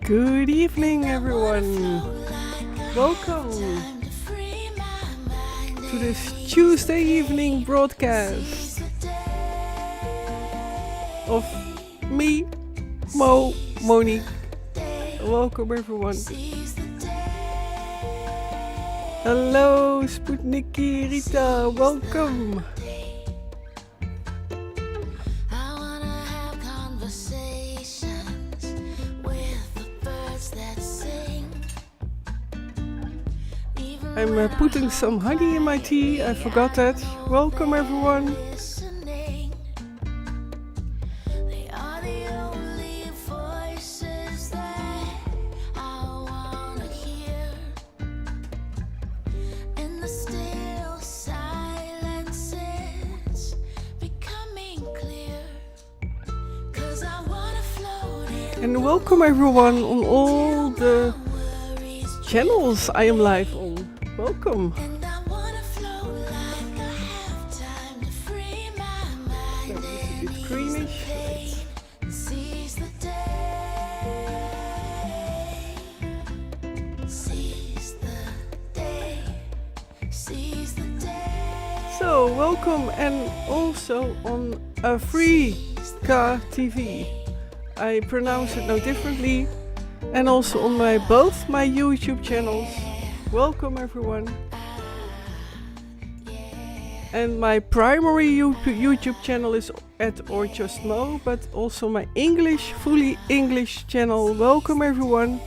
Good evening, everyone. Welcome to this Tuesday evening broadcast of me, Monique. Welcome, everyone. Hello, Sputniki, Rita. Welcome. I'm putting some honey in my tea. I forgot that. Welcome, everyone. And welcome, everyone, on all the channels I am live on. Welcome. Greenish. So welcome, and also on Afrika TV. I pronounce it no differently, and also on both my YouTube channels. Welcome, everyone. And my primary YouTube channel is at Or Just Mo, but also my fully English channel. Welcome, everyone.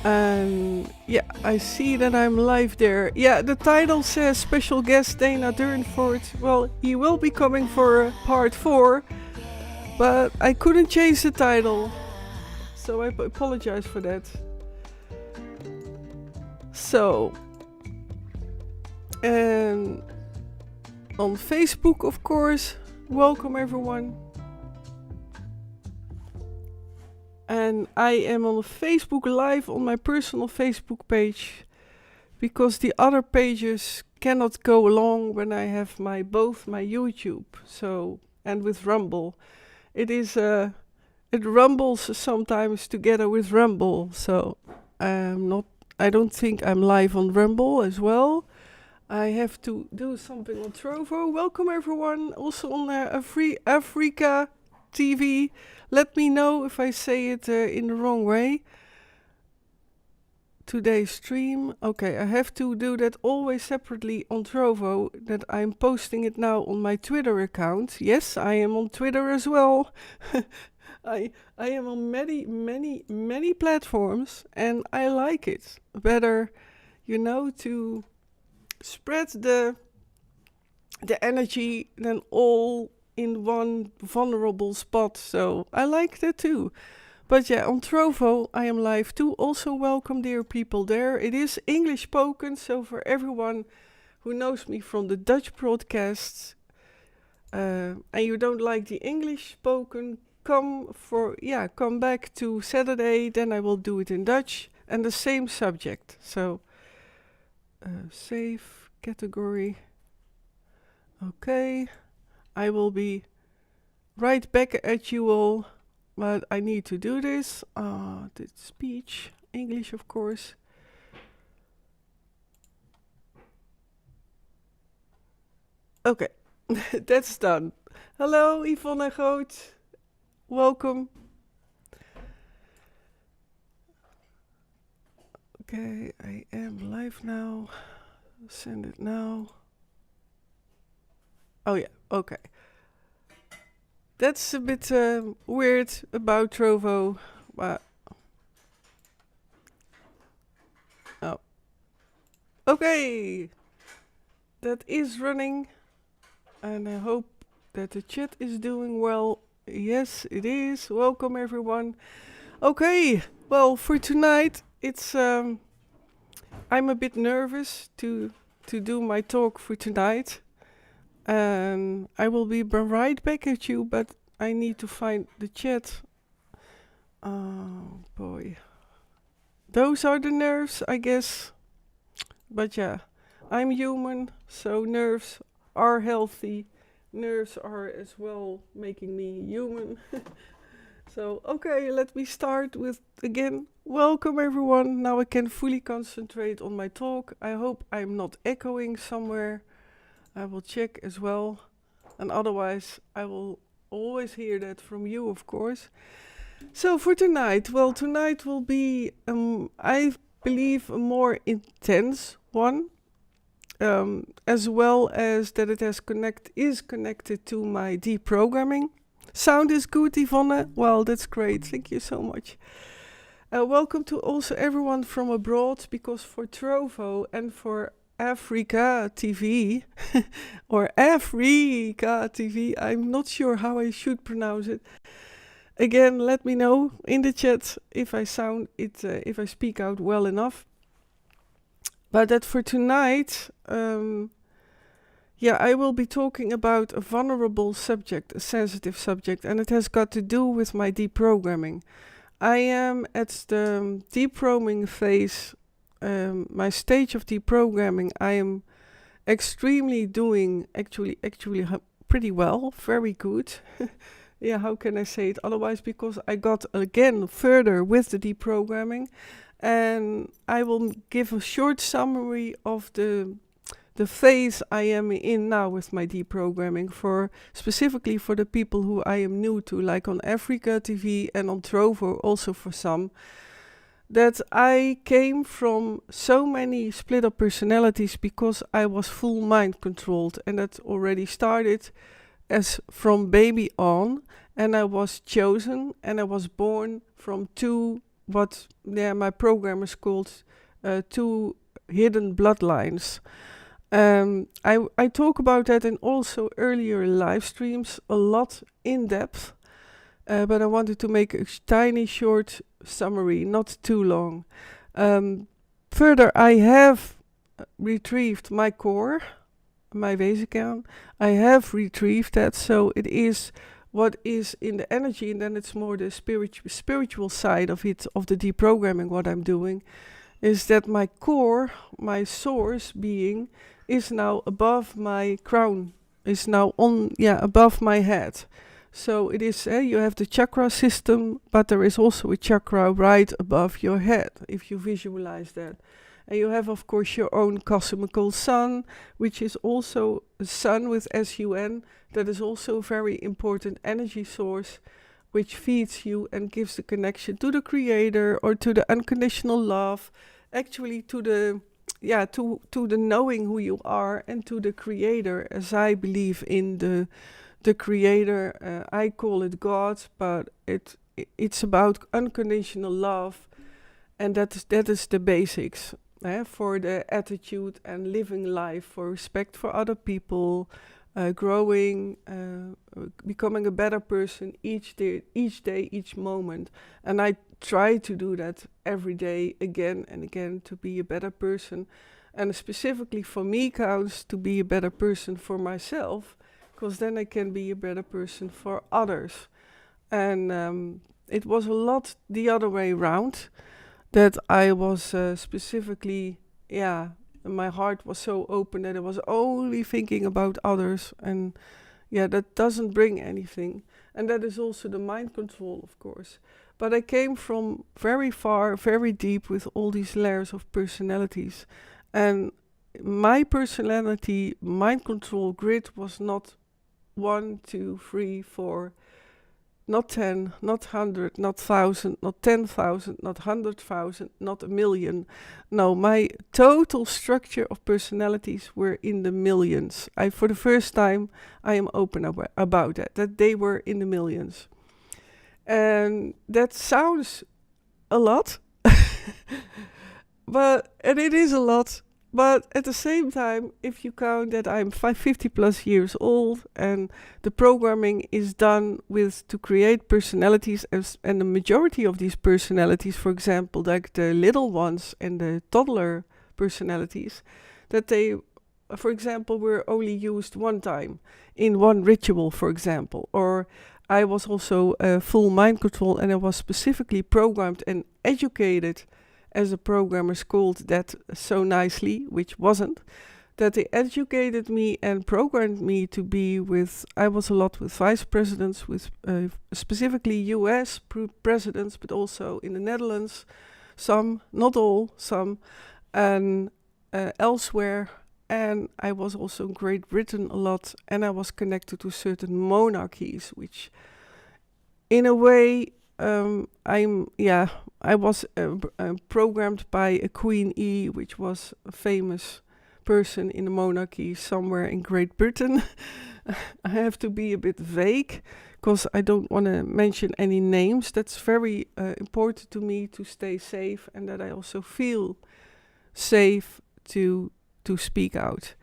And yeah, I see that I'm live there. Yeah, the title says special guest danadurnford. Well, he will be coming for part 4, but I couldn't change the title, so I apologize for that. So, and on Facebook, of course, welcome, everyone. And I am on Facebook Live on my personal Facebook page, because the other pages cannot go along when I have both my YouTube. So, and with Rumble, it rumbles sometimes together with Rumble. So I don't think I'm live on Rumble as well. I have to do something on Trovo. Welcome, everyone. Also on Afrika TV. Let me know if I say it in the wrong way. Today's stream. Okay, I have to do that always separately on Trovo, that I'm posting it now on my Twitter account. Yes, I am on Twitter as well. I am on many platforms, and I like it better, to spread the energy than all in one vulnerable spot. So I like that too. But yeah, on Trovo I am live too. Also welcome, dear people there. It is English spoken, so for everyone who knows me from the Dutch broadcasts, and you don't like the English spoken, come back to Saturday, then I will do it in Dutch and the same subject. So save category. Okay, I will be right back at you all, but I need to do this. The speech, English, of course. Okay, that's done. Hello, Yvonne Groot. Welcome. Okay, I am live now. Send it now. Oh yeah, okay. That's a bit weird about Trovo, but oh, okay. That is running, and I hope that the chat is doing well. Yes, it is. Welcome, everyone. Okay, well, for tonight, it's I'm a bit nervous to do my talk for tonight, and I will be right back at you, but I need to find the chat. Oh boy, those are the nerves, I guess. But yeah, I'm human, so nerves are healthy. Nerves are as well making me human. So, okay, let me start with again. Welcome everyone. Now I can fully concentrate on my talk. I hope I'm not echoing somewhere. I will check as well. And otherwise, I will always hear that from you, of course. So, for tonight, well, tonight will be, I believe, a more intense one. As well as that it is connected to my deprogramming. Sound is good, Yvonne? Well, that's great. Thank you so much. Welcome to also everyone from abroad, because for Trovo and for Africa TV, or Africa TV, I'm not sure how I should pronounce it. Again, let me know in the chat if I if I speak out well enough. But that for tonight, I will be talking about a vulnerable subject, a sensitive subject, and it has got to do with my deprogramming. I am at the deprogramming phase, my stage of deprogramming. I am extremely doing actually pretty well, very good. Yeah, how can I say it otherwise? Because I got again further with the deprogramming. And I will give a short summary of the phase I am in now with my deprogramming, for specifically for the people who I am new to, like on Africa TV and on Trovo also for some, that I came from so many split up personalities because I was full mind controlled, and that already started as from baby on, and I was chosen and I was born from what my programmers called two hidden bloodlines. I talk about that in also earlier live streams a lot in depth, but I wanted to make a tiny short summary, not too long. Further, I have retrieved my core, my wezenkern. I have retrieved that, so it is what is in the energy, and then it's more the spiritual side of it, of the deprogramming. What I'm doing is that my core, my source being, is now above my crown, is now above my head. So it is, you have the chakra system, but there is also a chakra right above your head, if you visualize that. And you have, of course, your own cosmical sun, which is also a sun with SUN. That is also a very important energy source, which feeds you and gives the connection to the creator or to the unconditional love, actually to the knowing who you are and to the creator, as I believe in the creator. I call it God, but it's about unconditional love, and that is the basics. For the attitude and living life, for respect for other people, growing, becoming a better person each day, each moment. And I try to do that every day, again and again, to be a better person. And specifically for me counts to be a better person for myself, because then I can be a better person for others. And it was a lot the other way around, that I was specifically, my heart was so open that I was only thinking about others, and that doesn't bring anything. And that is also the mind control, of course. But I came from very far, very deep with all these layers of personalities. And my personality, mind control grid was not 1, 2, 3, 4, not 10, not 100, not 1,000, not 10,000, not 100,000, not a million. No, my total structure of personalities were in the millions. For the first time, I am open about that they were in the millions. And that sounds a lot, and it is a lot. But at the same time, if you count that I'm 50 plus years old, and the programming is done to create personalities, and the majority of these personalities, for example, like the little ones and the toddler personalities, that they, for example, were only used one time in one ritual, for example. Or I was also full mind control, and I was specifically programmed and educated, as the programmers called that so nicely, which wasn't, that they educated me and programmed me to be with. I was a lot with vice presidents, with specifically US presidents, but also in the Netherlands, some, not all, some, and elsewhere. And I was also in Great Britain a lot, and I was connected to certain monarchies, which in a way, I was programmed by a Queen E, which was a famous person in the monarchy somewhere in Great Britain. I have to be a bit vague because I don't want to mention any names. That's very important to me to stay safe, and that I also feel safe to speak out.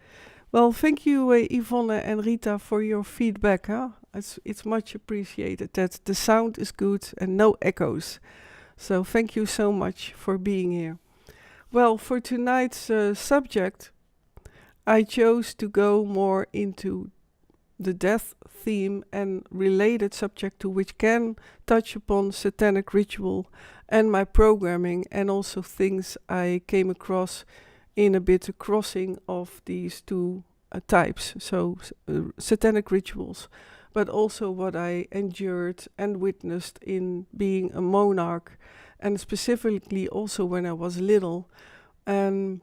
Well, thank you, Yvonne and Rita, for your feedback. It's much appreciated that the sound is good and no echoes. So thank you so much for being here. Well, for tonight's subject, I chose to go more into the death theme and related subject to which can touch upon satanic ritual and my programming, and also things I came across in a bit of crossing of these two types. So satanic rituals, but also what I endured and witnessed in being a monarch, and specifically also when I was little. And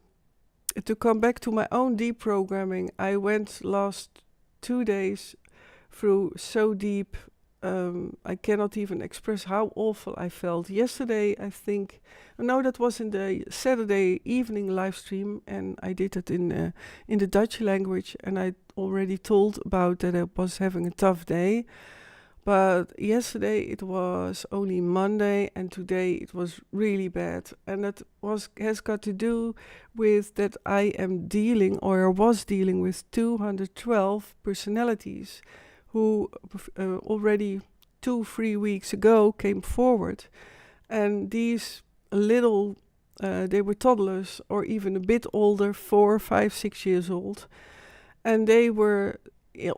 to come back to my own deprogramming, I went last 2 days through so deep, I cannot even express how awful I felt. Yesterday, I think, no, that was in the Saturday evening live stream, and I did it in the Dutch language, and I already told about that I was having a tough day. But yesterday it was only Monday, and today it was really bad. And that has got to do with that I am dealing, or was dealing with 212 personalities who already 2-3 weeks ago came forward. And these little, they were toddlers or even a bit older, 4, 5, 6 years old. And they were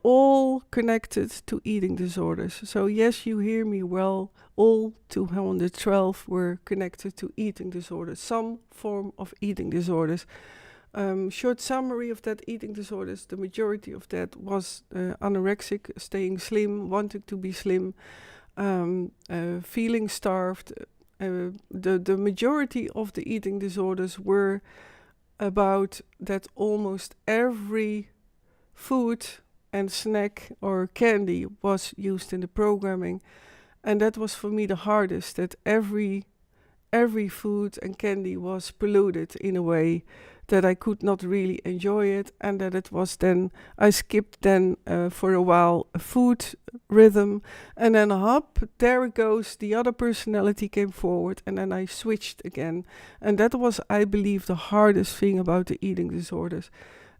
all connected to eating disorders. So yes, you hear me well, all 212 were connected to eating disorders, some form of eating disorders. Short summary of that eating disorders, the majority of that was anorexic, staying slim, wanting to be slim, feeling starved. The majority of the eating disorders were about that almost every food and snack or candy was used in the programming, and that was for me the hardest, that every food and candy was polluted in a way that I could not really enjoy it, and that it was then, I skipped then for a while a food rhythm, and then hop, there it goes, the other personality came forward, and then I switched again. And that was, I believe, the hardest thing about the eating disorders.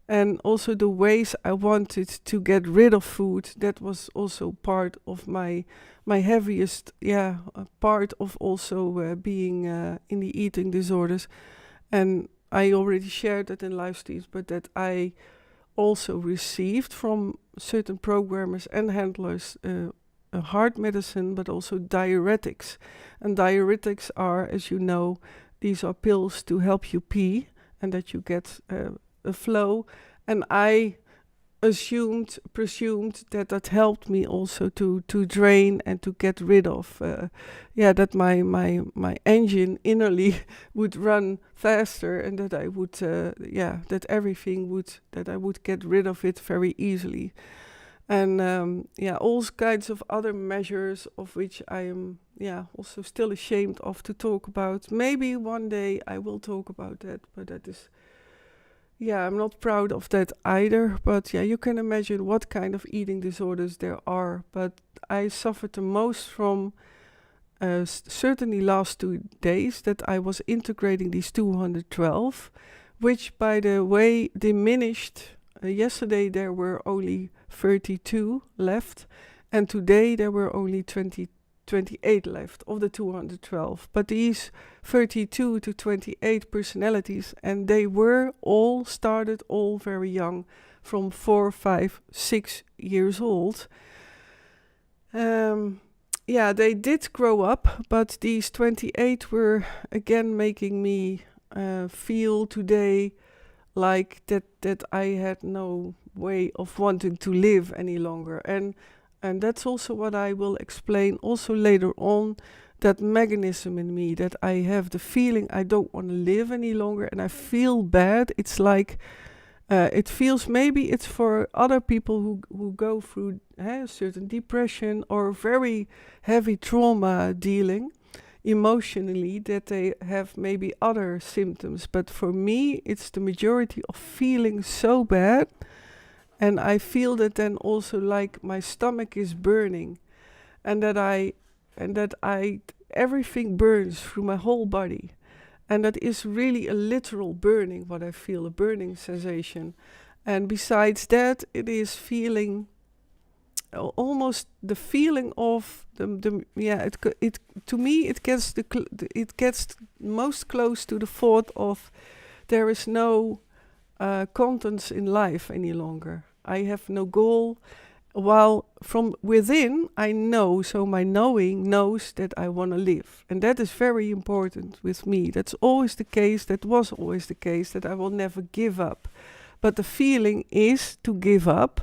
And also the ways I wanted to get rid of food, that was also part of my heaviest, part of also being in the eating disorders. And I already shared that in live streams, but that I also received from certain programmers and handlers a heart medicine, but also diuretics. And diuretics are, as you know, these are pills to help you pee and that you get a flow. And I presumed that helped me also to drain and to get rid of, that my engine innerly would run faster, and that I would, that everything would, that I would get rid of it very easily. And all kinds of other measures of which I am, also still ashamed of to talk about. Maybe one day I will talk about that, but that is, I'm not proud of that either. But you can imagine what kind of eating disorders there are. But I suffered the most from certainly last 2 days that I was integrating these 212, which, by the way, diminished. Yesterday there were only 32 left, and today there were only 28 left of the 212. But these 32 to 28 personalities, and they were all started all very young, from 4, 5, 6 years old. They did grow up, but these 28 were again making me feel today like that I had no way of wanting to live any longer. And that's also what I will explain also later on, that mechanism in me, that I have the feeling I don't want to live any longer and I feel bad. It's like, it feels, maybe it's for other people who go through a certain depression or very heavy trauma dealing emotionally, that they have maybe other symptoms. But for me, it's the majority of feeling so bad. And I feel that then also like my stomach is burning, and that I everything burns through my whole body. And that is really a literal burning, what I feel, a burning sensation. And besides that, it is feeling almost the feeling of it to me it gets it gets most close to the thought of there is no contents in life any longer. I have no goal. While from within I know, so my knowing knows that I want to live. And that is very important with me. That's always the case, that was always the case, that I will never give up. But the feeling is to give up.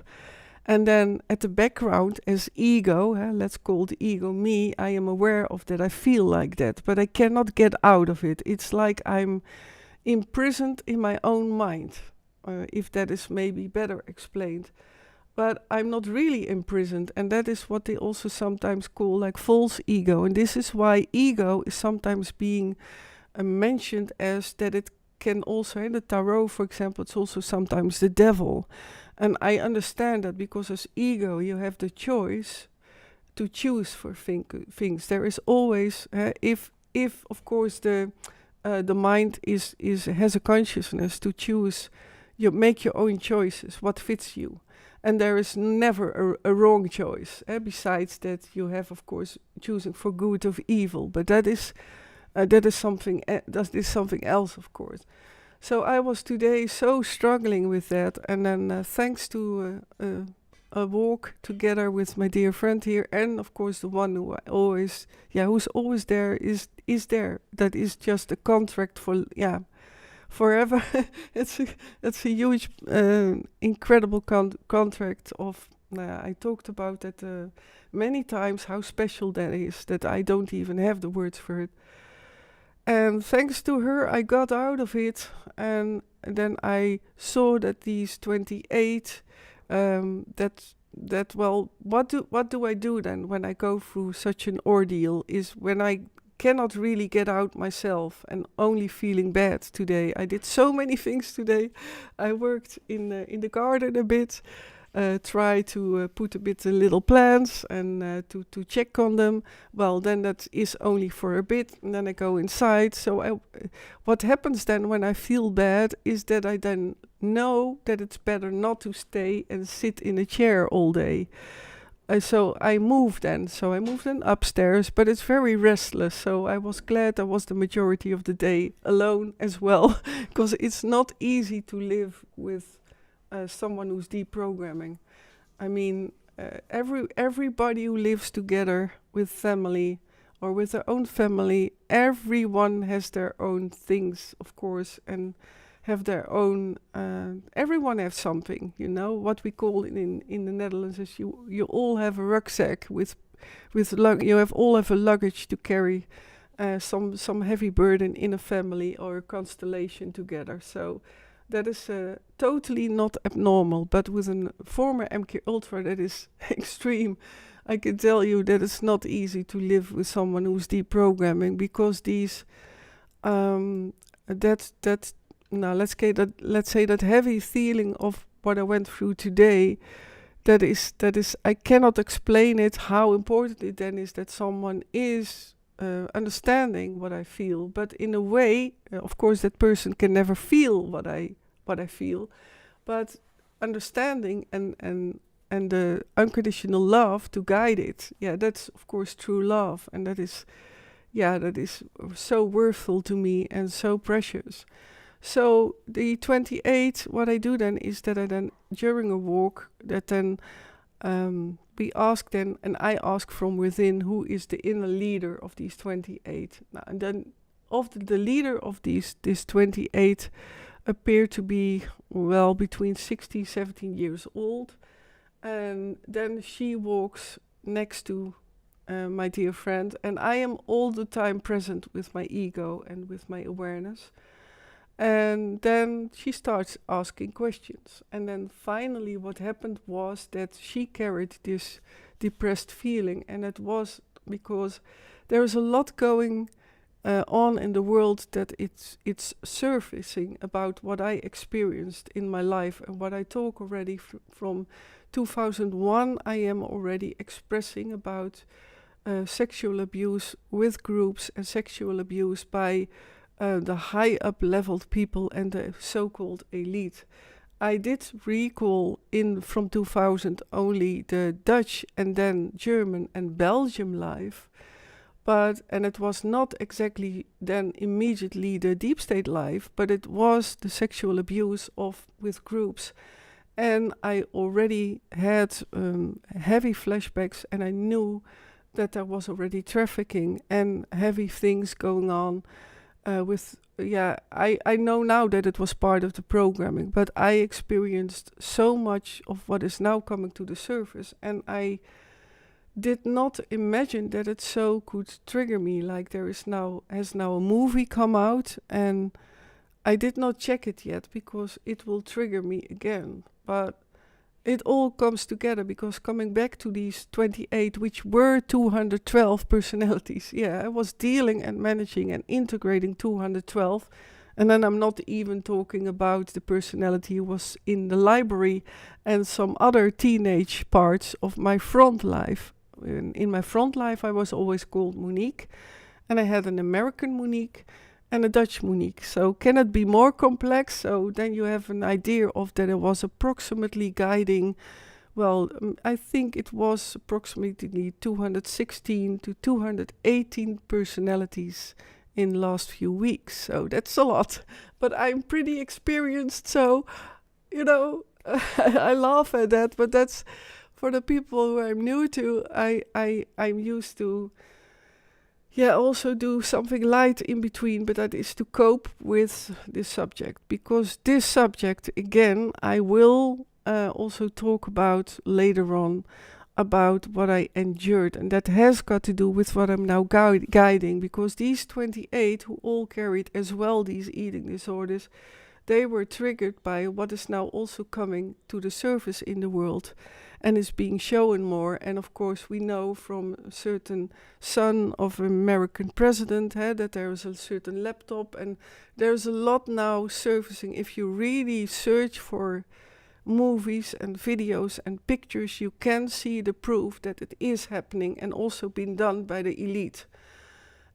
And then at the background as ego, let's call the ego me, I am aware of that, I feel like that, but I cannot get out of it. It's like I'm imprisoned in my own mind, if that is maybe better explained. But I'm not really imprisoned, and that is what they also sometimes call like false ego. And this is why ego is sometimes being mentioned as that it can also, in the tarot, for example, it's also sometimes the devil. And I understand that because as ego, you have the choice to choose for things. There is always, if of course the mind has a consciousness to choose, you make your own choices, what fits you. And there is never a wrong choice. Besides that, you have, of course, choosing for good or evil. But that is something. That is something else, of course. So I was today so struggling with that, and then thanks to a walk together with my dear friend here, and of course the one who who's always there is there. That is just a contract for forever. It's a huge, incredible contract of. I talked about that many times, how special that is, that I don't even have the words for it. And thanks to her, I got out of it, and then I saw that these 28. What do I do then when I go through such an ordeal? Is when I cannot really get out myself and only feeling bad today. I did so many things today. I worked in the garden a bit, try to put a bit the little plants and to check on them. Well, then that is only for a bit, and then I go inside. So what happens then when I feel bad is that I then know that it's better not to stay and sit in a chair all day. So I moved then. So I moved then upstairs, but it's very restless. So I was glad I was the majority of the day alone as well, because it's not easy to live with someone who's deprogramming. I mean, everybody who lives together with family or with their own family, everyone has their own things, of course, and have their own, everyone has something, what we call in the Netherlands is you all have a rucksack with you all have a luggage to carry some heavy burden in a family or a constellation together. So that is totally not abnormal, but with a former MKUltra that is extreme. I can tell you that it's not easy to live with someone who's deprogramming, because these let's say that heavy feeling of what I went through today, that is I cannot explain it, how important it then is that someone is understanding what I feel. But in a way, of course, that person can never feel what I feel, but understanding and the unconditional love to guide it, that's of course true love, and that is so worthful to me and so precious. So the 28, what I do then is that I then, during a walk, that then we ask then, and I ask from within, who is the inner leader of these 28. Now, and then of the leader of this 28, appeared to be, well, between 16, 17 years old. And then she walks next to my dear friend, and I am all the time present with my ego and with my awareness. And then she starts asking questions. And then finally, what happened was that she carried this depressed feeling, and it was because there is a lot going on in the world that it's surfacing about what I experienced in my life and what I talk already from 2001. I am already expressing about sexual abuse with groups and sexual abuse by the high up-leveled people and the so-called elite. I did recall from 2000 only the Dutch and then German and Belgium live, and it was not exactly then immediately the deep state live, but it was the sexual abuse with groups. And I already had heavy flashbacks, and I knew that there was already trafficking and heavy things going on I know now that it was part of the programming, but I experienced so much of what is now coming to the surface, and I did not imagine that it so could trigger me. Like has now a movie come out, and I did not check it yet because it will trigger me again. But it all comes together because coming back to these 28, which were 212 personalities. Yeah, I was dealing and managing and integrating 212. And then I'm not even talking about the personality who was in the library and some other teenage parts of my front life. In my front life, I was always called Monique. And I had an American Monique and a Dutch Monique. So can it be more complex? So then you have an idea of that it was approximately guiding, I think it was approximately 216 to 218 personalities in last few weeks. So that's a lot. But I'm pretty experienced, so, I laugh at that. But that's for the people who I'm new to. I'm used to also do something light in between, but that is to cope with this subject. Because this subject, again, I will also talk about later on, about what I endured. And that has got to do with what I'm now guiding, because these 28 who all carried as well these eating disorders, they were triggered by what is now also coming to the surface in the world and is being shown more. And of course we know from a certain son of an American president that there is a certain laptop, and there's a lot now surfacing. If you really search for movies and videos and pictures, you can see the proof that it is happening and also been done by the elite.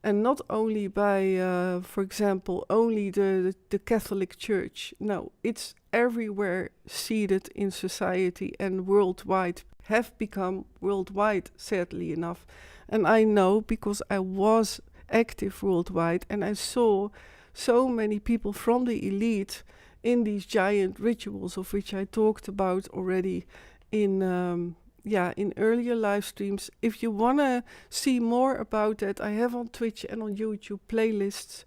And not only by, for example, only the Catholic Church. No, it's everywhere seeded in society and worldwide, have become worldwide, sadly enough. And I know because I was active worldwide and I saw so many people from the elite in these giant rituals, of which I talked about already in earlier live streams. If you want to see more about that, I have on Twitch and on YouTube playlists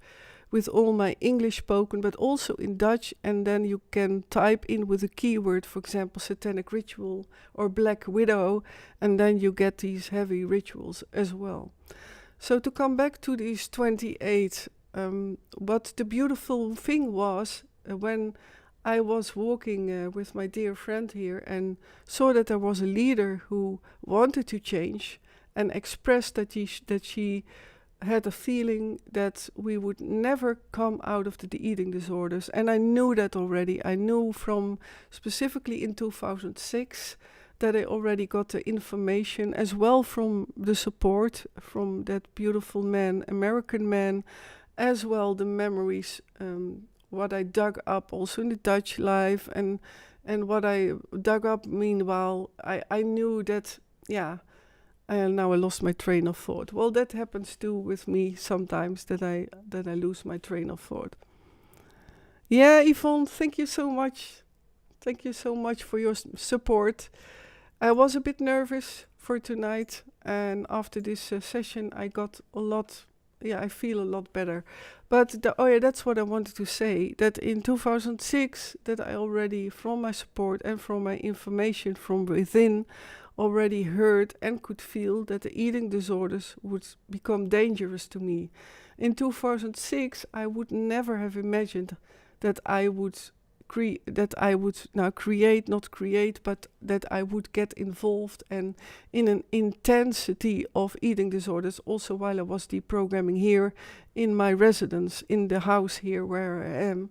with all my English spoken, but also in Dutch. And then you can type in with a keyword, for example, satanic ritual or black widow, and then you get these heavy rituals as well. So to come back to these 28, what the beautiful thing was when I was walking with my dear friend here and saw that there was a leader who wanted to change and expressed that she had a feeling that we would never come out of the eating disorders. And I knew that already. I knew from specifically in 2006 that I already got the information as well from the support from that beautiful man, American man, as well the memories, what I dug up also in the Dutch life and what I dug up meanwhile, I knew that, now I lost my train of thought. Well, that happens too with me sometimes, that I lose my train of thought. Yeah, Yvonne, thank you so much. Thank you so much for your support. I was a bit nervous for tonight, and after this session I got a lot I feel a lot better. But that's what I wanted to say. That in 2006, that I already, from my support and from my information from within, already heard and could feel that the eating disorders would become dangerous to me. In 2006, I would never have imagined that I would not create, but that I would get involved and in an intensity of eating disorders. Also, while I was deprogramming here in my residence, in the house here where I am,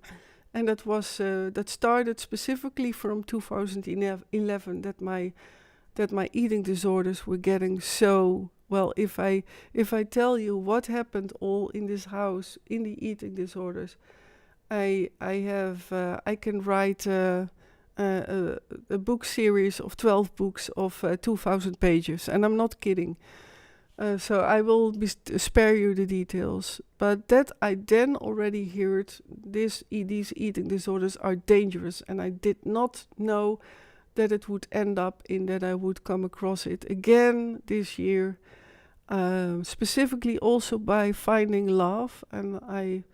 and that started specifically from 2011. That my eating disorders were getting so well. If I tell you what happened all in this house in the eating disorders, I can write a book series of 12 books of 2,000 pages, and I'm not kidding. So I will spare you the details. But that I then already heard these eating disorders are dangerous, and I did not know that it would end up in that I would come across it again this year, specifically also by finding love, and I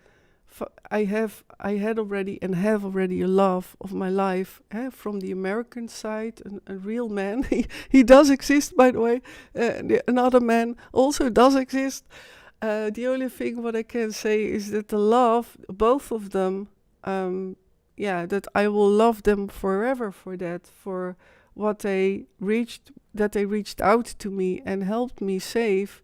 had already and have already a love of my life from the American side, a real man. He does exist, by the way. Another man also does exist. The only thing what I can say is that the love, both of them, that I will love them forever for that, for what they reached out to me and helped me save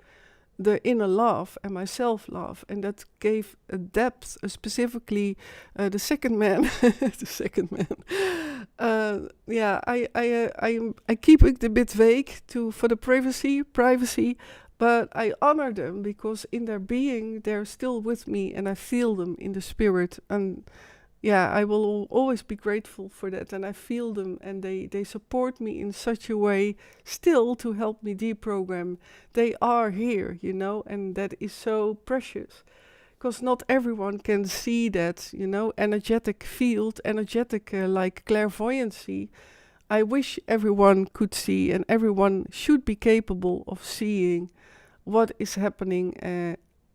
the inner love and my self-love, and that gave a depth, specifically the second man. The second man. I keep it a bit vague for the privacy, but I honor them because in their being they're still with me, and I feel them in the spirit, and I will always be grateful for that, and I feel them, and they support me in such a way still to help me deprogram. They are here, and that is so precious, because not everyone can see that, energetic field, like clairvoyancy. I wish everyone could see, and everyone should be capable of seeing what is happening,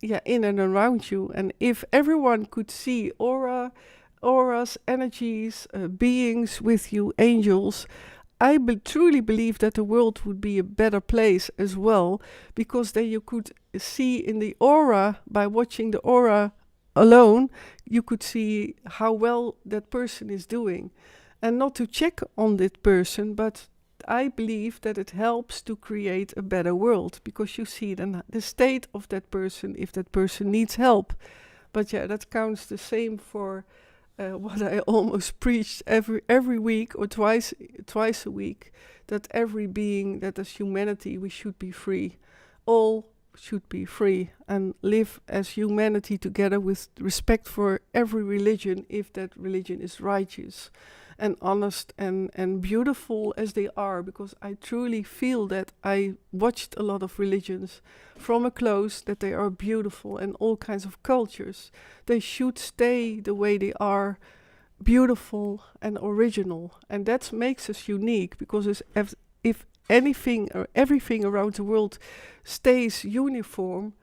in and around you. And if everyone could see auras, energies, beings with you, angels, I truly believe that the world would be a better place as well, because then you could see in the aura, by watching the aura alone, you could see how well that person is doing. And not to check on that person, but I believe that it helps to create a better world, because you see then the state of that person, if that person needs help. But that counts the same for what I almost preached every week or twice a week, that every being, that as humanity we should be free. All should be free and live as humanity together with respect for every religion, if that religion is righteous and honest and beautiful as they are, because I truly feel that I watched a lot of religions from a close, that they are beautiful, and all kinds of cultures. They should stay the way they are, beautiful and original, and that makes us unique, because if anything or everything around the world stays uniform,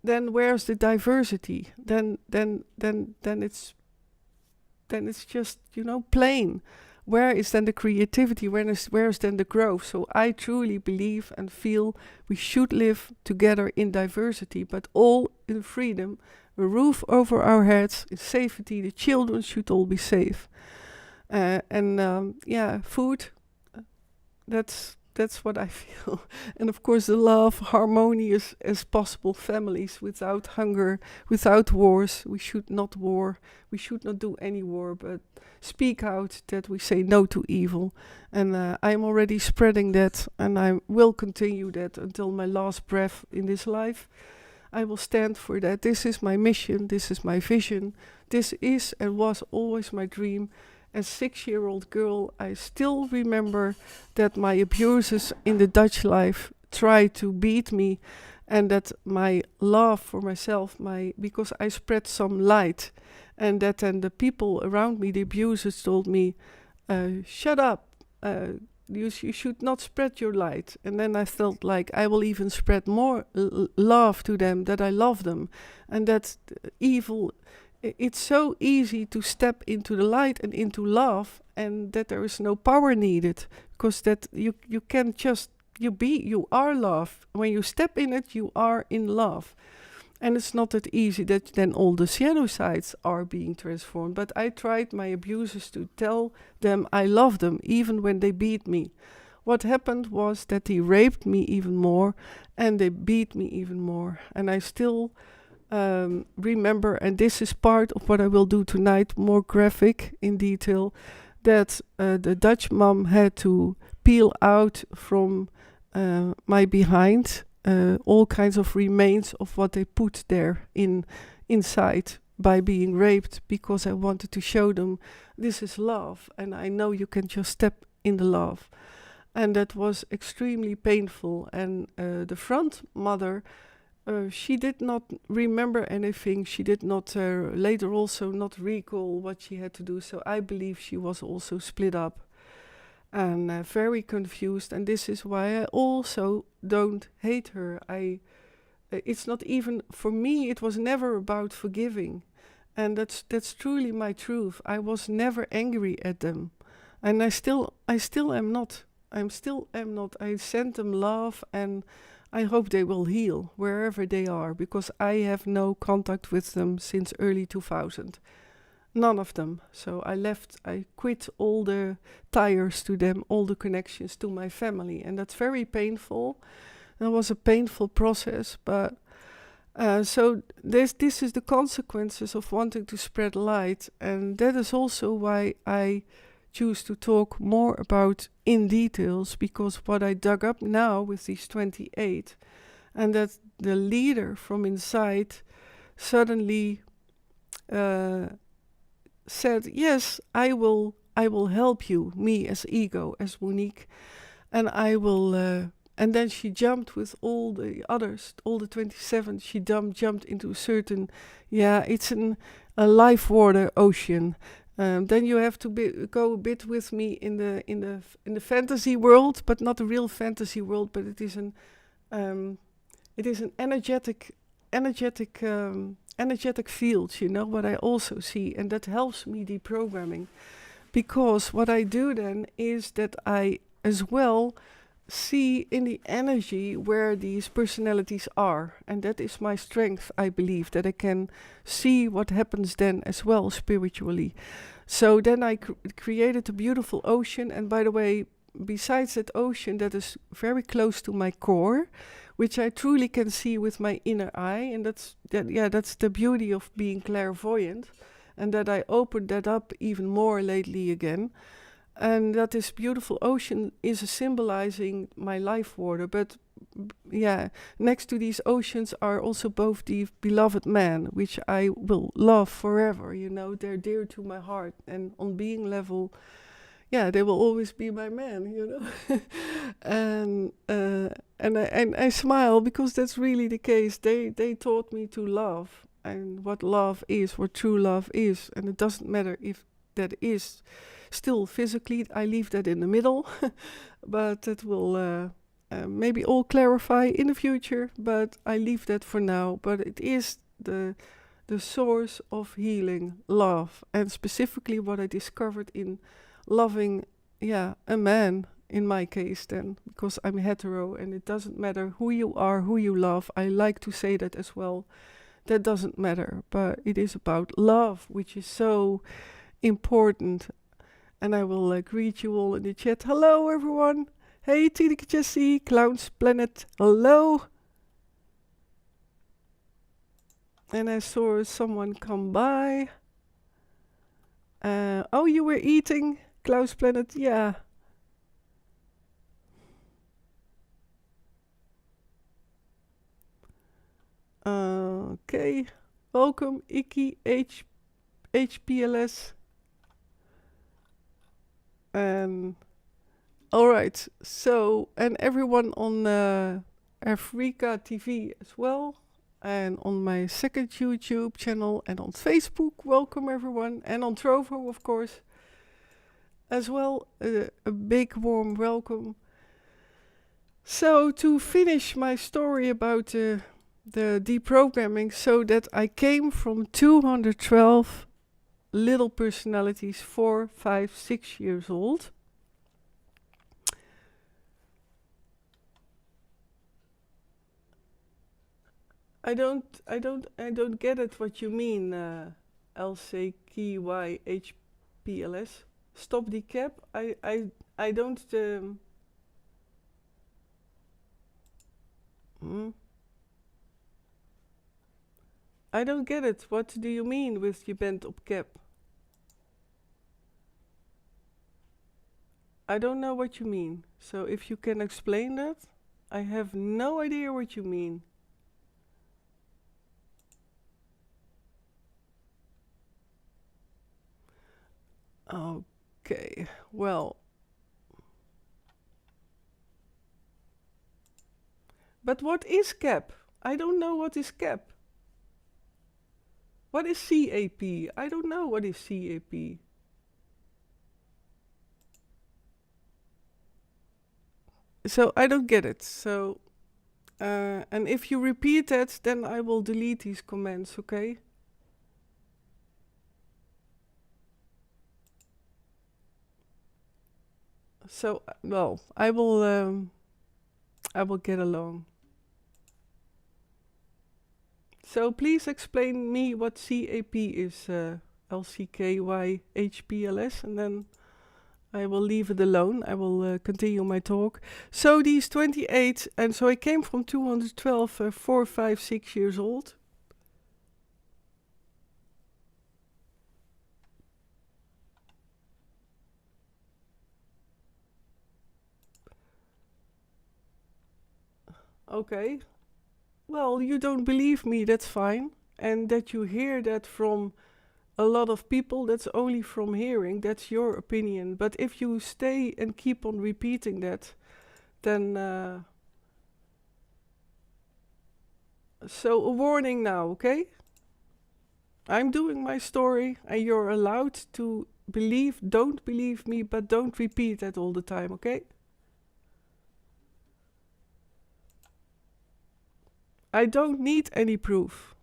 then where's the diversity? Then it's just, plain. Where is then the creativity? Where is then the growth? So I truly believe and feel we should live together in diversity, but all in freedom, a roof over our heads, in safety. The children should all be safe. Food, that's what I feel. And of course the love, harmonious as possible families, without hunger, without wars. We should not war. We should not do any war, but speak out that we say no to evil. And I'm already spreading that, and I will continue that until my last breath in this life. I will stand for that. This is my mission. This is my vision. This is and was always my dream. As 6-year-old girl, I still remember that my abusers in the Dutch life tried to beat me, and that my love for myself, because I spread some light, and that then the people around me, the abusers, told me, shut up, you should not spread your light. And then I felt like I will even spread more love to them, that I love them, and that evil. It's so easy to step into the light and into love, and that there is no power needed, because that you can just you are love. When you step in it, you are in love. And it's not that easy that then all the shadow sides are being transformed. But I tried my abusers to tell them I love them, even when they beat me. What happened was that they raped me even more, and they beat me even more. And I still remember, and this is part of what I will do tonight, more graphic in detail, that the Dutch mom had to peel out from my behind all kinds of remains of what they put there inside by being raped, because I wanted to show them this is love, and I know you can just step in the love. And that was extremely painful. And the front mother, she did not remember anything. She did not later also not recall what she had to do. So I believe she was also split up and very confused. And this is why I also don't hate her. It's not even, for me, it was never about forgiving. And that's truly my truth. I was never angry at them. And I still am not. I send them love, and I hope they will heal wherever they are, because I have no contact with them since early 2000. None of them. So I quit all the ties to them, all the connections to my family. And that's very painful. That was a painful process, but so this is the consequences of wanting to spread light. And that is also why I choose to talk more about in details, because what I dug up now with these 28, and that the leader from inside suddenly said, yes, I will help you, me as ego, as Monique, and I will, and then she jumped with all the others, all the 27, she jumped into a certain, it's a life water ocean. Then you have to go a bit with me in the fantasy world, but not a real fantasy world, but it is an energetic field, you know, what I also see, and that helps me deprogramming, because what I do then is that I as well see in the energy where these personalities are, and that is my strength. I believe that I can see what happens then as well spiritually. So then I created a beautiful ocean, and by the way, besides that ocean that is very close to my core, which I truly can see with my inner eye, and that's the beauty of being clairvoyant, and that I opened that up even more lately again. And that this beautiful ocean is symbolizing my life water. But next to these oceans are also both the beloved men, which I will love forever. You know, they're dear to my heart. And on being level, they will always be my man, you know. and I smile, because that's really the case. They taught me to love, and what love is, what true love is. And it doesn't matter if that is still physically, I leave that in the middle, but that will maybe all clarify in the future, but I leave that for now. But it is the source of healing, love, and specifically what I discovered in loving a man, in my case then, because I'm hetero, and it doesn't matter who you are, who you love. I like to say that as well. That doesn't matter, but it is about love, which is so important. And I will greet you all in the chat. Hello, everyone. Hey, Tineke Jessie, Clowns Planet. Hello. And I saw someone come by. You were eating, Clowns Planet? Yeah. Okay. Welcome, Iki HPLS. All right, so, and everyone on Afrika TV as well, and on my second YouTube channel, and on Facebook, welcome everyone, and on Trovo, of course. as well. A big warm welcome. So to finish my story about the deprogramming, so that I came from 212 little personalities, 4, 5, 6 years old. I don't get it. What you mean, LCKYHPLS? Stop the cap. I don't. I don't get it. What do you mean with je bent op cap? I don't know what you mean. So if you can explain that, I have no idea what you mean. Okay, well. But what is cap? I don't know what is cap. What is CAP? I don't know what is CAP. So I don't get it. So, and if you repeat that, then I will delete these comments, okay? So, well, I will get along. So please explain me what CAP is, LCKYHPLS, and then I will leave it alone. I will continue my talk. So these 28, and so I came from 212, 4, 5, 6 years old. Okay. Well, you don't believe me, that's fine. And that you hear that from a lot of people, that's only from hearing, that's your opinion. But if you stay and keep on repeating that, then so a warning now, okay? I'm doing my story and you're allowed to don't believe me, but don't repeat that all the time, okay? I don't need any proof.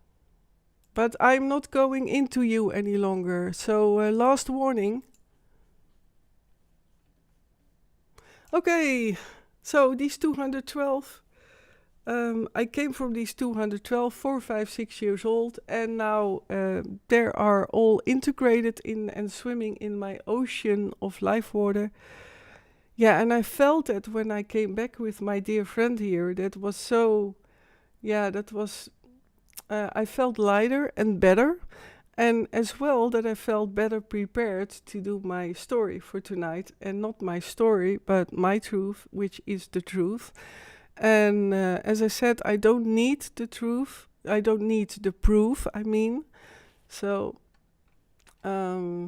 But I'm not going into you any longer. So, last warning. Okay, so these 212. I came from these 212, 4, 5, 6 years old, and now they are all integrated in and swimming in my ocean of life water. Yeah, and I felt that when I came back with my dear friend here, that was so, yeah, that was, I felt lighter and better. And as well, that I felt better prepared to do my story for tonight. And not my story, but my truth, which is the truth. And as I said, I don't need the truth. I don't need the proof, I mean. So, okay.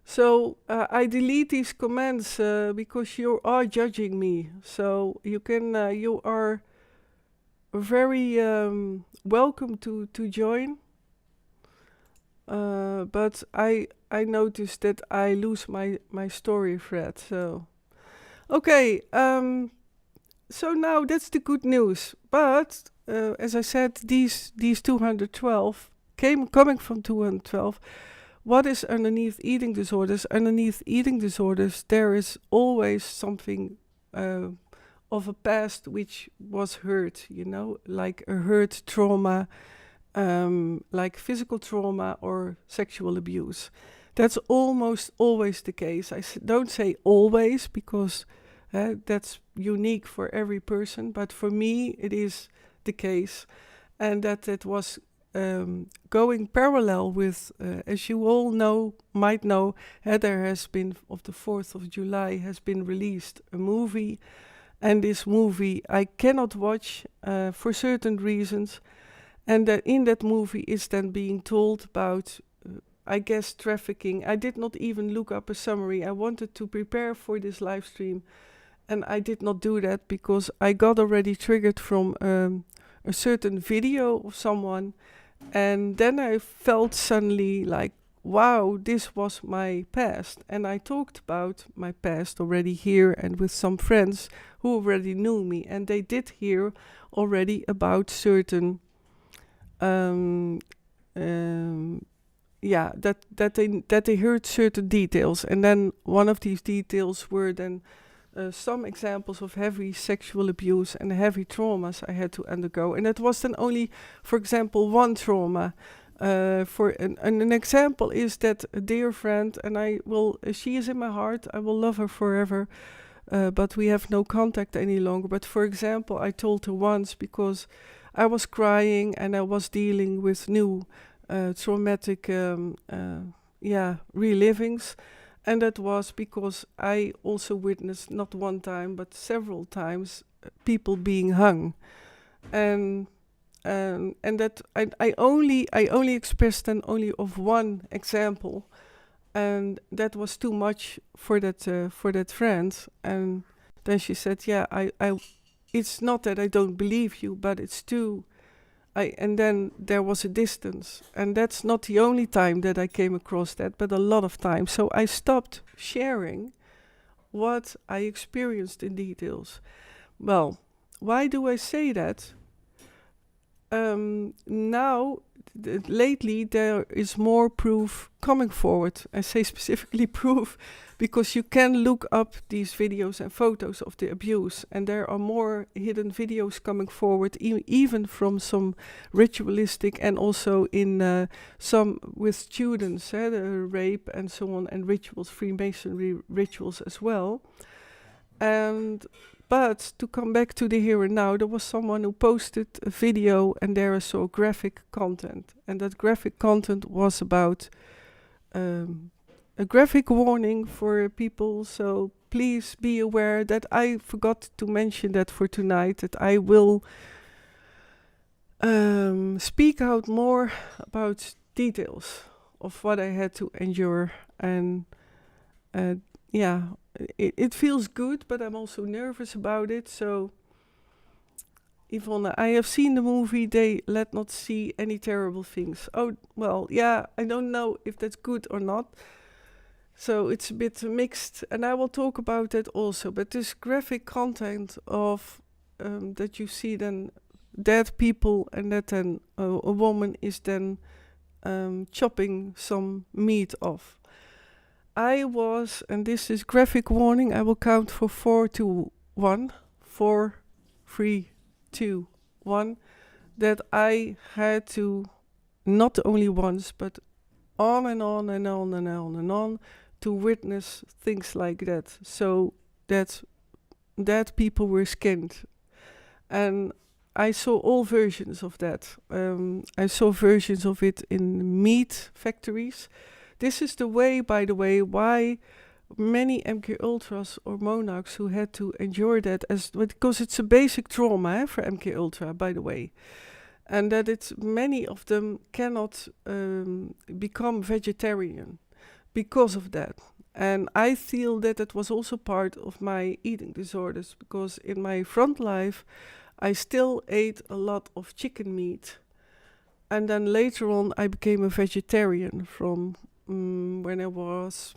So I delete these comments because you are judging me. So you are very welcome to join. But I noticed that I lose my story thread. So okay. So now that's the good news. But as I said, these 212 coming from 212. What is underneath eating disorders? Underneath eating disorders, there is always something of a past which was hurt, like a hurt trauma, like physical trauma or sexual abuse. That's almost always the case. Don't say always because that's unique for every person, but for me it is the case, and that it was going parallel with, as you all might know, there has been, of the 4th of July, has been released a movie, and this movie I cannot watch for certain reasons, and that in that movie is then being told about, I guess, trafficking. I did not even look up a summary. I wanted to prepare for this live stream And I did not do that because I got already triggered from a certain video of someone. And then I felt suddenly like, wow, this was my past. And I talked about my past already here and with some friends who already knew me. And they did hear already about certain, that they heard certain details. And then one of these details were then some examples of heavy sexual abuse and heavy traumas I had to undergo. And that was then only, for example, one trauma. An example is that a dear friend, and she is in my heart, I will love her forever, but we have no contact any longer. But for example, I told her once because I was crying and I was dealing with new traumatic relivings. And that was because I also witnessed not one time but several times people being hung, and that I only expressed then only of one example, and that was too much for that friend. And then she said, "Yeah, I it's not that I don't believe you, but it's too." And then there was a distance, and that's not the only time that I came across that, but a lot of times. So I stopped sharing what I experienced in details. Well, why do I say that? Now, lately, there is more proof coming forward. I say specifically proof because you can look up these videos and photos of the abuse, and there are more hidden videos coming forward, even from some ritualistic and also in some with students, the rape and so on, and rituals, Freemasonry rituals as well. But to come back to the here and now, there was someone who posted a video, and there I saw graphic content. And that graphic content was about a graphic warning for people. So please be aware that I forgot to mention that for tonight, that I will speak out more about details of what I had to endure. And it feels good, but I'm also nervous about it. So, Yvonne, I have seen the movie They Let Not See Any Terrible Things. Oh, well, yeah, I don't know if that's good or not. So it's a bit mixed, and I will talk about that also. But this graphic content of that you see then dead people, and that then a woman is then chopping some meat off. And this is graphic warning, I will count for 4, 2, 1, 4, 3, 2, 1, that I had to, not only once, but on and on and on and on and on, to witness things like that. So that people were skinned. And I saw all versions of that. I saw versions of it in meat factories. This is the way, by the way, why many MKUltras or monarchs who had to endure that, because it's a basic trauma for MKUltra, by the way. And that many of them cannot become vegetarian because of that. And I feel that it was also part of my eating disorders, because in my front life, I still ate a lot of chicken meat. And then later on, I became a vegetarian from when I was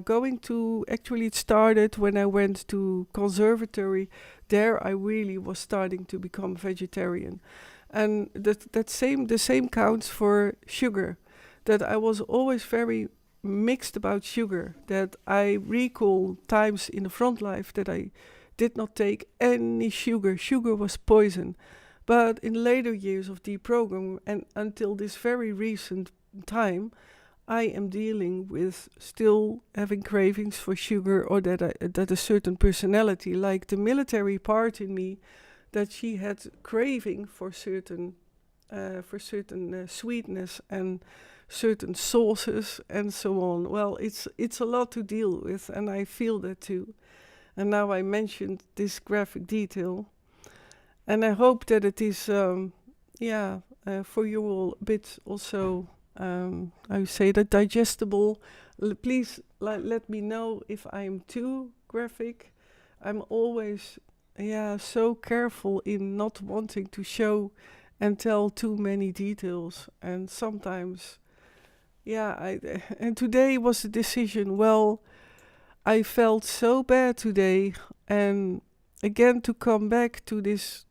going to, actually it started when I went to conservatory. There I really was starting to become vegetarian. And the same counts for sugar, that I was always very mixed about sugar, that I recall times in the front life that I did not take any sugar. Sugar was poison. But in later years of deprogramming and until this very recent time, I am dealing with still having cravings for sugar, or that a certain personality, like the military part in me, that she had craving for certain sweetness and certain sauces and so on. Well, it's a lot to deal with, and I feel that too. And now I mentioned this graphic detail, and I hope that it is for you all a bit also, I say that, digestible. Please let me know if I am too graphic. I'm always, so careful in not wanting to show and tell too many details. And sometimes, and today was a decision. Well, I felt so bad today, and again to come back to this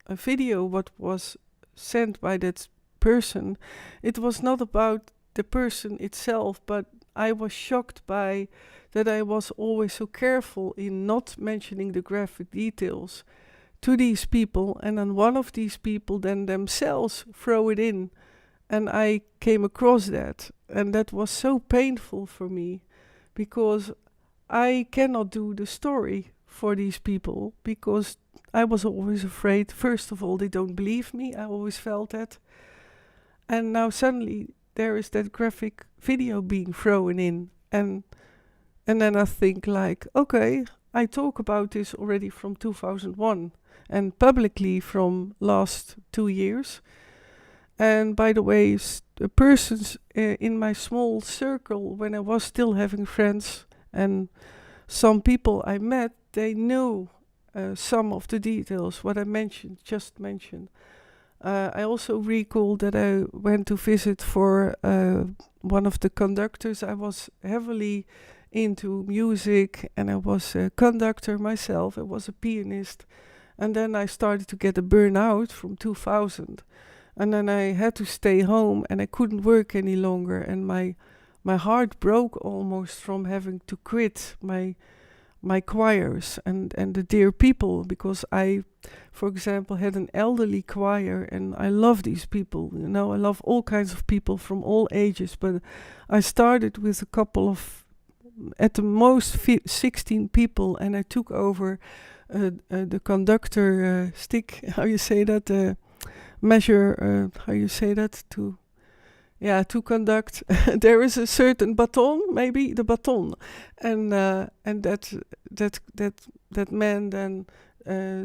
video, what was sent by that person, it was not about the person itself, but I was shocked by that I was always so careful in not mentioning the graphic details to these people, and then one of these people then themselves throw it in, and I came across that, and that was so painful for me, because I cannot do the story for these people, because I was always afraid, first of all, they don't believe me. I always felt that. And now suddenly there is that graphic video being thrown in. And then I think like, okay, I talk about this already from 2001 and publicly from last 2 years. And by the way, the persons in my small circle, when I was still having friends and some people I met, they knew some of the details, what I just mentioned. I also recall that I went to visit for one of the conductors. I was heavily into music, and I was a conductor myself. I was a pianist. And then I started to get a burnout from 2000. And then I had to stay home, and I couldn't work any longer. And my heart broke almost from having to quit my choirs and the dear people, because I, for example, had an elderly choir, and I love these people, I love all kinds of people from all ages, but I started with a couple of, at the most 16 people, and I took over the conductor stick, how you say that, measure, how you say that, to conduct. There is a certain baton, maybe the baton, and that man then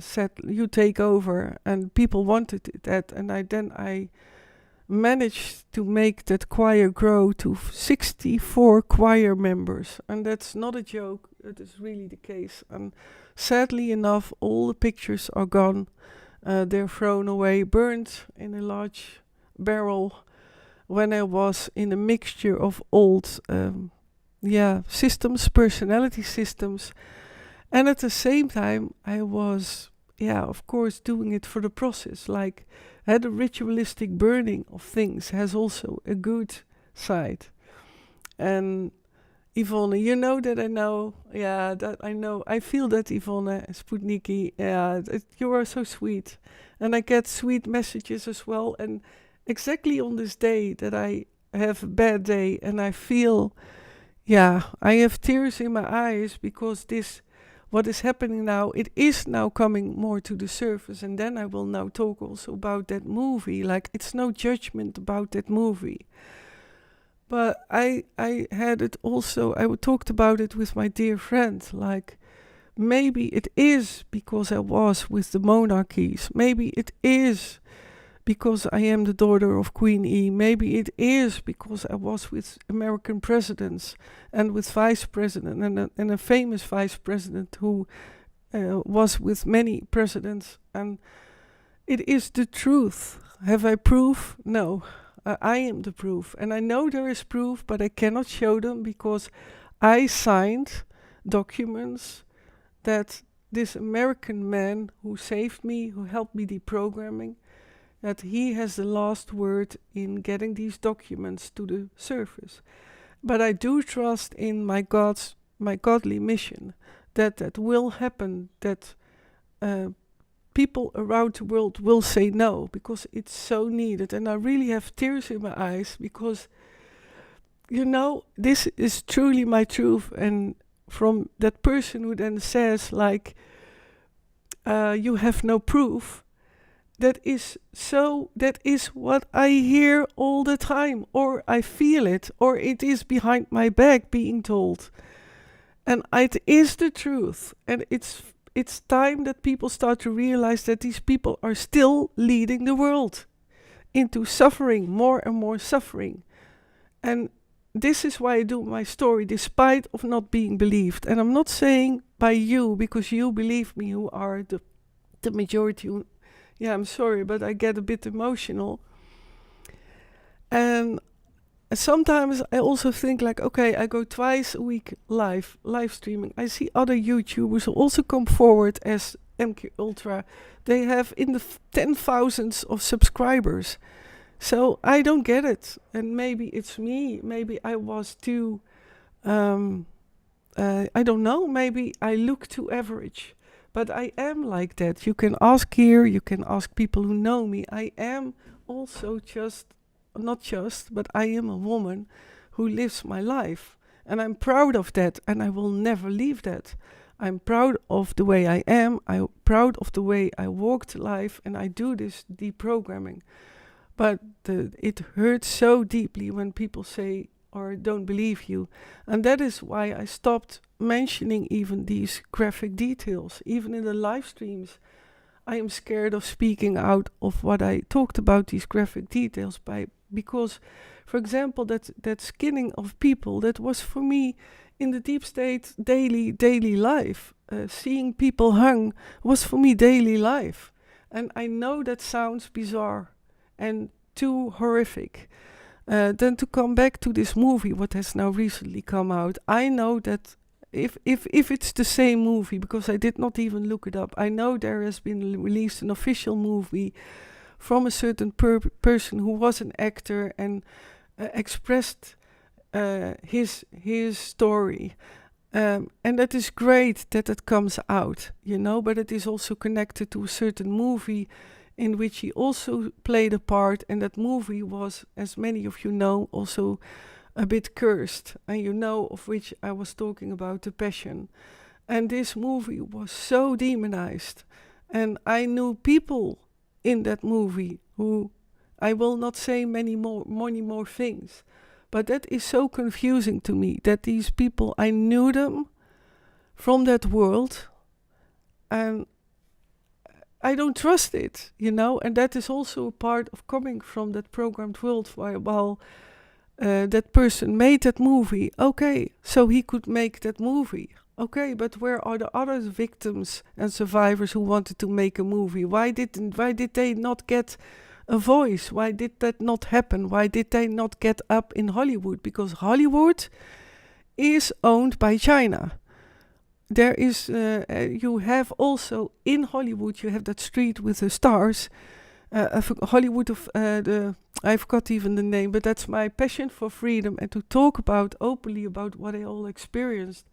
said, "You take over," and people wanted that, and I managed to make that choir grow to 64 choir members, and that's not a joke. It is really the case, and sadly enough, all the pictures are gone. They're thrown away, burned in a large barrel. When I was in a mixture of old systems, personality systems, and at the same time I was, of course, doing it for the process. Like, had a ritualistic burning of things has also a good side. And Yvonne, you know that I know, that I know. I feel that, Yvonne, Sputniki, you are so sweet. And I get sweet messages as well, and exactly on this day that I have a bad day, and I feel, I have tears in my eyes, because what is happening now, it is now coming more to the surface, and then I will now talk also about that movie. Like, it's no judgment about that movie. But I had it also, I talked about it with my dear friend, like, maybe it is because I was with the monarchies. Maybe it is because I am the daughter of Queen E. Maybe it is because I was with American presidents and with vice president, and a famous vice president who was with many presidents. And it is the truth. Have I proof? No. I am the proof. And I know there is proof, but I cannot show them, because I signed documents that this American man who saved me, who helped me deprogramming, that he has the last word in getting these documents to the surface. But I do trust in my godly mission, that will happen, that people around the world will say no, because it's so needed. And I really have tears in my eyes, because, this is truly my truth. And from that person who then says, like, you have no proof, that is what I hear all the time, or I feel it, or it is behind my back being told. And it is the truth. And it's time that people start to realize that these people are still leading the world into suffering, more and more suffering. And this is why I do my story, despite of not being believed. And I'm not saying by you, because you believe me, who are the majority. Yeah, I'm sorry, but I get a bit emotional. And sometimes I also think like, okay, I go twice a week live streaming. I see other YouTubers who also come forward as MKUltra. They have in the 10,000s of subscribers. So I don't get it. And maybe it's me. Maybe I was too, I don't know. Maybe I look too average. But I am like that. You can ask here. You can ask people who know me. I am also not just, but I am a woman who lives my life. And I'm proud of that. And I will never leave that. I'm proud of the way I am. I'm proud of the way I walk to life. And I do this deprogramming. But it hurts so deeply when people say or don't believe you. And that is why I stopped mentioning even these graphic details. Even in the live streams, I am scared of speaking out of what I talked about, these graphic details, because, for example, that skinning of people, that was for me in the deep state daily life. Seeing people hung was for me daily life. And I know that sounds bizarre and too horrific. Then to come back to this movie, what has now recently come out, I know that if it's the same movie, because I did not even look it up, I know there has been released an official movie from a certain person who was an actor and expressed his story. And that is great that it comes out, but it is also connected to a certain movie in which he also played a part, and that movie was, as many of you know, also a bit cursed, and of which I was talking about, The Passion. And this movie was so demonized, and I knew people in that movie who, I will not say many more things, but that is so confusing to me, that these people, I knew them from that world, and I don't trust it, and that is also a part of coming from that programmed world while that person made that movie. Okay, so he could make that movie. Okay, but where are the other victims and survivors who wanted to make a movie? Why did they not get a voice? Why did that not happen? Why did they not get up in Hollywood? Because Hollywood is owned by China. There is, you have also in Hollywood, you have that street with the stars. Hollywood I forgot even the name, but that's my passion for freedom and to talk openly about what I all experienced.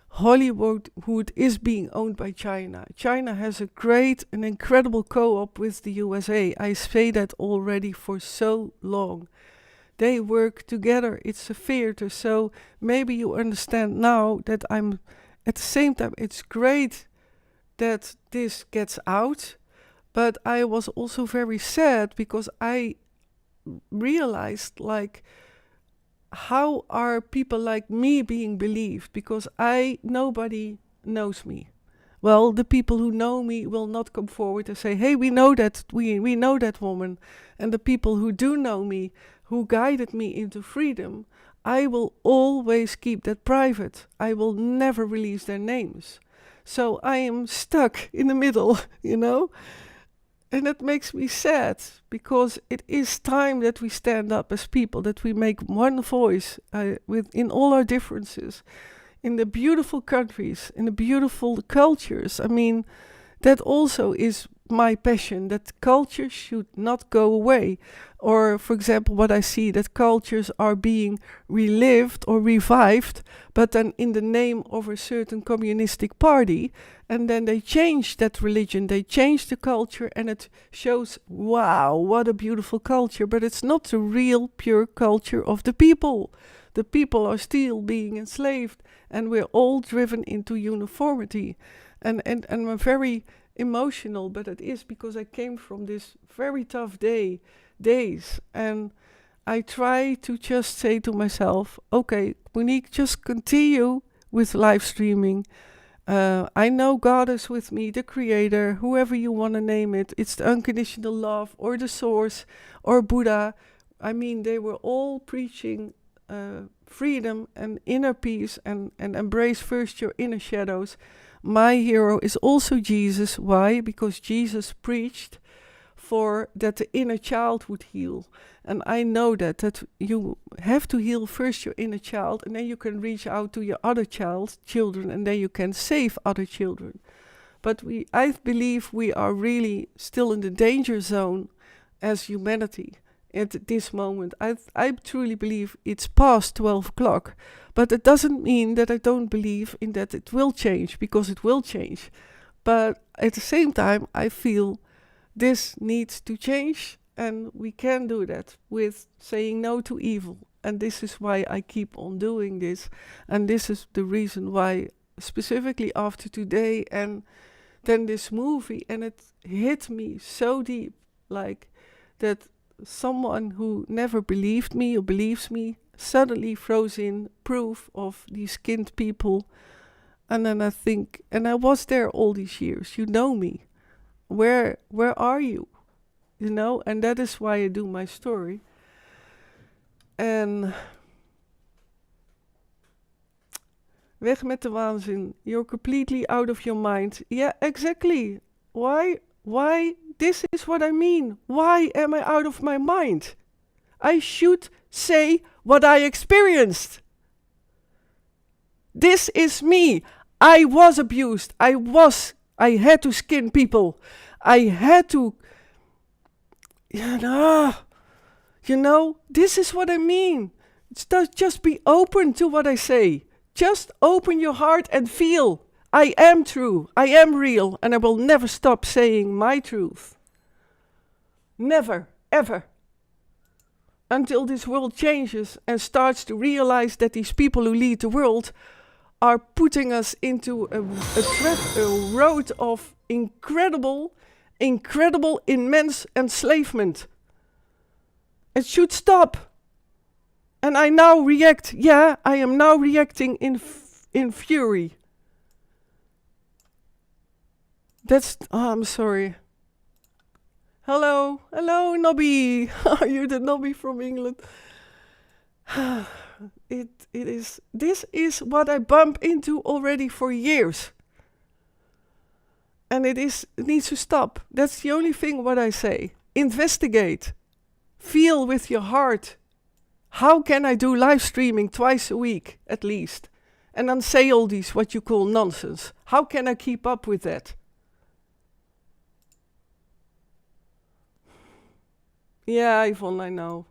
Hollywood is being owned by China. China has a great and incredible co-op with the USA. I say that already for so long. They work together. It's a theater. So maybe you understand now that I'm, at the same time, it's great that this gets out, but I was also very sad because I realized, like, how are people like me being believed? Because nobody knows me. Well, the people who know me will not come forward and say, hey, we know that woman. And the people who do know me, who guided me into freedom, I will always keep that private. I will never release their names. So I am stuck in the middle, And that makes me sad, because it is time that we stand up as people, that we make one voice in all our differences, in the beautiful countries, in the beautiful cultures. I mean, that also is my passion, that culture should not go away. Or, for example, what I see, that cultures are being relived or revived, but then in the name of a certain communistic party, and then they change that religion, they change the culture, and it shows, wow, what a beautiful culture, but it's not the real, pure culture of the people. The people are still being enslaved, and we're all driven into uniformity. And I'm very emotional, but it is because I came from this very tough days, and I try to just say to myself, okay, Monique, just continue with live streaming. I know God is with me, the creator, whoever you want to name it. It's the unconditional love or the source or Buddha. I mean, they were all preaching freedom and inner peace and embrace first your inner shadows. My hero is also Jesus. Why? Because Jesus preached for that the inner child would heal. And I know that you have to heal first your inner child, and then you can reach out to your other children, and then you can save other children. But I believe we are really still in the danger zone as humanity at this moment. I truly believe it's past 12 o'clock, but it doesn't mean that I don't believe in that it will change, because it will change. But at the same time, I feel this needs to change, and we can do that with saying no to evil. And this is why I keep on doing this. And this is the reason why, specifically after today and then this movie, and it hit me so deep, like that someone who never believed me or believes me suddenly throws in proof of these skinned people. And then I think, and I was there all these years, you know me. Where are you? You know, and that is why I do my story. En weg met de waanzin. You're completely out of your mind. Yeah, exactly. Why? This is what I mean. Why am I out of my mind? I should say what I experienced. This is me. I was abused. I had to skin people. I had to, you know, this is what I mean. Just be open to what I say. Just open your heart and feel. I am true. I am real. And I will never stop saying my truth. Never, ever. Until this world changes and starts to realize that these people who lead the world are putting us into a road of incredible, immense enslavement. It should stop. And I now react. Yeah, I am now reacting in fury. I'm sorry. Hello, Nobby. Are you the Nobby from England? This is what I bump into already for years. And it needs to stop. That's the only thing what I say. Investigate. Feel with your heart. How can I do live streaming twice a week at least? And then say all these what you call nonsense. How can I keep up with that? Yeah, Yvonne, I know.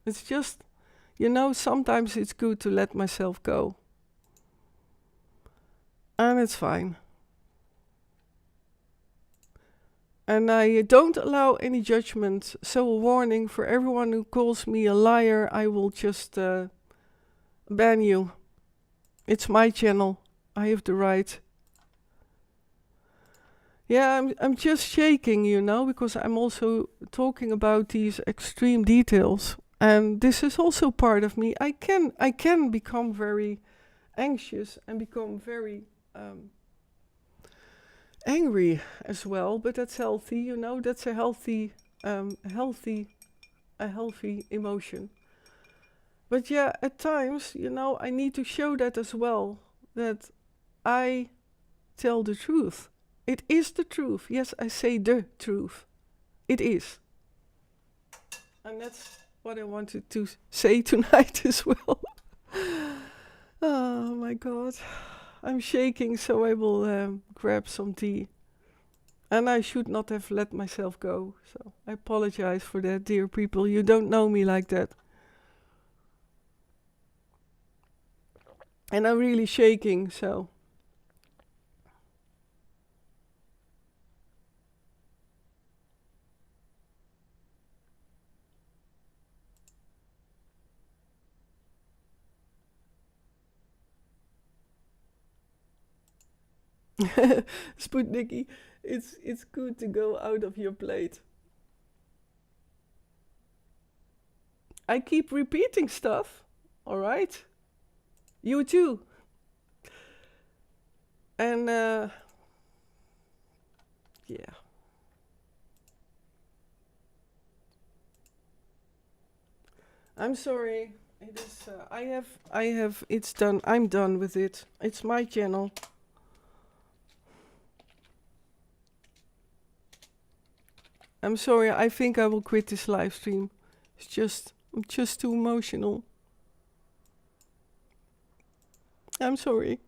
It's just, sometimes it's good to let myself go. And it's fine. And I don't allow any judgment. So a warning for everyone who calls me a liar, I will just ban you. It's my channel. I have the right. Yeah, I'm just shaking, because I'm also talking about these extreme details. And this is also part of me. I can become very anxious and become very angry as well, but that's healthy, that's a healthy emotion. But yeah, at times, I need to show that as well, that I tell the truth. It is the truth. Yes, I say the truth. It is. And that's what I wanted to say tonight as well. Oh my God. I'm shaking, so I will grab some tea. And I should not have let myself go. So I apologize for that, dear people. You don't know me like that. And I'm really shaking, so. Sputniki, it's good to go out of your plate. I keep repeating stuff, all right? You too. And yeah. I'm sorry. It is. I have. It's done. I'm done with it. It's my channel. I'm sorry. I think I will quit this live stream. I'm just too emotional. I'm sorry.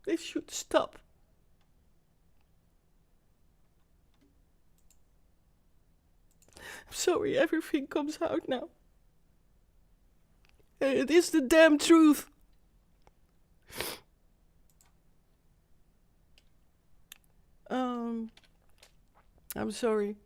This should stop. I'm sorry, everything comes out now. It is the damn truth. I'm sorry.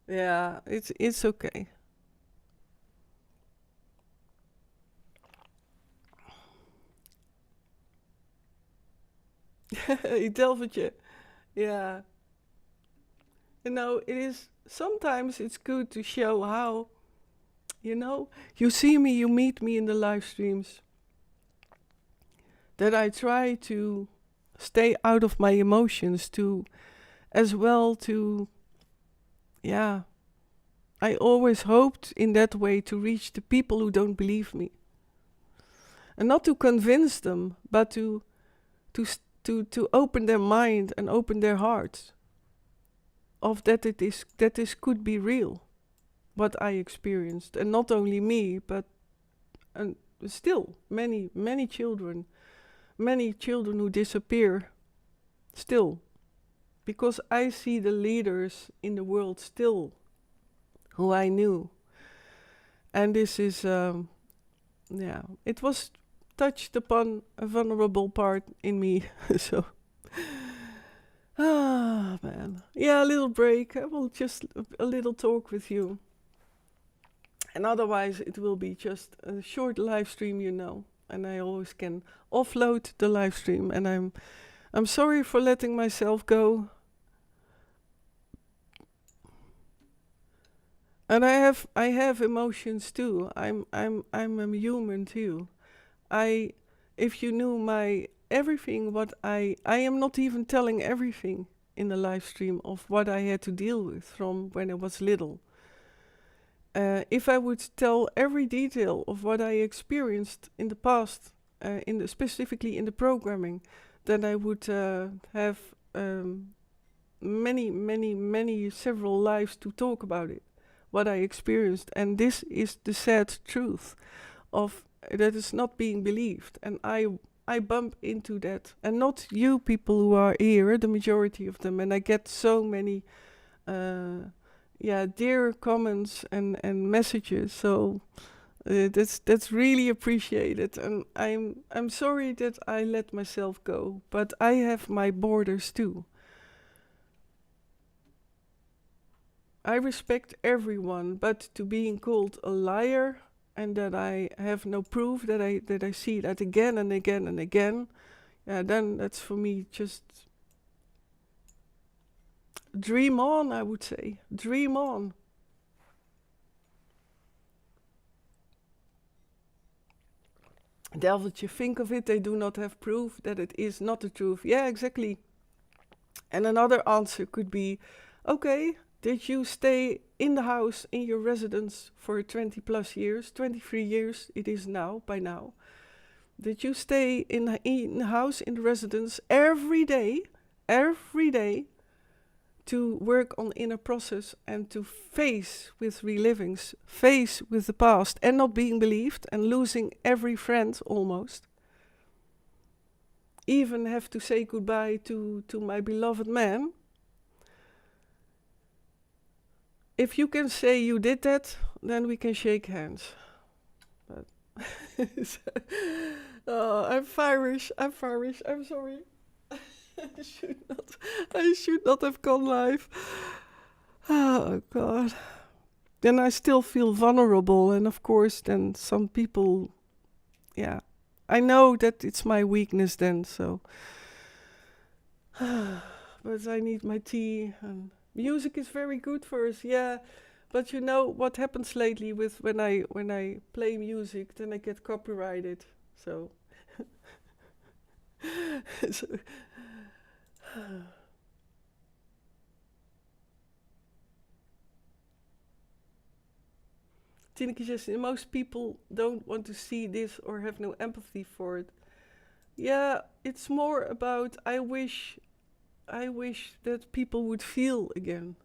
Yeah, it's okay. Delvertje. Yeah. You know, it is sometimes it's good to show how, you see me, you meet me in the live streams. That I try to stay out of my emotions as well to, yeah. I always hoped in that way to reach the people who don't believe me. And not to convince them, but to open their mind and open their hearts of that this could be real, what I experienced. And not only me, but still many children who disappear still. Because I see the leaders in the world still who I knew. And this is, it was touched upon a vulnerable part in me. So, man. Yeah, a little break. I will just a little talk with you. And otherwise it will be just a short live stream, And I always can offload the live stream. And I'm sorry for letting myself go. And I have emotions too. I'm a human too. If you knew my everything, what I am not even telling everything in the live stream of what I had to deal with from when I was little. If I would tell every detail of what I experienced in the past, specifically in the programming, then I would have several lives to talk about it, what I experienced. And this is the sad truth of that is not being believed. And I bump into that. And not you people who are here, the majority of them. And I get so many dear comments and messages. So that's really appreciated. And I'm sorry that I let myself go. But I have my borders too. I respect everyone, but to being called a liar and that I have no proof, that I see that again and again and again, then that's for me just dream on, I would say. Dream on. Delvertje, think of it, they do not have proof that it is not the truth. Yeah, exactly. And another answer could be, okay, did you stay in the house, in your residence for 20 plus years, 23 years it is now, by now? Did you stay in the house, in the residence every day, to work on inner process and to face with relivings, face with the past and not being believed and losing every friend almost? Even have to say goodbye to my beloved man? If you can say you did that, then we can shake hands. But I'm Irish. I'm sorry. I should not have gone live. Oh God. Then I still feel vulnerable, and of course, then some people, yeah, I know that it's my weakness then, so. But I need my tea, and music is very good for us, yeah. But you know what happens lately with when I play music, then I get copyrighted. So, so Tineke says most people don't want to see this or have no empathy for it. Yeah, it's more about I wish that people would feel again.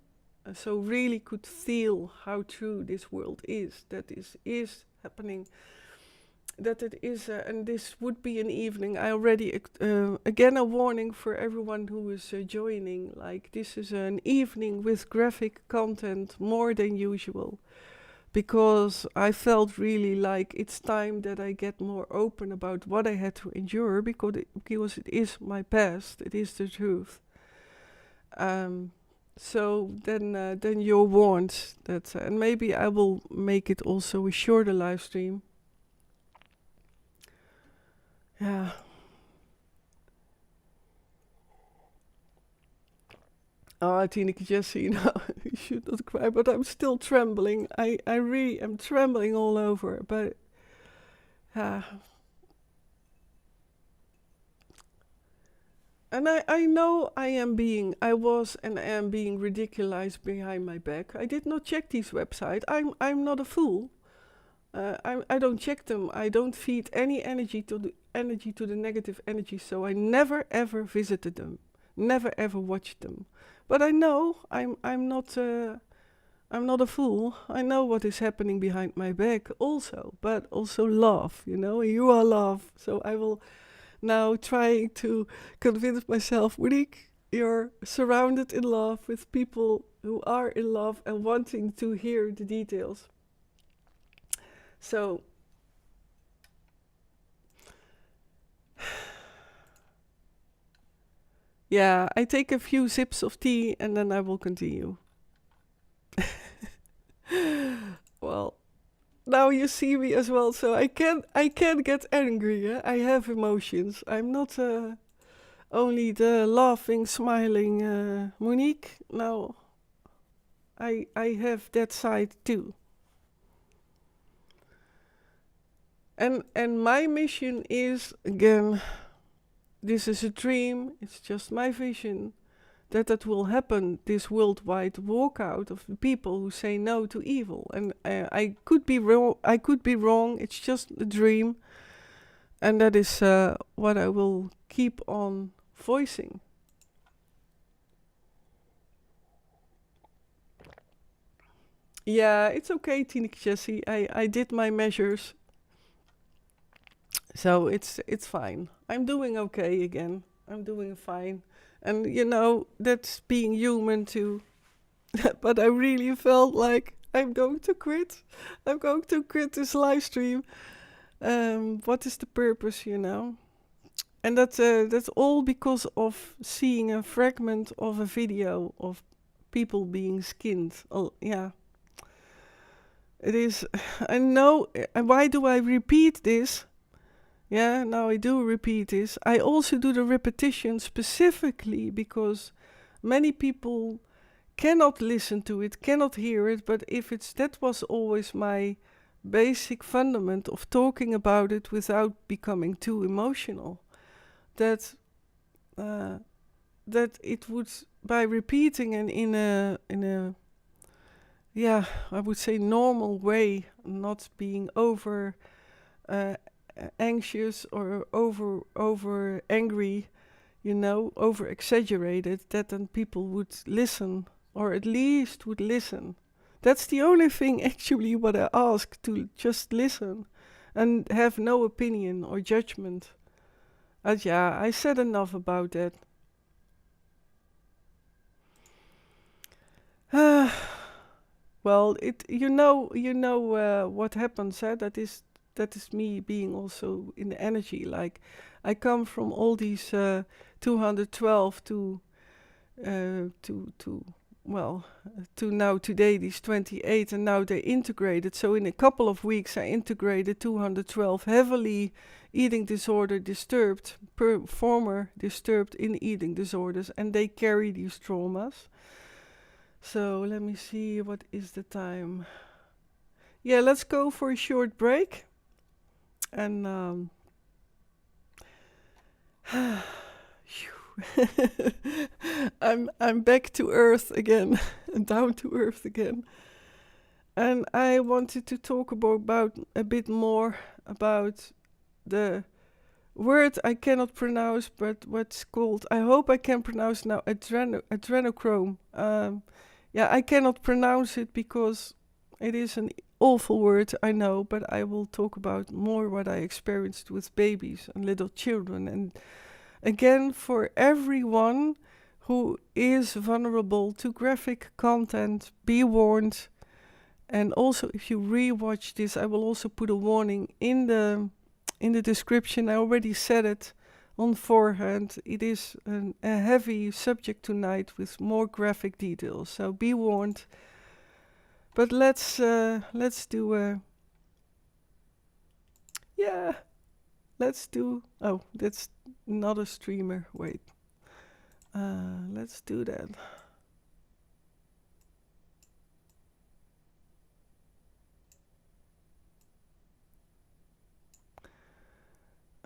So really could feel how true this world is, that this is happening, that it is, and this would be an evening. I already, again, a warning for everyone who is joining, like this is an evening with graphic content more than usual, because I felt really like it's time that I get more open about what I had to endure, because it is my past, it is the truth. So then you're warned that, and maybe I will make it also a shorter live stream. Yeah. Oh, Tineke Jessie, no, you should not cry, but I'm still trembling. I really am trembling all over, but yeah. And I know I was and am being ridiculized behind my back. I did not check these websites. I'm not a fool. I don't check them. I don't feed any energy to the negative energy. So I never ever visited them. Never ever watched them. But I know I'm not a fool. I know what is happening behind my back also. But also love. You are love. So I will now trying to convince myself, Rick, you're surrounded in love with people who are in love and wanting to hear the details. So, yeah, I take a few sips of tea and then I will continue. Well, now you see me as well, so I can get angry. I have emotions. I'm not only the laughing, smiling Monique. No, I have that side too. And my mission is, again, this is a dream, it's just my vision, that will happen, this worldwide walkout of the people who say no to evil. And I could be wrong, it's just a dream, and that is what I will keep on voicing. Yeah, it's okay, Tineke Jessie. I did my measures. So it's fine. I'm doing okay again. I'm doing fine. And that's being human too. But I really felt like I'm going to quit. I'm going to quit this live stream. What is the purpose? And that's all because of seeing a fragment of a video of people being skinned. Oh, yeah. It is. I know. Why do I repeat this? Yeah, now I do repeat this. I also do the repetition specifically because many people cannot listen to it, cannot hear it, but that was always my basic fundament of talking about it without becoming too emotional. That that it would, by repeating and in a yeah, I would say normal way, not being over uh, anxious or over angry, over exaggerated, that then people would listen, or at least would listen. That's the only thing actually what I ask, to just listen and have no opinion or judgment. But yeah, I said enough about that. Well, what happens. That is me being also in the energy. Like, I come from all these 212 to to now today, these 28, and now they integrated. So in a couple of weeks, I integrated 212 heavily eating disorder disturbed, former disturbed in eating disorders, and they carry these traumas. So let me see, what is the time? Yeah, let's go for a short break. And I'm back to earth again, down to earth again. And I wanted to talk about a bit more about the word I cannot pronounce, but what's called, I hope I can pronounce now, adrenochrome. I cannot pronounce it because it is an awful word, I know, but I will talk about more what I experienced with babies and little children. And again, for everyone who is vulnerable to graphic content, be warned. And also, if you rewatch this, I will also put a warning in the description. I already said it on forehand. It is a heavy subject tonight with more graphic details, so be warned. But let's do oh, that's not a streamer. Wait. Let's do that.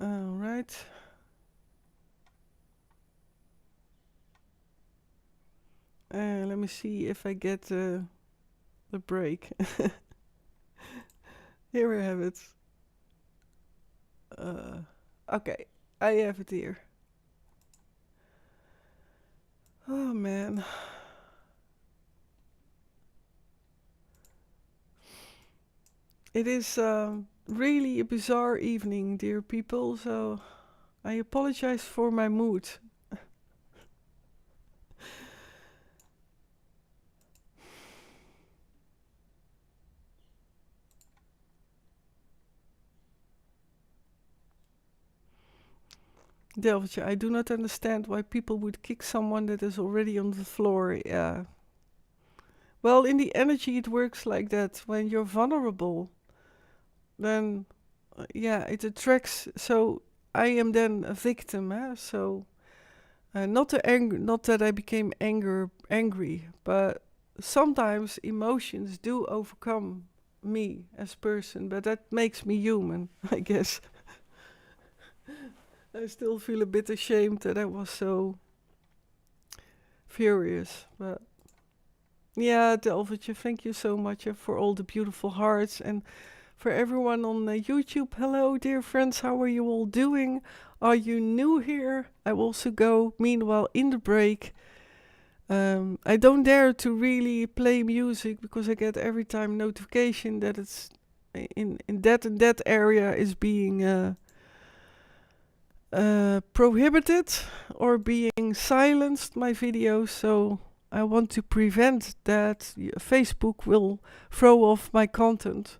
All right. Let me see if I get the break. Here I have it. Okay, I have it here. Oh man. It is really a bizarre evening, dear people, so I apologize for my mood. Delvertje, I do not understand why people would kick someone that is already on the floor. Yeah. Well, in the energy it works like that. When you're vulnerable, then it attracts. So I am then a victim. So not that I became angry, but sometimes emotions do overcome me as person. But that makes me human, I guess. I still feel a bit ashamed that I was so furious. But yeah, Delvertje, thank you so much for all the beautiful hearts. And for everyone on YouTube, hello, dear friends, how are you all doing? Are you new here? I will also go, meanwhile, in the break. I don't dare to really play music because I get every time notification that it's in that and that area is being prohibited or being silenced, my videos, so I want to prevent that. Facebook will throw off my content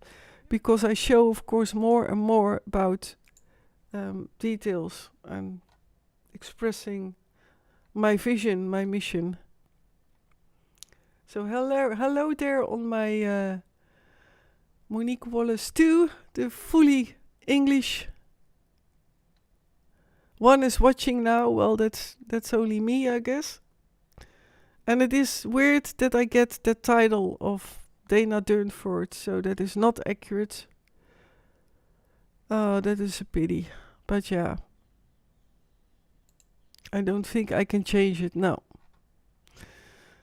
because I show, of course, more and more about details and expressing my vision, my mission. So hello there on my Monique Wallace 2, the fully English one is watching now. Well, that's only me, I guess. And it is weird that I get the title of danadurnford, so that is not accurate. Oh, that is a pity. But yeah, I don't think I can change it now.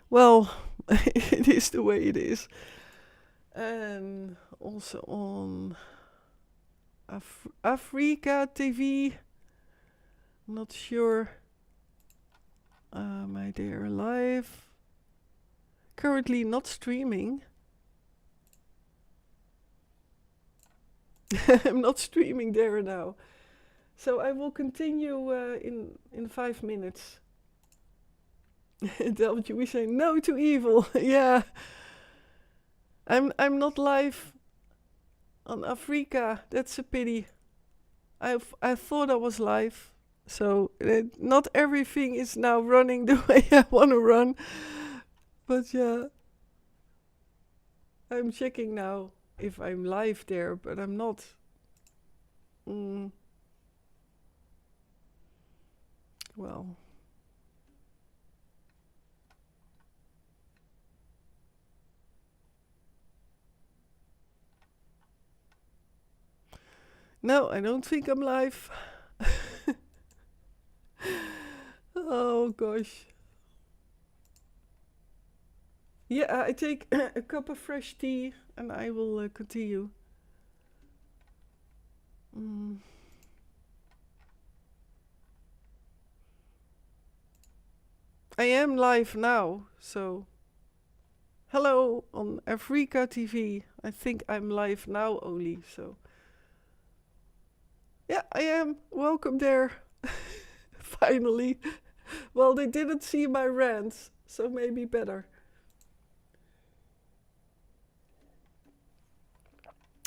Well, it is the way it is. And also on Afrika TV. Not sure. My dear live. Currently not streaming. I'm not streaming there now. So I will continue in 5 minutes. Delvertje, we say no to evil. Yeah. I'm not live on Afrika. That's a pity. I thought I was live. So not everything is now running the way I want to run. But yeah, I'm checking now if I'm live there, but I'm not. Mm, well, no, I don't think I'm live. Oh gosh. Yeah, I take a cup of fresh tea and I will continue. Mm. I am live now, so hello on Afrika TV. I think I'm live now only, so yeah, I am. Welcome there. Finally. Well, they didn't see my rants, so maybe better.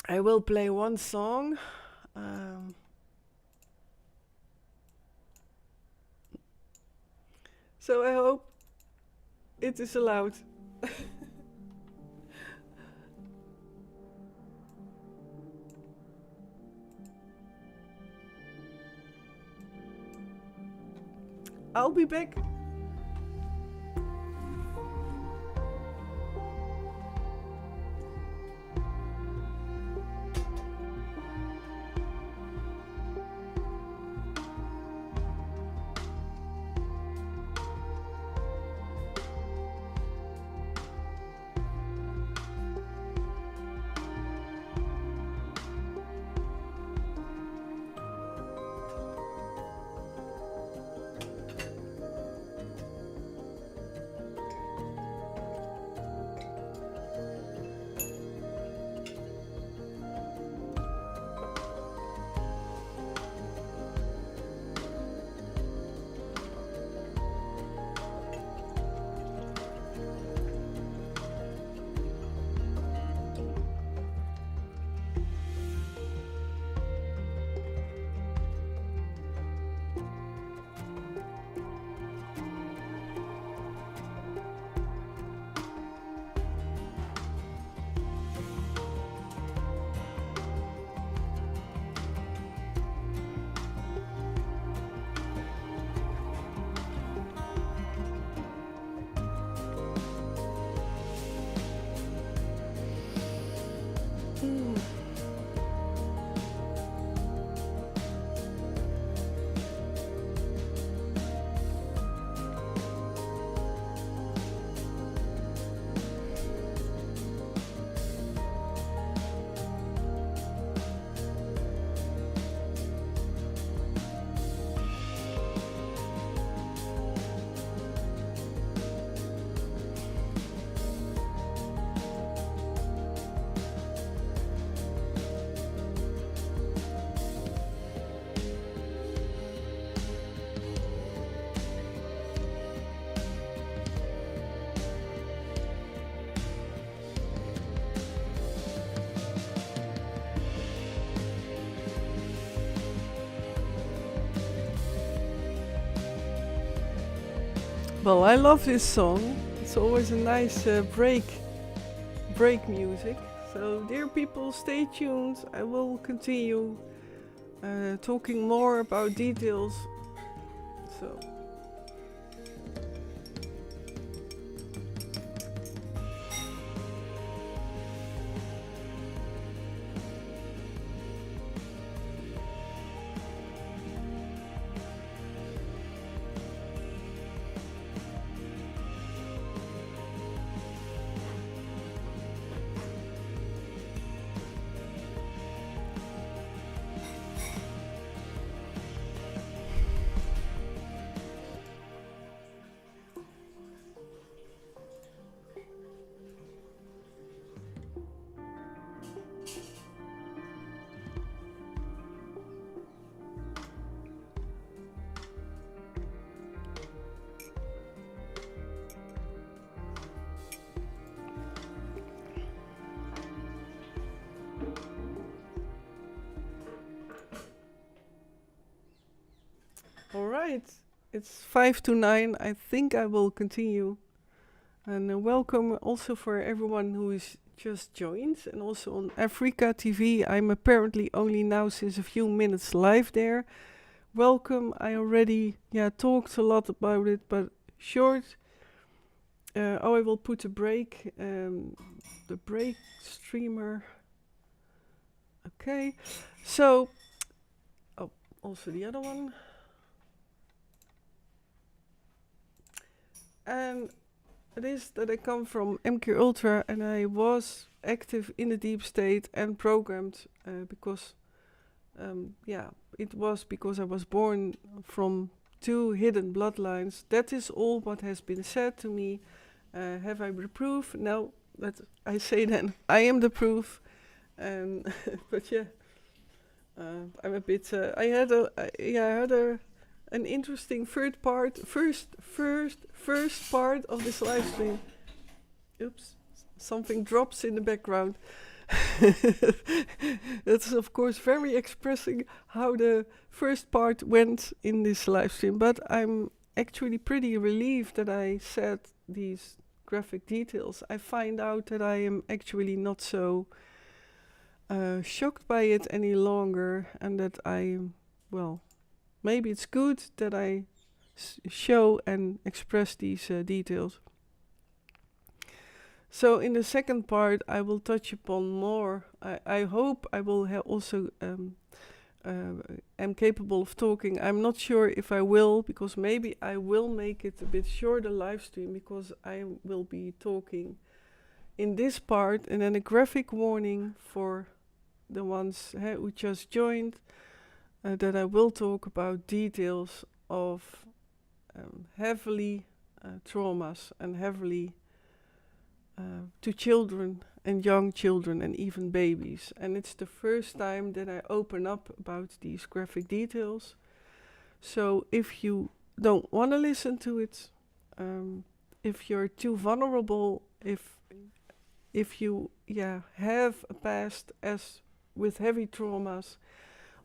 I will play one song. Um, so I hope it is allowed. I'll be back. Well, I love this song. It's always a nice break music. So, dear people, stay tuned. I will continue talking more about details. So. All right, it's 5 to 9. I think I will continue. And welcome also for everyone who is just joined, and also on Afrika TV. I'm apparently only now since a few minutes live there. Welcome. I already talked a lot about it, but short. I will put a break. The break streamer. Okay. So, also the other one. And it is that I come from MKUltra, and I was active in the deep state and programmed because, it was because I was born from 2 hidden bloodlines. That is all what has been said to me. Have I the proof? No, but I say then I am the proof. But I'm a bit. I had an interesting first part of this live stream. Oops, something drops in the background. That's of course very expressing how the first part went in this live stream, but I'm actually pretty relieved that I said these graphic details. I find out that I am actually not so shocked by it any longer, and that maybe it's good that I show and express these details. So in the second part, I will touch upon more. I hope I will also am capable of talking. I'm not sure if I will, because maybe I will make it a bit shorter live stream, because I will be talking in this part, and then a graphic warning for the ones who just joined, that I will talk about details of heavily traumas and heavily to children and young children and even babies. And it's the first time that I open up about these graphic details. So if you don't want to listen to it, if you're too vulnerable, if you have a past as with heavy traumas,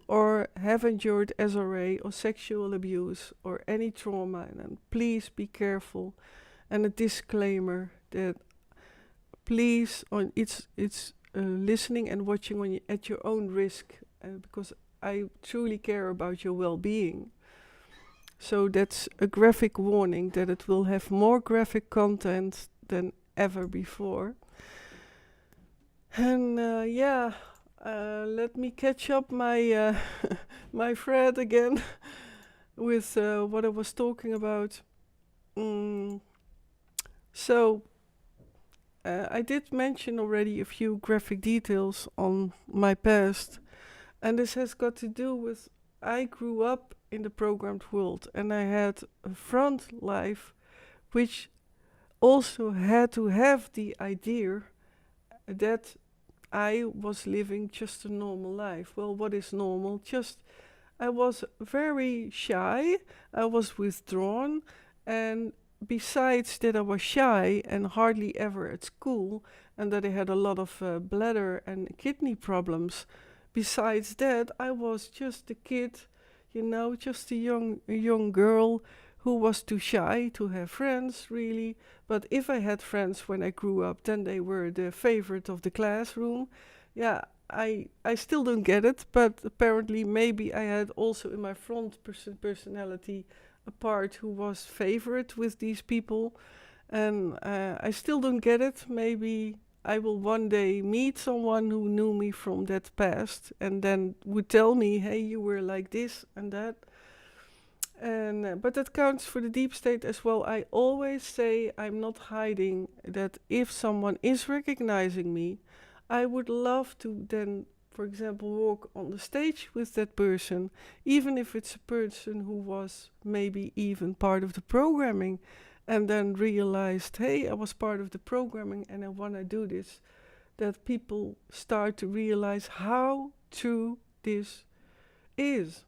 or have endured SRA or sexual abuse or any trauma, then please be careful. And a disclaimer that please, it's listening and watching at your own risk, because I truly care about your well-being. So that's a graphic warning that it will have more graphic content than ever before. And let me catch up my my thread again with what I was talking about. So I did mention already a few graphic details on my past, and this has got to do with I grew up in the programmed world, and I had a front life which also had to have the idea that I was living just a normal life. Well, what is normal? I was very shy, I was withdrawn, and besides that I was shy and hardly ever at school, and that I had a lot of bladder and kidney problems, besides that I was just a kid, just a young girl who was too shy to have friends, really. But if I had friends when I grew up, then they were the favorite of the classroom. Yeah, I still don't get it, but apparently maybe I had also in my front personality a part who was favorite with these people. And I still don't get it. Maybe I will one day meet someone who knew me from that past and then would tell me, hey, you were like this and that. And but that counts for the deep state as well. I always say I'm not hiding that if someone is recognizing me, I would love to then, for example, walk on the stage with that person, even if it's a person who was maybe even part of the programming, and then realized, hey, I was part of the programming and I want to do this. That people start to realize how true this is.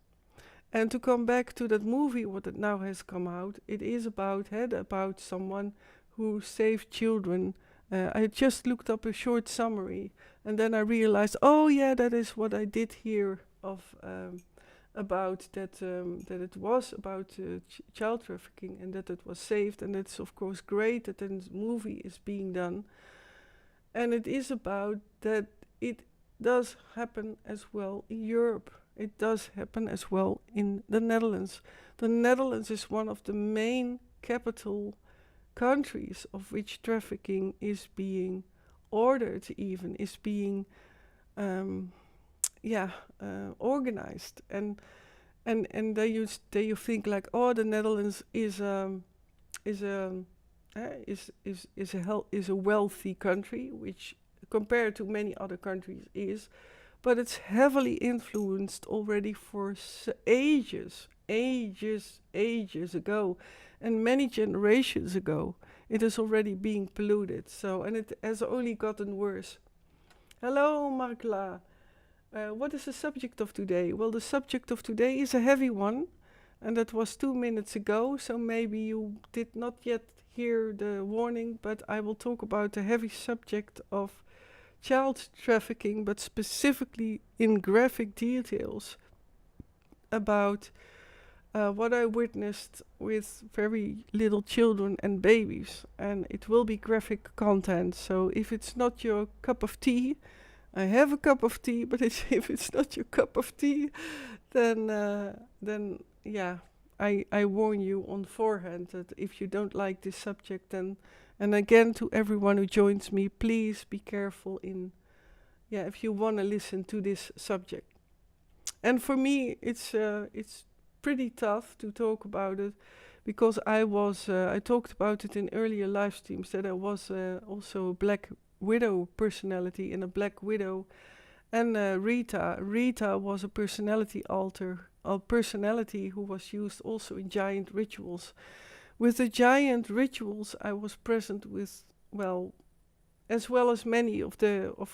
And to come back to that movie, what it now has come out, it is about someone who saved children. I just looked up a short summary, and then I realized, oh yeah, that is what I did hear of about that that it was about child trafficking and that it was saved, and it's of course great that a movie is being done. And it is about that it does happen as well in Europe. It does happen as well in the Netherlands. The Netherlands is one of the main capital countries of which trafficking is being ordered, even is being organized. And then you think like, oh, the Netherlands is is a is a wealthy country, which compared to many other countries is, but it's heavily influenced already for ages ago, and many generations ago. It is already being polluted. So, and it has only gotten worse. Hello, Markla. What is the subject of today? Well, the subject of today is a heavy one, and that was 2 minutes ago, so maybe you did not yet hear the warning, but I will talk about the heavy subject of child trafficking, but specifically in graphic details about what I witnessed with very little children and babies. And it will be graphic content, so if it's not your cup of tea, I have a cup of tea, but if it's not your cup of tea, then yeah, I warn you on forehand that if you don't like this subject, then, and again to everyone who joins me, please be careful if you want to listen to this subject. And for me, it's pretty tough to talk about it, because I talked about it in earlier live streams that I was also a Black Widow personality in a Black Widow. And Rita was a personality a personality who was used also in giant rituals. With the giant rituals, I was present with, well as many of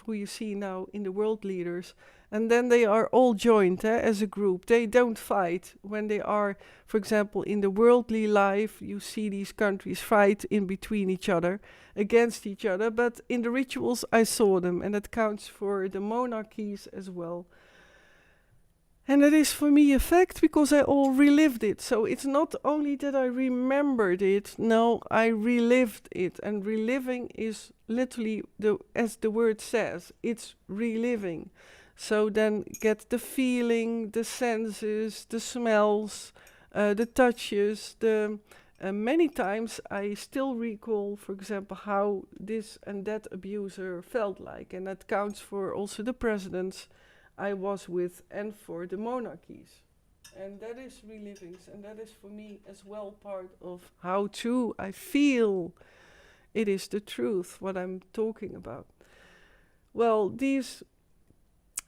who you see now in the world leaders. And then they are all joined as a group. They don't fight. When they are, for example, in the worldly life, you see these countries fight in between each other, against each other. But in the rituals, I saw them, and that counts for the monarchies as well. And that is for me a fact, because I all relived it. So it's not only that I remembered it, no, I relived it. And reliving is literally, as the word says, it's reliving. So then get the feeling, the senses, the smells, the touches, many times I still recall, for example, how this and that abuser felt like. And that counts for also the presidents I was with and for the monarchies. And that is relivings, and that is for me as well part of how true I feel it is the truth, what I'm talking about. Well,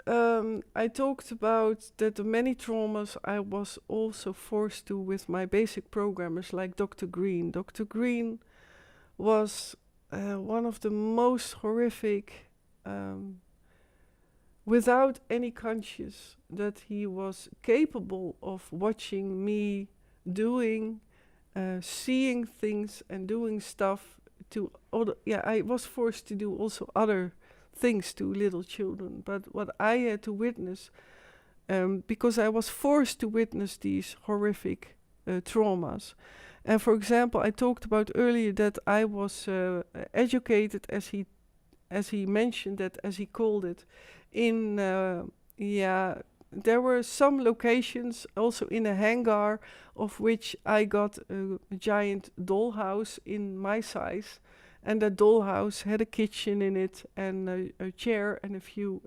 I talked about that the many traumas I was also forced to with my basic programmers like Dr. Green. Dr. Green was one of the most horrific, without any conscience, that he was capable of watching me doing, seeing things and doing stuff to other. Yeah, I was forced to do also other things to little children. But what I had to witness, because I was forced to witness these horrific traumas. And for example, I talked about earlier that I was educated, as he mentioned that, as he called it, in there were some locations also in a hangar of which I got a giant dollhouse in my size, and that dollhouse had a kitchen in it and a chair and a few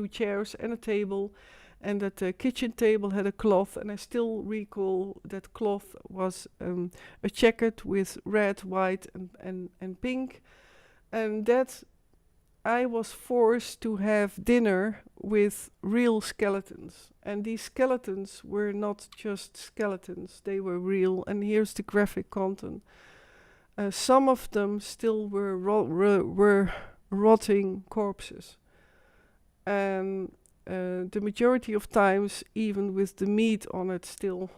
chairs and a table, and that kitchen table had a cloth, and I still recall that cloth was a checkered with red, white and pink, and that I was forced to have dinner with real skeletons. And these skeletons were not just skeletons, they were real. And here's the graphic content. Some of them still were rotting corpses. And the majority of times, even with the meat on it still.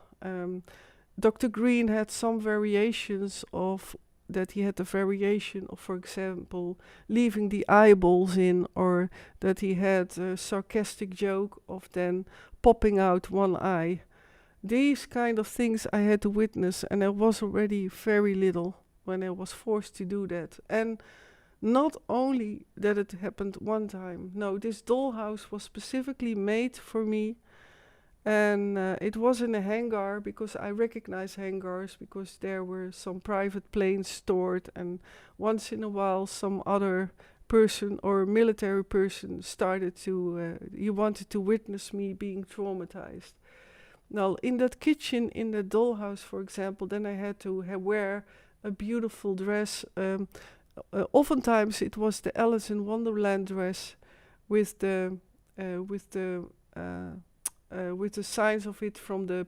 Dr. Green had some variations of that he had a variation of, for example, leaving the eyeballs in, or that he had a sarcastic joke of then popping out one eye. These kind of things I had to witness, and I was already very little when I was forced to do that. And not only that it happened one time, no, this dollhouse was specifically made for me, and it was in a hangar, because I recognize hangars, because there were some private planes stored, and once in a while some other person or military person started to, he wanted to witness me being traumatized. Now, in that kitchen, in the dollhouse, for example, then I had to wear a beautiful dress. Oftentimes, it was the Alice in Wonderland dress with the signs of it from the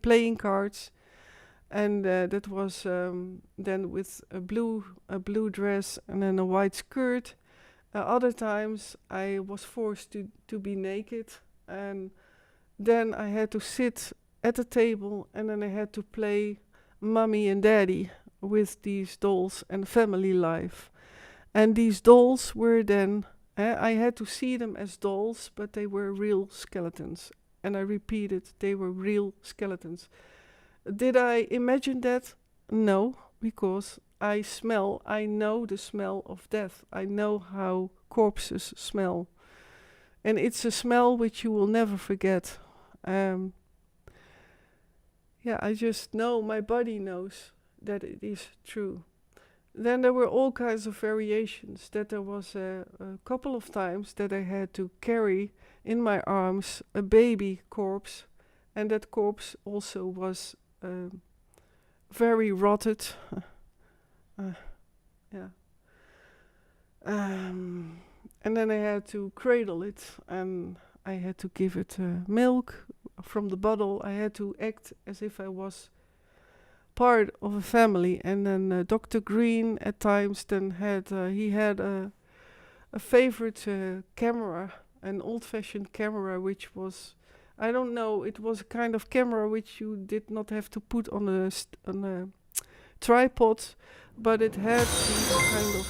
playing cards, and that was then with a blue dress and then a white skirt. Other times, I was forced to be naked, and then I had to sit at a table, and then I had to play mommy and daddy with these dolls and family life. And these dolls were then, I had to see them as dolls, but they were real skeletons. And I repeated, they were real skeletons. Did I imagine that? No, because I know the smell of death. I know how corpses smell. And it's a smell which you will never forget. I just know, my body knows that it is true. Then there were all kinds of variations, that there was a couple of times that I had to carry in my arms a baby corpse, and that corpse also was very rotted. And then I had to cradle it, and I had to give it milk from the bottle. I had to act as if I was part of a family. And then Dr. Green at times then had a favorite camera, an old-fashioned camera, which was, I don't know, it was a kind of camera which you did not have to put on a tripod, but it had these kind of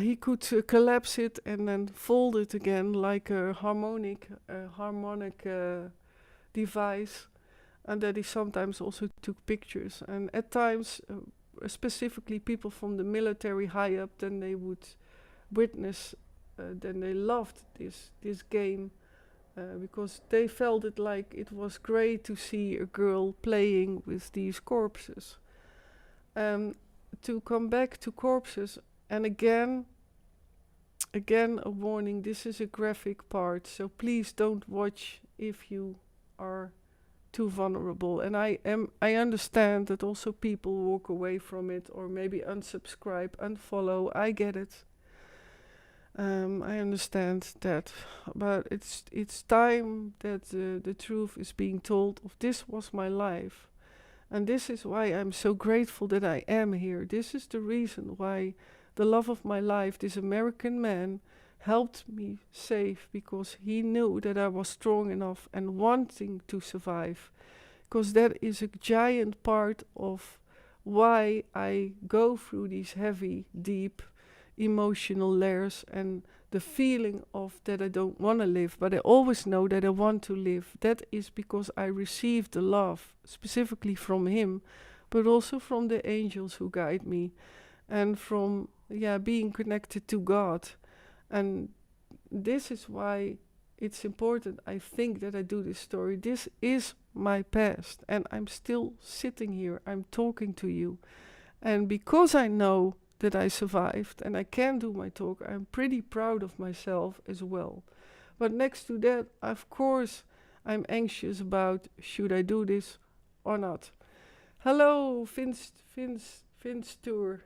he could collapse it and then fold it again like a harmonic device, and that he sometimes also took pictures. And at times, specifically people from the military high up, then they would witness, then they loved this game, because they felt it like it was great to see a girl playing with these corpses. To come back to corpses, and again a warning, this is a graphic part, so please don't watch if you are too vulnerable. And I understand that also people walk away from it, or maybe unsubscribe, unfollow. I get it. I understand that, but it's time that the truth is being told of this was my life. And this is why I'm so grateful that I am here. This is the reason why the love of my life, this American man, helped me save, because he knew that I was strong enough and wanting to survive. Because that is a giant part of why I go through these heavy, deep, emotional layers, and the feeling of that I don't want to live, but I always know that I want to live. That is because I received the love, specifically from him, but also from the angels who guide me, and from being connected to God. And this is why it's important, I think, that I do this story. This is my past, and I'm still sitting here, I'm talking to you. And because I know that I survived and I can do my talk, I'm pretty proud of myself as well. But next to that, of course, I'm anxious about, should I do this or not? Hello, Finstour.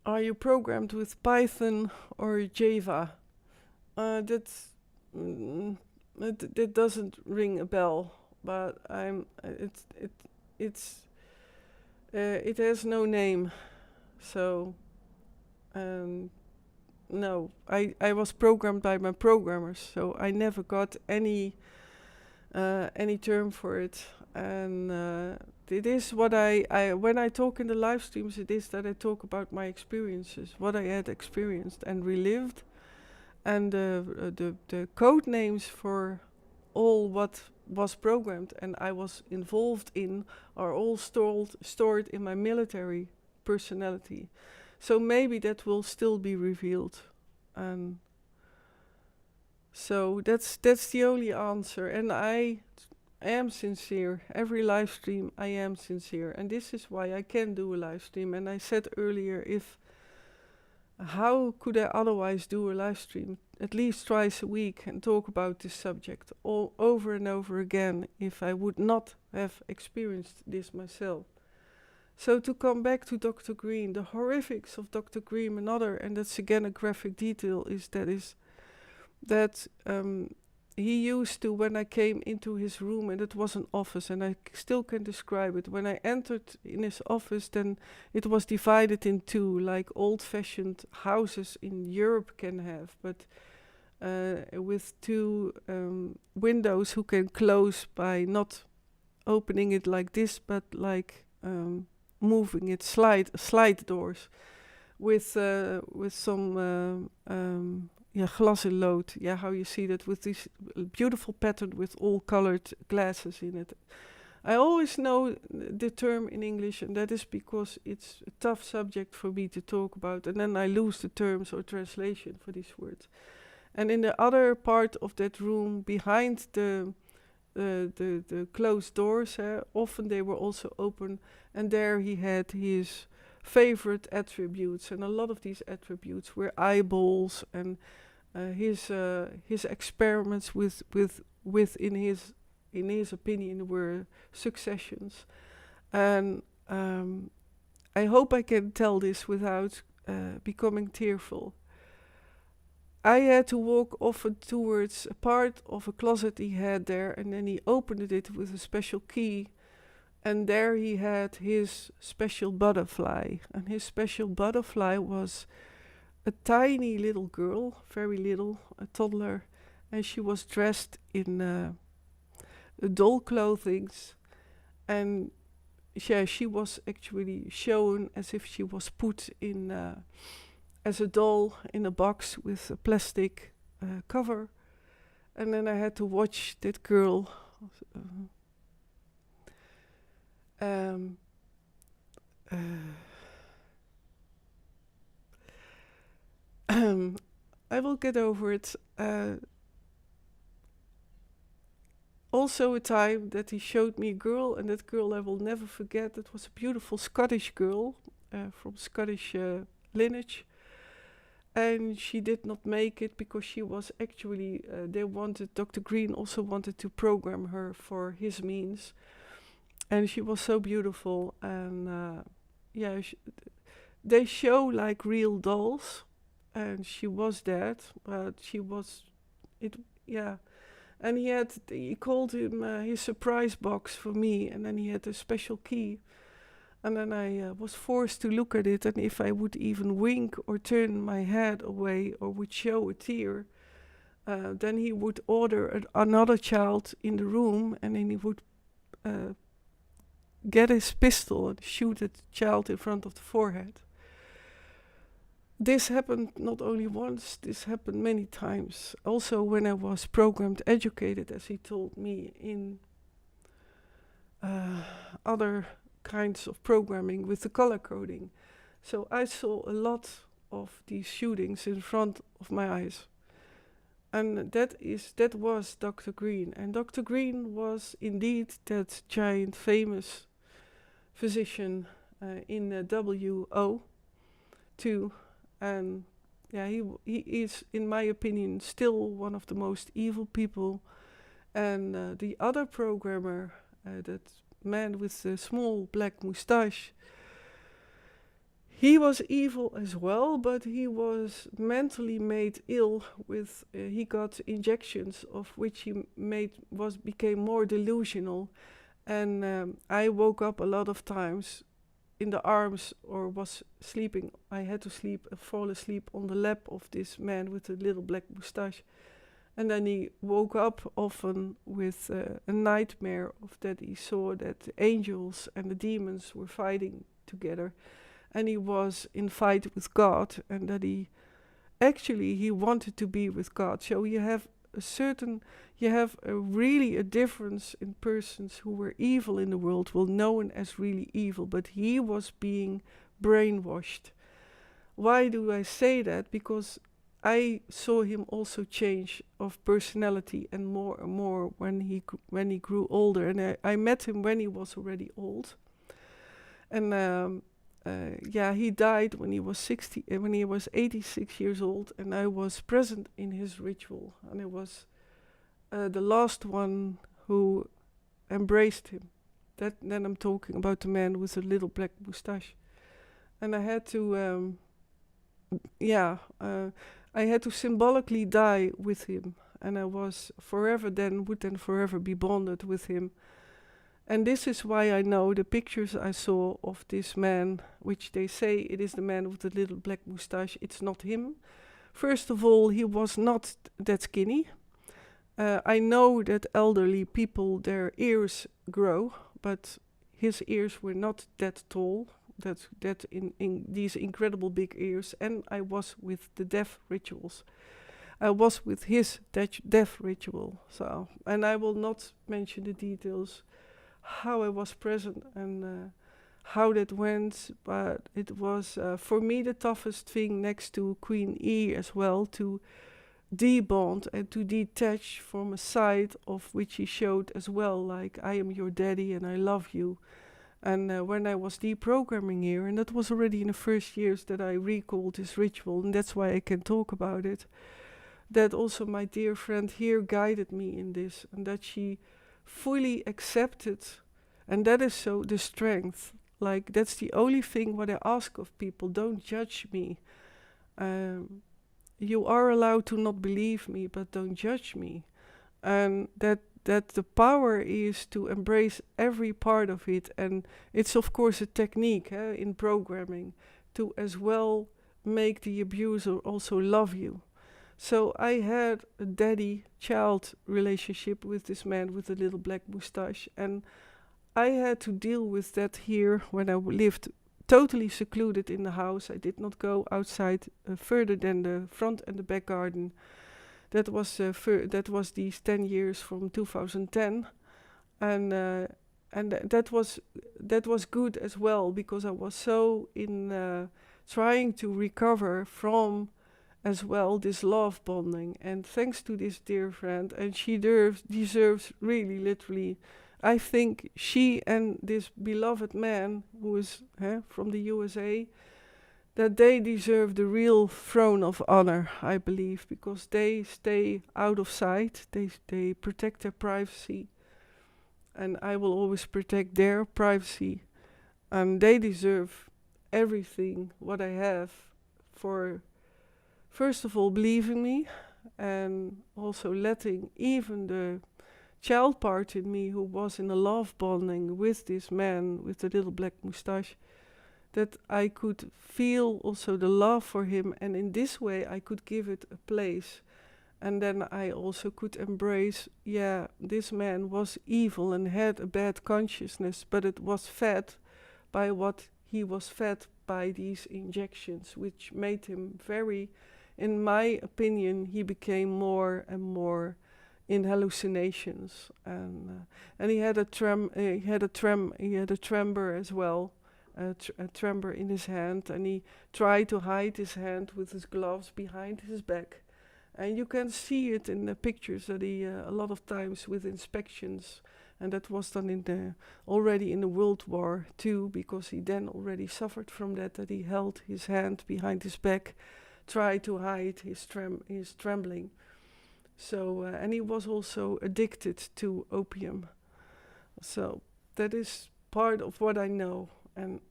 Are you programmed with Python or Java? That doesn't ring a bell, but it has no name, so no. I was programmed by my programmers, so I never got any any term for it. And it is what I when I talk in the live streams, it is that I talk about my experiences, what I had experienced and relived, and the code names for all what was programmed and I was involved in are all stored in my military personality. So maybe that will still be revealed. And so that's the only answer. And I am sincere. Every live stream I am sincere. And this is why I can do a live stream. And I said earlier, how could I otherwise do a live stream at least twice a week and talk about this subject all over and over again if I would not have experienced this myself? So to come back to Dr. Green, the horrifics of Dr. Green, and that's again a graphic detail, is that he used to, when I came into his room, and it was an office, and I still can describe it. When I entered in his office, then it was divided in two, like old-fashioned houses in Europe can have, but with two windows who can close by not opening it like this, but like moving it, slide doors, with some glass in load. Yeah, how you see that, with this beautiful pattern with all colored glasses in it. I always know the term in English, and that is because it's a tough subject for me to talk about, and then I lose the terms or translation for these words. And in the other part of that room, behind the closed doors, often they were also open, and there he had his favorite attributes, and a lot of these attributes were eyeballs, and his experiments with in his opinion were successions. And I hope I can tell this without becoming tearful. I had to walk often towards a part of a closet he had there, and then he opened it with a special key, and there he had his special butterfly. And his special butterfly was a tiny little girl, very little, a toddler, and she was dressed in doll clothings, and she was actually shown as if she was put in as a doll in a box with a plastic cover. And then I had to watch that girl I will get over it. Also a time that he showed me a girl, and that girl I will never forget. It was a beautiful Scottish girl from Scottish lineage. And she did not make it because she was actually, Dr. Green also wanted to program her for his means. And she was so beautiful. And they show like real dolls. And she was that, but she was, And he called him his surprise box for me. And then he had a special key. And then I was forced to look at it, and if I would even wink or turn my head away or would show a tear, then he would order another child in the room, and then he would get his pistol and shoot the child in front of the forehead. This happened not only once, this happened many times. Also when I was programmed educated, as he told me, in other kinds of programming with the color coding. So I saw a lot of these shootings in front of my eyes. And that was Dr. Green. And Dr. Green was indeed that giant famous physician in WO too. And he is, in my opinion, still one of the most evil people. And the other programmer, that man with the small black moustache, he was evil as well, but he was mentally made ill with, he got injections of which he became more delusional. And I woke up a lot of times in the arms or was sleeping. I had to fall asleep on the lap of this man with the little black moustache. And then he woke up often with a nightmare of that he saw that the angels and the demons were fighting together, and he was in fight with God, and that he wanted to be with God. So you have really a difference in persons who were evil in the world, well known as really evil, but he was being brainwashed. Why do I say that? Because I saw him also change of personality and more when he grew older, and I met him when he was already old, and he died when he was 86 years old, and I was present in his ritual, and I was the last one who embraced him. Then I'm talking about the man with a little black moustache, and I had to. I had to symbolically die with him, and I was would then forever be bonded with him. And this is why I know the pictures I saw of this man, which they say it is the man with the little black moustache, it's not him. First of all, he was not that skinny. I know that elderly people, their ears grow, but his ears were not that tall. That in these incredible big ears, and I was with the death rituals. I was with his death ritual. So, and I will not mention the details, how I was present and how that went, but it was for me the toughest thing next to Queen E as well, to debond and to detach from a side of which he showed as well, like I am your daddy and I love you. And when I was deprogramming here, and that was already in the first years that I recalled this ritual, and that's why I can talk about it, that also my dear friend here guided me in this, and that she fully accepted, and that is so the strength. Like, that's the only thing what I ask of people, don't judge me. You are allowed to not believe me, but don't judge me. And that the power is to embrace every part of it, and it's of course a technique in programming to as well make the abuser also love you. So I had a daddy-child relationship with this man with a little black moustache, and I had to deal with that here when I lived totally secluded in the house. I did not go outside further than the front and the back garden. That was these 10 years from 2010, and that was good as well, because I was so in trying to recover from as well this love bonding. And thanks to this dear friend, and she deserves really literally, I think she and this beloved man who is from the USA, that they deserve the real throne of honor, I believe, because they stay out of sight, they protect their privacy, and I will always protect their privacy, and they deserve everything what I have for, first of all, believing me, and also letting even the child part in me who was in a love bonding with this man with the little black moustache, that I could feel also the love for him, and in this way I could give it a place. And then I also could embrace, this man was evil and had a bad consciousness, but it was fed by what he was fed by these injections, which made him very, in my opinion, he became more and more in hallucinations, and he had a tremor as well. A tremor in his hand, and he tried to hide his hand with his gloves behind his back. And you can see it in the pictures that he, a lot of times with inspections, and that was done already in the World War II, because he then already suffered from that he held his hand behind his back, tried to hide his trembling. So, and he was also addicted to opium. So that is part of what I know. And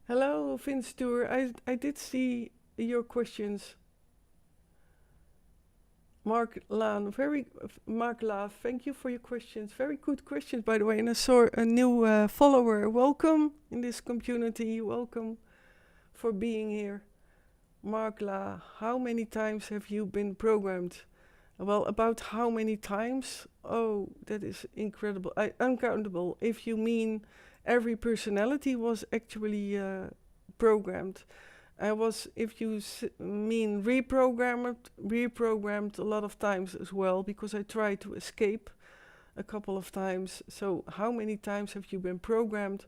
hello, Vinstur. I did see your questions. Mark Laan, thank you for your questions. Very good questions, by the way. And I saw a new follower. Welcome in this community. Welcome for being here. Markla, how many times have you been programmed? Well, about how many times? Oh, that is incredible. Uncountable. If you mean every personality was actually programmed. If you mean reprogrammed a lot of times as well, because I tried to escape a couple of times. So how many times have you been programmed?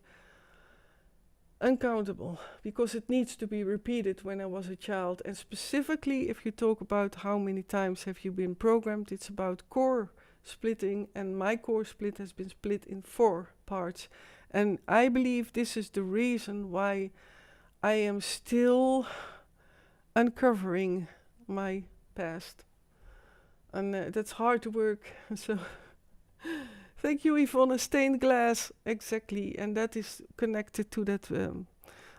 Uncountable, because it needs to be repeated when I was a child. And specifically, if you talk about how many times have you been programmed, it's about core splitting, and my core split has been split in 4 parts. And I believe this is the reason why I am still uncovering my past. And that's hard work. So thank you, Yvonne. Stained glass, exactly. And that is connected to that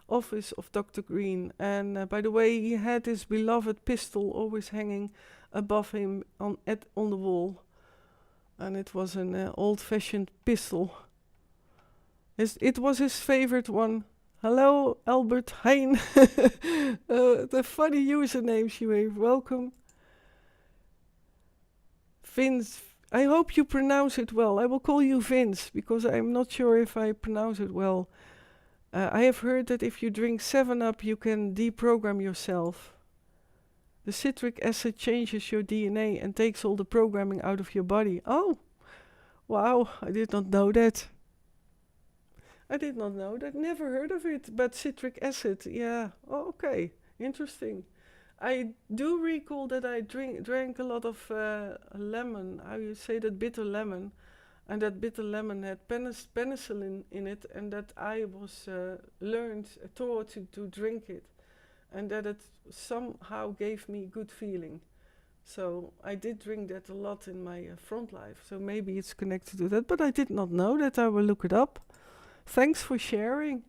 office of Dr. Green. And by the way, he had his beloved pistol always hanging above him on the wall. And it was an old-fashioned pistol. It was his favorite one. Hello, Albert Hein. The funny usernames you have. Welcome. Vince. I hope you pronounce it well. I will call you Vince, because I'm not sure if I pronounce it well. I have heard that if you drink 7-Up, you can deprogram yourself. The citric acid changes your DNA and takes all the programming out of your body. Oh, wow, I did not know that. Never heard of it, but citric acid, yeah. Oh, okay, interesting. I do recall that I drank a lot of lemon, how you say that, bitter lemon. And that bitter lemon had penicillin in it, and that I was taught to drink it. And that it somehow gave me good feeling. So I did drink that a lot in my front life. So maybe it's connected to that, but I did not know that. I will look it up. Thanks for sharing.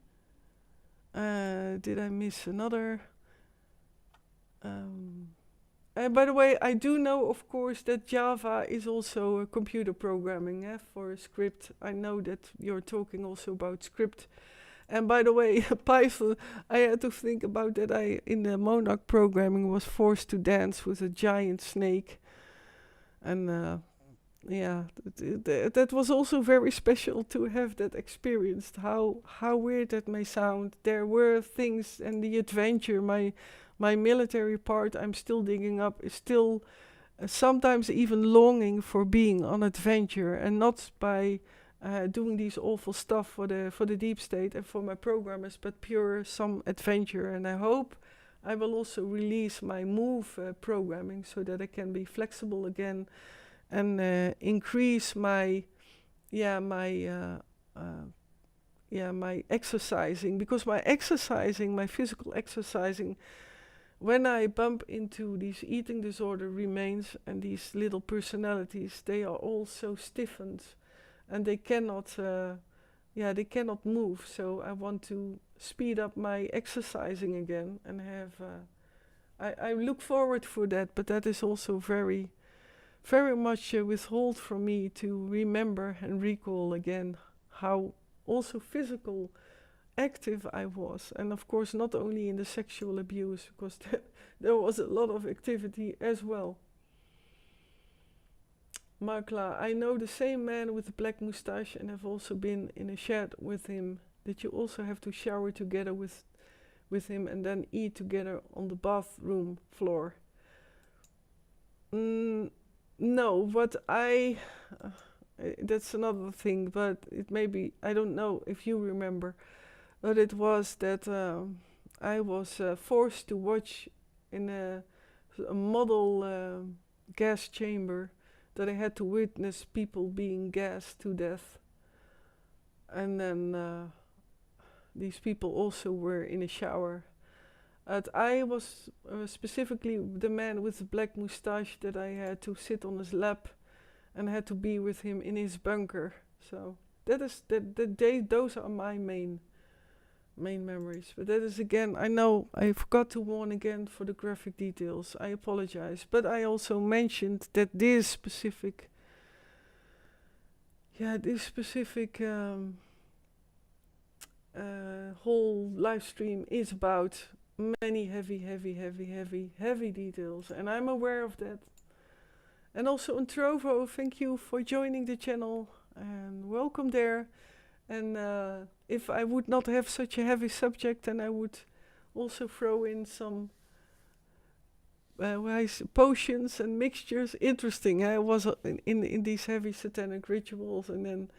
Did I miss another? By the way, I do know, of course, that Java is also computer programming for a script. I know that you're talking also about script. And by the way, Python, I had to think about that. In the Monarch programming, was forced to dance with a giant snake. And yeah, that was also very special to have that experienced. How weird that may sound. There were things, and the adventure, my military part I'm still digging up, is still sometimes even longing for being on adventure, and not by doing these awful stuff for the deep state and for my programmers, but pure some adventure. And I hope I will also release my move programming so that I can be flexible again and increase my exercising, because my physical exercising, when I bump into these eating disorder remains and these little personalities, they are all so stiffened and they cannot move. So I want to speed up my exercising again and have I look forward for that, but that is also very, very much withhold from me to remember and recall again how also physical active I was. And of course not only in the sexual abuse, because there was a lot of activity as well. Markla, I know the same man with the black moustache and have also been in a shed with him. Did you also have to shower together with him and then eat together on the bathroom floor? No, but that's another thing, but it may be, I don't know if you remember, but it was that I was forced to watch in a model gas chamber, that I had to witness people being gassed to death. And then these people also were in a shower. I was specifically the man with the black moustache that I had to sit on his lap and had to be with him in his bunker. So those are my main memories. But that is, again, I know I forgot to warn again for the graphic details. I apologize. But I also mentioned that this specific whole live stream is about many heavy details, and I'm aware of that. And also on Trovo, thank you for joining the channel and welcome there. And if I would not have such a heavy subject, then I would also throw in some potions and mixtures. Interesting. I was in these heavy satanic rituals, and then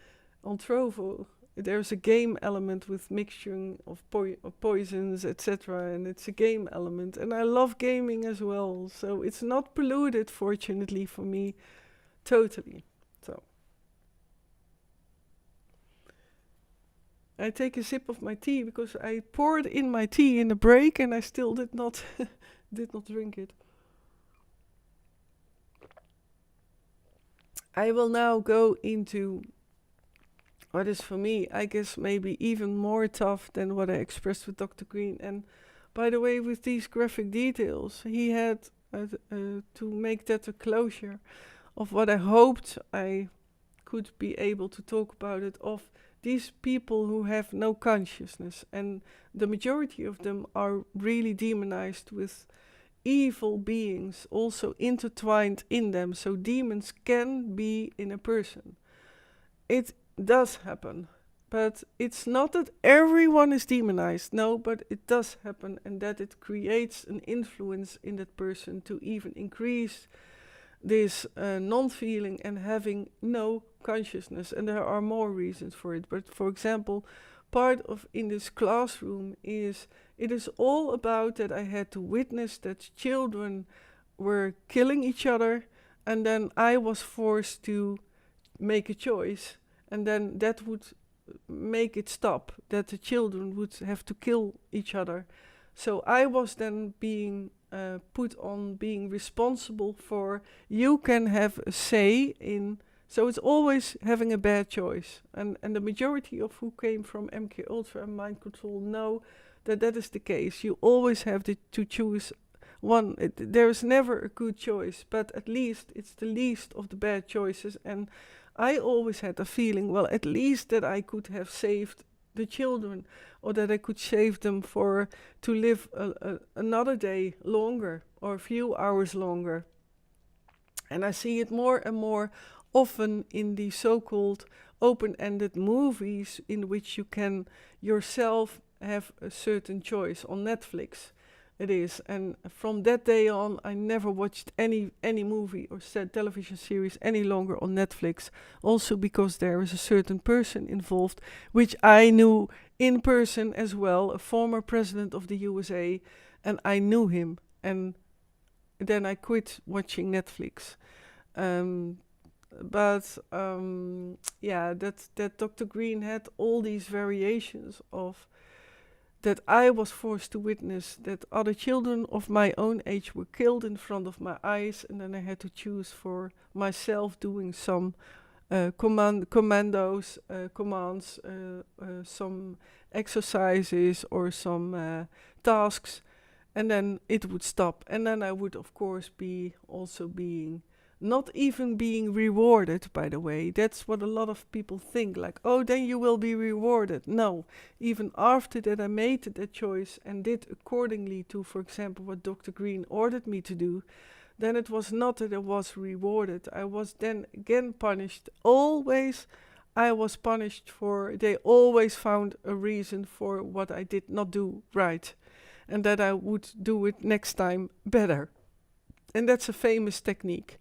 on Trovo there's a game element with mixturing of poisons, etc. And it's a game element, and I love gaming as well. So it's not polluted, fortunately for me, totally. So I take a sip of my tea because I poured in my tea in the break, and I still did not drink it. I will now go into what is for me, I guess, maybe even more tough than what I expressed with Dr. Green. And by the way, with these graphic details, he had to make that a closure of what I hoped I could be able to talk about it, of these people who have no consciousness. And the majority of them are really demonized with evil beings also intertwined in them. So demons can be in a person. It does happen, but it's not that everyone is demonized. No, but it does happen, and that it creates an influence in that person to even increase this non-feeling and having no consciousness. And there are more reasons for it. But for example, part of in this classroom is, it is all about that I had to witness that children were killing each other, and then I was forced to make a choice, and then that would make it stop, that the children would have to kill each other. So I was then being put on being responsible for, you can have a say in. So it's always having a bad choice. And the majority of who came from MKUltra and Mind Control know that that is the case. You always have to choose one. There is never a good choice, but at least it's the least of the bad choices. And I always had a feeling, well, at least that I could have saved the children, or that I could save them to live another day longer, or a few hours longer. And I see it more and more often in the so-called open-ended movies, in which you can yourself have a certain choice. On Netflix it is, and from that day on I never watched any movie or television series any longer on Netflix, also because there is a certain person involved which I knew in person as well, a former president of the USA, and I knew him, and then I quit watching Netflix. That Dr. Green had all these variations of that I was forced to witness, that other children of my own age were killed in front of my eyes, and then I had to choose for myself doing some commands, some exercises or some tasks, and then it would stop. And then I would, of course, be also not even being rewarded, by the way. That's what a lot of people think, like, oh, then you will be rewarded. No, even after that I made that choice and did accordingly to, for example, what Dr. Green ordered me to do, then it was not that I was rewarded. I was then again punished. Always I was punished for, they always found a reason for what I did not do right, and that I would do it next time better. And that's a famous technique.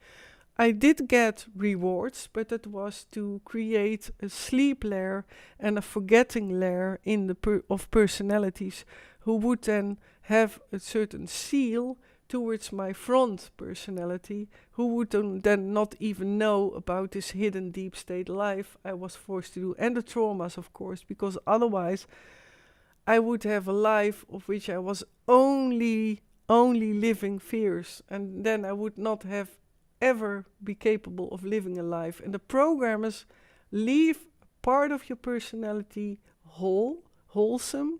I did get rewards, but that was to create a sleep layer and a forgetting layer in the of personalities, who would then have a certain seal towards my front personality, who would then not even know about this hidden deep state life I was forced to do, and the traumas, of course, because otherwise I would have a life of which I was only living fears, and then I would not have ever be capable of living a life. And the programmers leave part of your personality wholesome,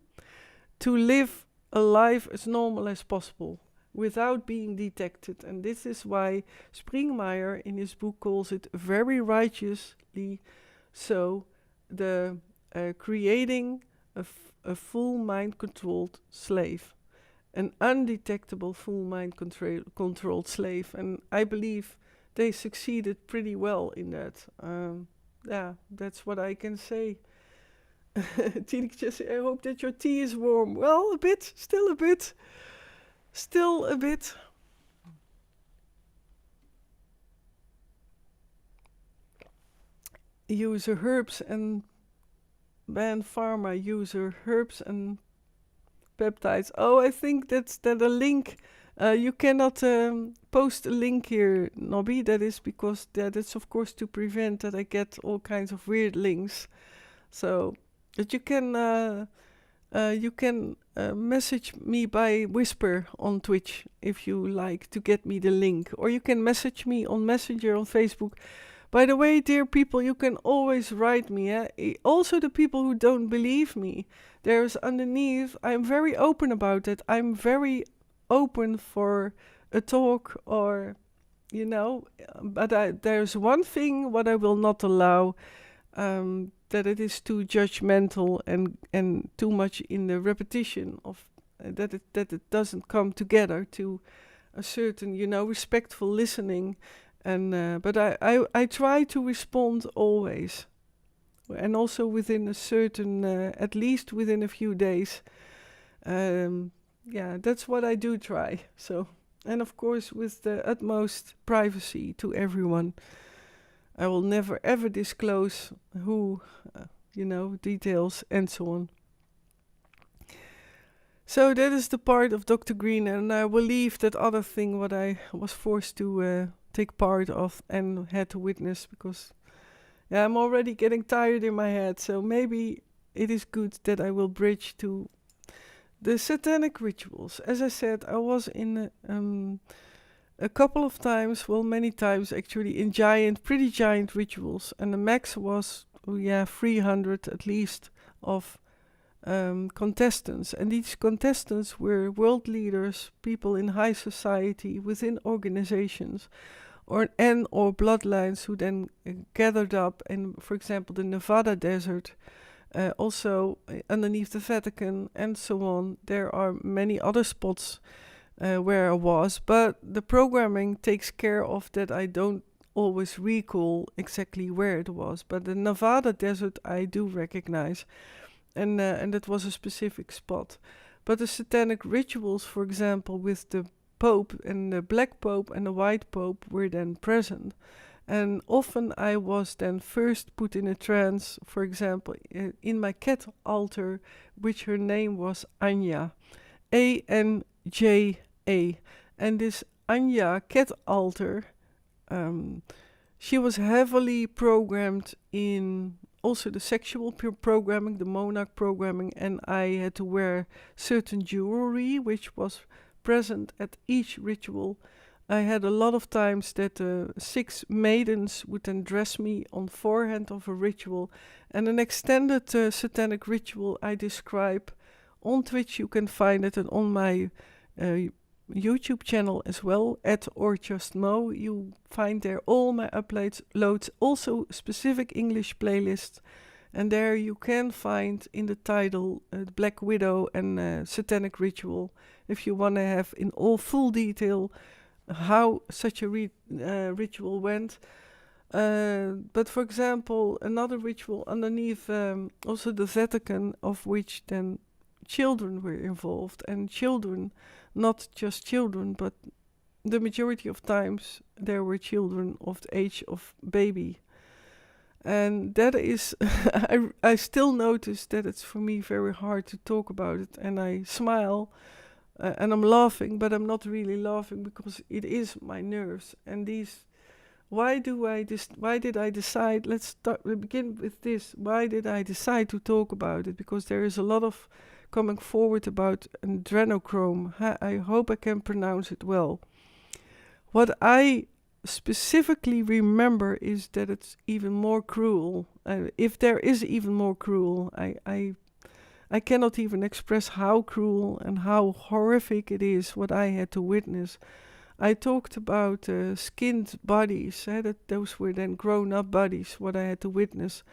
to live a life as normal as possible without being detected. And this is why Springmeier in his book calls it very righteously so, the creating a full mind-controlled slave. an undetectable full mind-controlled slave. And I believe they succeeded pretty well in that. Yeah, that's what I can say. Tineke just, I hope that your tea is warm. Well, a bit, still a bit. Still a bit. User herbs and ban pharma user herbs and peptides. Oh, I think that's that a link. You cannot post a link here, Nobby. That is because that's of course to prevent that I get all kinds of weird links. So that you can message me by whisper on Twitch if you like to get me the link, or you can message me on Messenger on Facebook. By the way, dear people, you can always write me. Also, the people who don't believe me, there's underneath. I'm very open about it. I'm very open for a talk, or but there's one thing what I will not allow. That it is too judgmental and too much in the repetition of that it doesn't come together to a certain respectful listening, and but I try to respond always, and also within a certain at least within a few days. Yeah, that's what I do try. So, and of course with the utmost privacy to everyone. I will never ever disclose who, details and so on. So that is the part of Dr. Green, and I will leave that other thing what I was forced to take part of and had to witness, because I'm already getting tired in my head. So maybe it is good that I will bridge to the satanic rituals. As I said, I was in a couple of times, well, many times actually, in pretty giant rituals. And the max was, 300 at least of contestants. And these contestants were world leaders, people in high society, within organizations, or bloodlines who then gathered up in, for example, the Nevada desert, also underneath the Vatican, and so on. There are many other spots where I was, but the programming takes care of that. I don't always recall exactly where it was, but the Nevada desert I do recognize, and that was a specific spot. But the satanic rituals, for example, with the Pope and the Black Pope and the White Pope were then present, and often I was then first put in a trance, for example, in my cat altar, which her name was Anja, ANJA. And this Anja cat altar, she was heavily programmed in also the sexual programming, the monarch programming, and I had to wear certain jewelry which was present at each ritual. I had a lot of times that 6 maidens would then dress me on forehand of a ritual, and an extended satanic ritual I describe on Twitch. You can find it, and on my YouTube channel as well, @orjustmo. You find there all my uploads, also specific English playlists, and there you can find in the title Black Widow and Satanic Ritual, if you want to have in all full detail how such a ritual went. But for example, another ritual underneath also the Vatican, of which then children were involved, and children, not just children, but the majority of times there were children of the age of baby. And that is, I still notice that it's for me very hard to talk about it, and I smile and I'm laughing, but I'm not really laughing because it is my nerves. And these, why did I decide, begin with this, why did I decide to talk about it? Because there is a lot of coming forward about adrenochrome. I hope I can pronounce it well. What I specifically remember is that it's even more cruel. If there is even more cruel, I cannot even express how cruel and how horrific it is what I had to witness. I talked about skinned bodies, that those were then grown-up bodies, what I had to witness.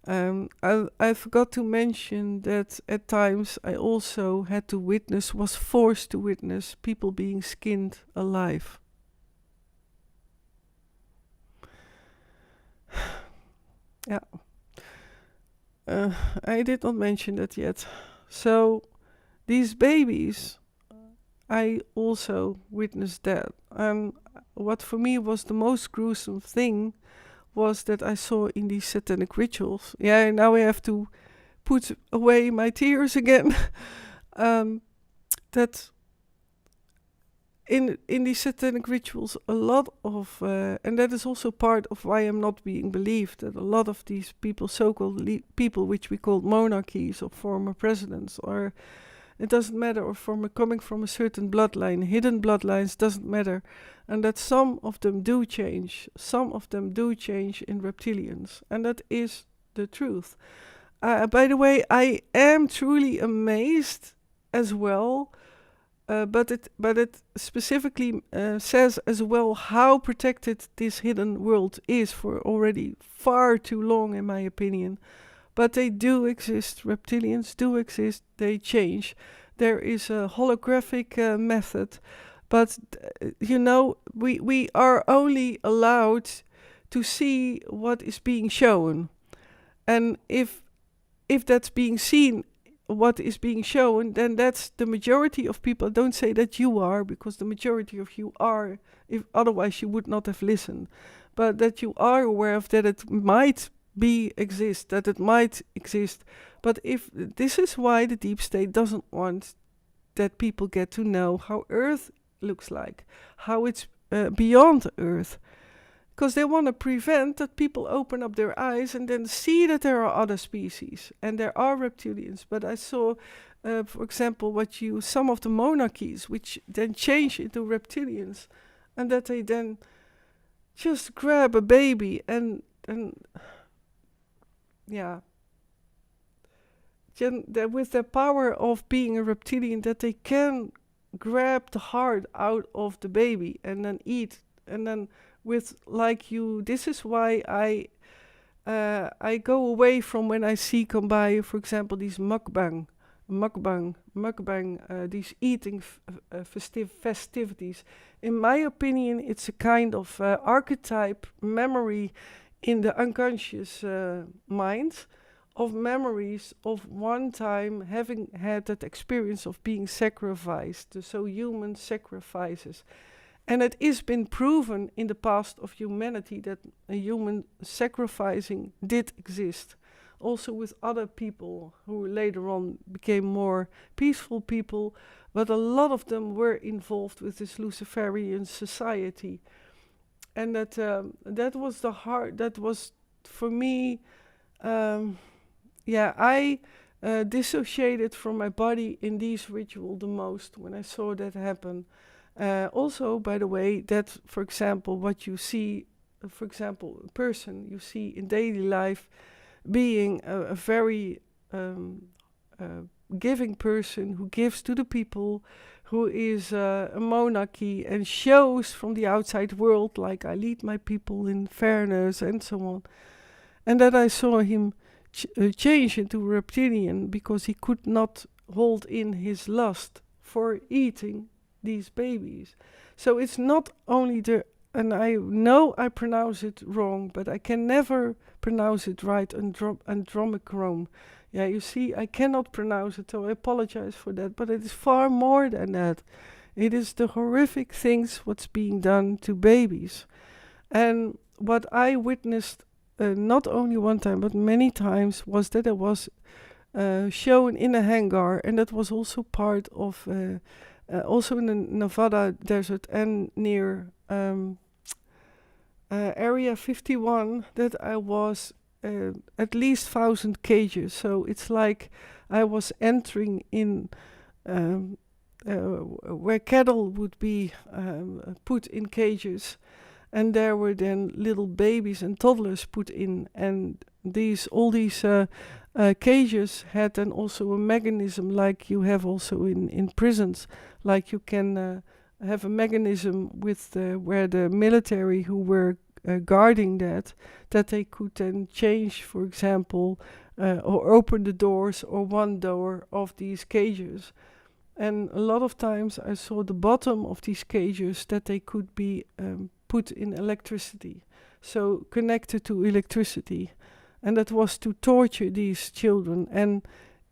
I forgot to mention that at times I also had to witness, was forced to witness, people being skinned alive. Yeah. I did not mention that yet. So, these babies, I also witnessed that. And what for me was the most gruesome thing was that I saw in these satanic rituals. Yeah, now I have to put away my tears again. That in these satanic rituals, a lot of, and that is also part of why I'm not being believed, that a lot of these people, so-called people which we call monarchies or former presidents, or it doesn't matter, or coming from a certain bloodline, hidden bloodlines, doesn't matter, and that some of them do change. Some of them do change in reptilians, and that is the truth. By the way, I am truly amazed as well, but it specifically says as well how protected this hidden world is for already far too long, in my opinion. But they do exist. Reptilians do exist. They change. There is a holographic method, but we are only allowed to see what is being shown, and if that's being seen, what is being shown, then that's the majority of people. Don't say that you are, because the majority of you are. If otherwise you would not have listened, but that you are aware of that it might exist, that it might exist. But if this is why the deep state doesn't want that people get to know how Earth looks like, how it's beyond Earth, because they want to prevent that people open up their eyes and then see that there are other species and there are reptilians. But I saw, for example, some of the monarchies, which then change into reptilians, and that they then just grab a baby and yeah, with their power of being a reptilian, that they can grab the heart out of the baby and then eat, and then this is why I go away from when I see come by, for example, these mukbang, these eating festivities. In my opinion, it's a kind of archetype memory in the unconscious mind of memories of one time having had that experience of being sacrificed, so human sacrifices. And it has been proven in the past of humanity that a human sacrificing did exist. Also with other people who later on became more peaceful people, but a lot of them were involved with this Luciferian society. And that was the heart, that was for me, I dissociated from my body in these rituals the most when I saw that happen. Also, by the way, that, for example, what you see, for example, a person you see in daily life being a very giving person who gives to the people, who is a monarchy and shows from the outside world, like I lead my people in fairness and so on. And that I saw him change into a reptilian because he could not hold in his lust for eating these babies. So it's not only and I know I pronounce it wrong, but I can never pronounce it right, andromichrome. Yeah, you see, I cannot pronounce it, so I apologize for that, but it is far more than that. It is the horrific things what's being done to babies. And what I witnessed, not only one time, but many times, was that it was shown in a hangar, and that was also part of also in the Nevada desert and near Area 51, that I was at least 1,000 cages. So it's like I was entering in where cattle would be put in cages, and there were then little babies and toddlers put in, and all these cages had then also a mechanism like you have also in prisons, like you can have a mechanism with where the military who were guarding that they could then change, for example, or open the doors or one door of these cages. And a lot of times I saw the bottom of these cages that they could be put in electricity, so connected to electricity. And that was to torture these children, and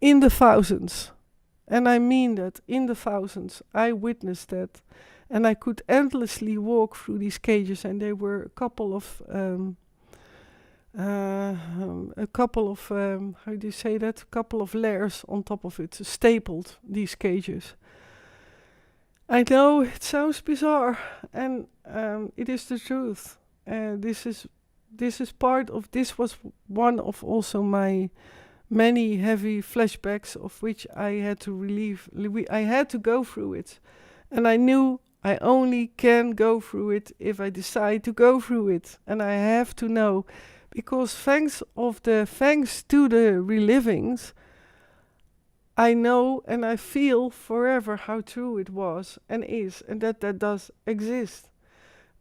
in the thousands. And I mean that, in the thousands. I witnessed that. And I could endlessly walk through these cages, and there were a couple of how do you say that? A couple of layers on top of it, stapled, these cages. I know it sounds bizarre, and it is the truth. This was one of also my many heavy flashbacks of which I had to I had to go through it. And I knew I only can go through it if I decide to go through it. And I have to know, because thanks to the relivings, I know and I feel forever how true it was and is, and that does exist.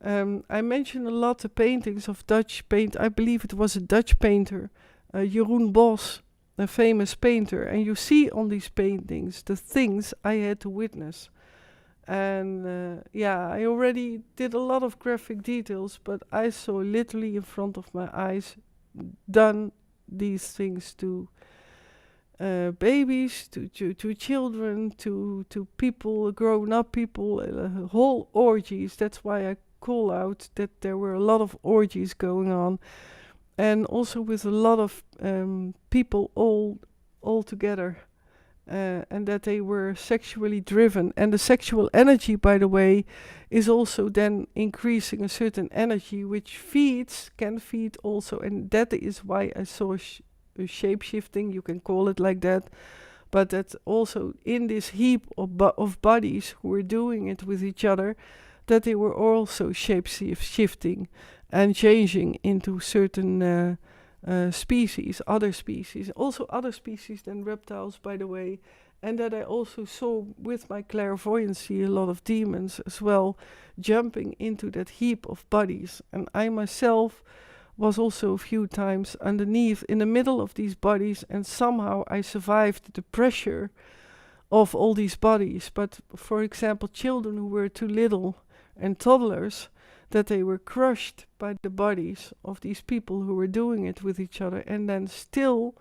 I mentioned a lot the paintings of I believe it was a Dutch painter, Jeroen Bos, a famous painter, and you see on these paintings the things I had to witness. And I already did a lot of graphic details, but I saw literally in front of my eyes done these things to babies, to children, to people, grown-up people, whole orgies. That's why I call out that there were a lot of orgies going on, and also with a lot of people all together. And that they were sexually driven. And the sexual energy, by the way, is also then increasing a certain energy which can feed also. And that is why I saw shape-shifting, you can call it like that. But that also in this heap of bodies who were doing it with each other, that they were also shape-shifting and changing into certain species, other species, also other species than reptiles, by the way. And that I also saw with my clairvoyancy a lot of demons as well jumping into that heap of bodies. And I myself was also a few times underneath in the middle of these bodies, and somehow I survived the pressure of all these bodies. But for example, children who were too little and toddlers, that they were crushed by the bodies of these people who were doing it with each other. And then still,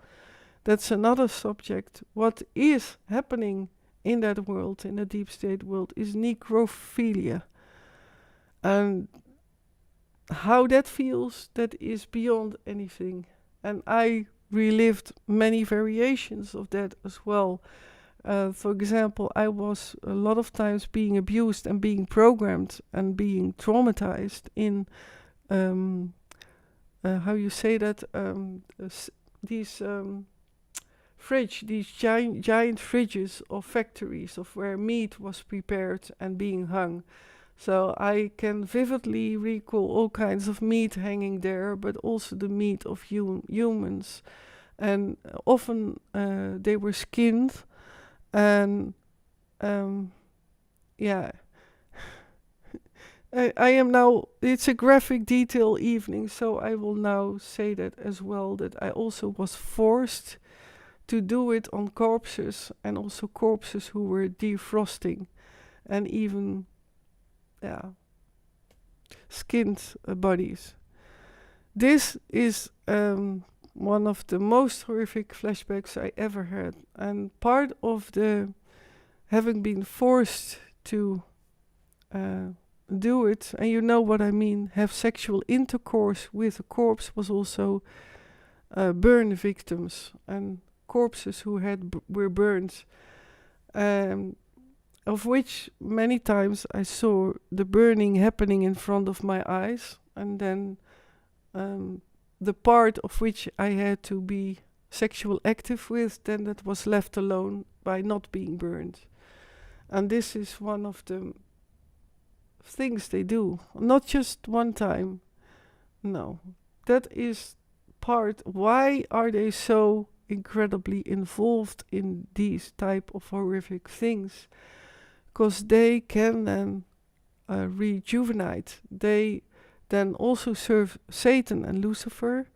that's another subject, what is happening in that world, in the deep state world, is necrophilia. And how that feels, that is beyond anything. And I relived many variations of that as well. For example, I was a lot of times being abused and being programmed and being traumatized in, how you say that, these giant fridges of factories of where meat was prepared and being hung. So I can vividly recall all kinds of meat hanging there, but also the meat of humans. And often they were skinned. And I am now, it's a graphic detail evening, so I will now say that as well, that I also was forced to do it on corpses, and also corpses who were defrosting, and even skinned bodies. This is one of the most horrific flashbacks I ever had. And part of the having been forced to do it, and you know what I mean, have sexual intercourse with a corpse, was also burn victims and corpses who were burned, of which many times I saw the burning happening in front of my eyes, and then the part of which I had to be sexual active with, then that was left alone by not being burned. And this is one of the things they do, not just one time. No, that is part. Why are they so incredibly involved in these type of horrific things? Because they can then rejuvenate. They then also serve Satan and Lucifer.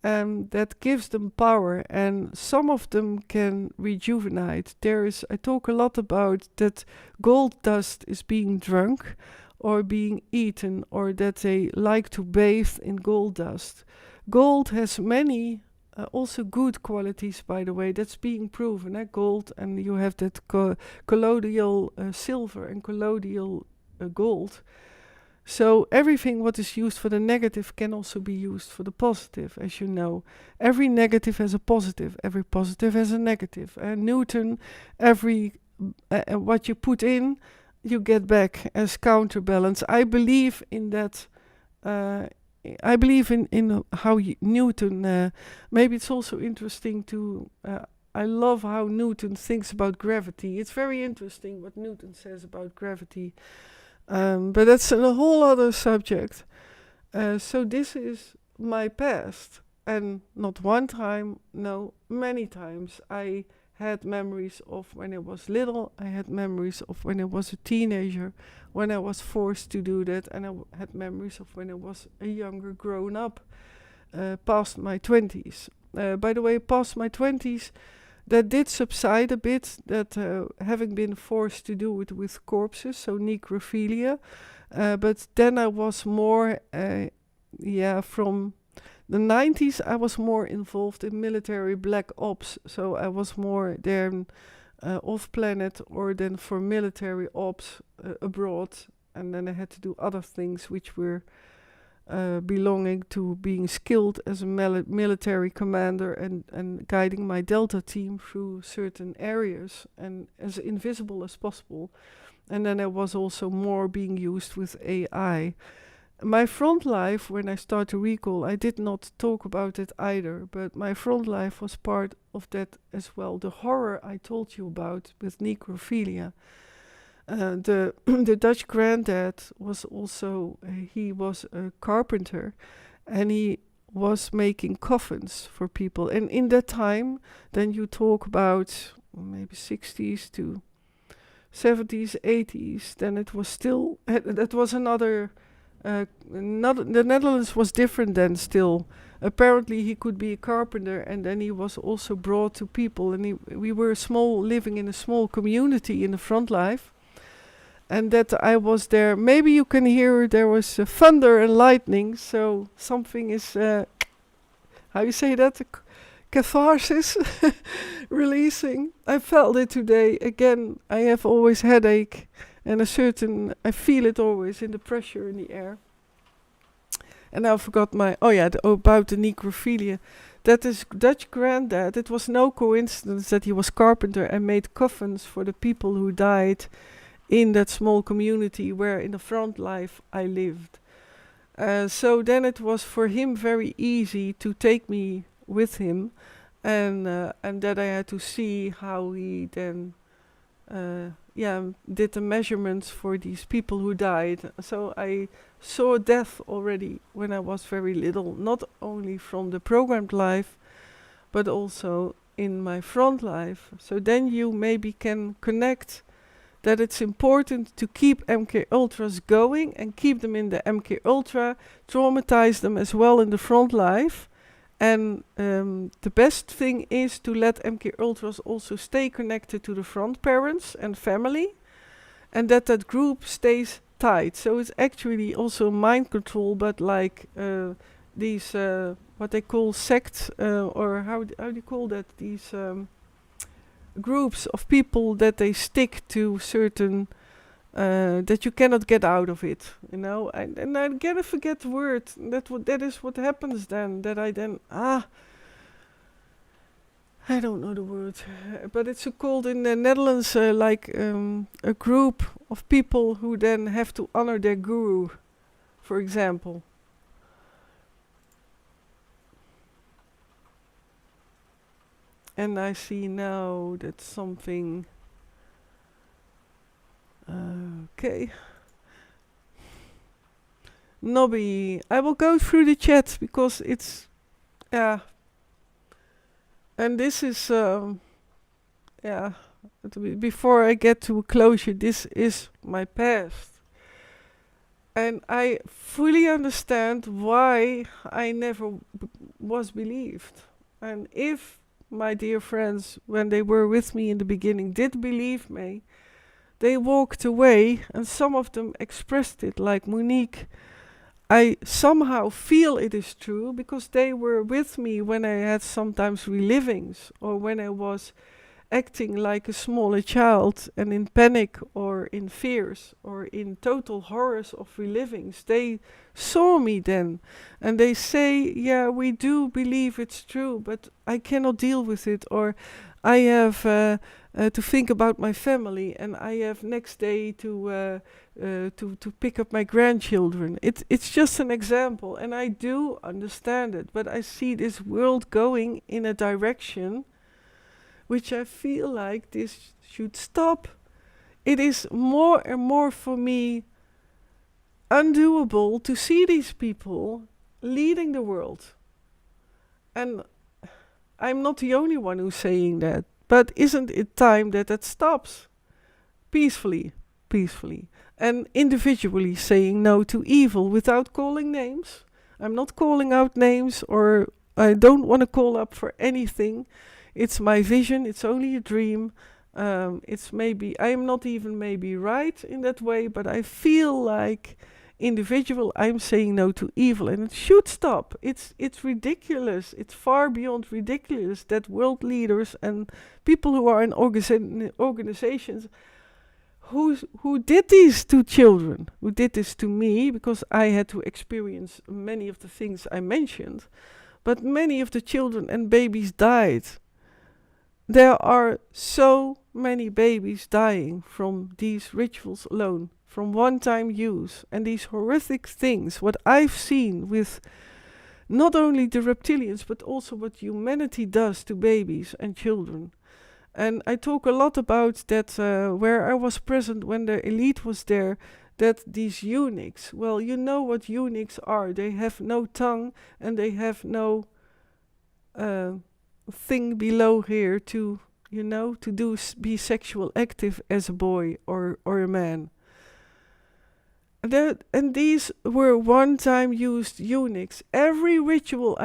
That gives them power, and some of them can rejuvenate. I talk a lot about that gold dust is being drunk or being eaten, or that they like to bathe in gold dust. Gold has many also good qualities, by the way. That's being proven. Gold, and you have that colloidal silver and colloidal gold. So everything what is used for the negative can also be used for the positive, as you know. Every negative has a positive. Every positive has a negative. And Newton, every what you put in, you get back as counterbalance. I believe in that. I believe in how Newton. Maybe it's also interesting to. I love how Newton thinks about gravity. It's very interesting what Newton says about gravity. But that's a whole other subject. So this is my past. And not one time, no, many times. I had memories of when I was little. I had memories of when I was a teenager, when I was forced to do that. And I had memories of when I was a younger grown up, past my 20s. By the way, past my 20s, that did subside a bit, that having been forced to do it with corpses, so necrophilia. But then I was more, from the 90s, I was more involved in military black ops. So I was more there off-planet or then for military ops abroad. And then I had to do other things which were belonging to being skilled as a military commander and guiding my Delta team through certain areas and as invisible as possible. And then I was also more being used with AI. My front life, when I start to recall, I did not talk about it either, but my front life was part of that as well. The horror I told you about with necrophilia. The Dutch granddad was also, he was a carpenter, and he was making coffins for people. And in that time, then you talk about maybe 60s to 70s, 80s, then it was still, that was another, the Netherlands was different then still. Apparently he could be a carpenter, and then he was also brought to people, and we were living in a small community in the front life. And that I was there. Maybe you can hear there was thunder and lightning. So something is, how you say that? Catharsis releasing. I felt it today. Again, I have always headache and I feel it always in the pressure in the air. And now I forgot about the necrophilia. That is Dutch granddad. It was no coincidence that he was carpenter and made coffins for the people who died in that small community where in the front life I lived. So then it was for him very easy to take me with him, and that I had to see how he then did the measurements for these people who died. So I saw death already when I was very little, not only from the programmed life, but also in my front life. So then you maybe can connect that it's important to keep MKUltras going and keep them in the MKUltra, traumatize them as well in the front life. And the best thing is to let MKUltras also stay connected to the front parents and family, and that group stays tight. So it's actually also mind control, but like these, what they call sects, or how do you call that? These groups of people that they stick to certain, that you cannot get out of it, you know. And I gotta forget the word. That is what happens then. That I then I don't know the word, but it's called in the Netherlands like a group of people who then have to honor their guru, for example. And I see now that something. Okay. Nobby, I will go through the chat because it's, and this is, before I get to a closure, this is my past. And I fully understand why I never was believed. And if my dear friends, when they were with me in the beginning, did believe me, they walked away, and some of them expressed it, like Monique. I somehow feel it is true because they were with me when I had sometimes relivings, or when I was acting like a smaller child and in panic or in fears or in total horrors of relivings. They saw me then, and they say, yeah, we do believe it's true, but I cannot deal with it, or I have to think about my family, and I have next day to pick up my grandchildren. It's just an example, and I do understand it, but I see this world going in a direction which I feel like this should stop. It is more and more for me undoable to see these people leading the world. And I'm not the only one who's saying that, but isn't it time that that stops? Peacefully, and individually saying no to evil without calling names. I'm not calling out names, or I don't want to call up for anything. It's my vision, it's only a dream. It's maybe, I'm not even maybe right in that way, but I feel like individual, I'm saying no to evil, and it should stop. It's ridiculous. It's far beyond ridiculous that world leaders and people who are in organizations who did this to children, who did this to me, because I had to experience many of the things I mentioned, but many of the children and babies died. There are so many babies dying from these rituals alone, from one-time use, and these horrific things, what I've seen with not only the reptilians, but also what humanity does to babies and children. And I talk a lot about that, where I was present when the elite was there, that these eunuchs, well, you know what eunuchs are. They have no tongue, and they have no thing below here to, be sexual active as a boy or a man. And these were one-time used eunuchs. Every ritual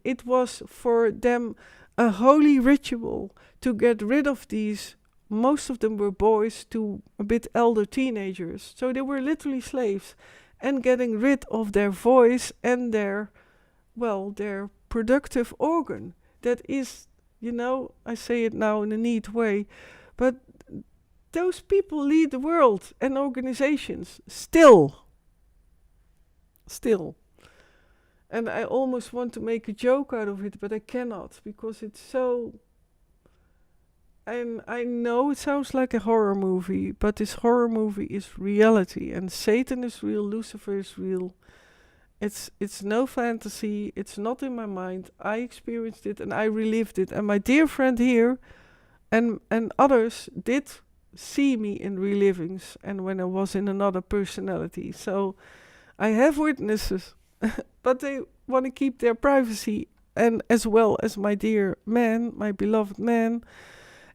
it was for them a holy ritual to get rid of these. Most of them were boys to a bit elder teenagers. So they were literally slaves, and getting rid of their voice and their productive organ. That is, I say it now in a neat way, but those people lead the world and organizations still. And I almost want to make a joke out of it, but I cannot, because it's so. And I know it sounds like a horror movie, but this horror movie is reality, and Satan is real, Lucifer is real. It's no fantasy, it's not in my mind. I experienced it and I relived it. And my dear friend here and others did see me in relivings and when I was in another personality. So I have witnesses, but they want to keep their privacy. And as well as my dear man, my beloved man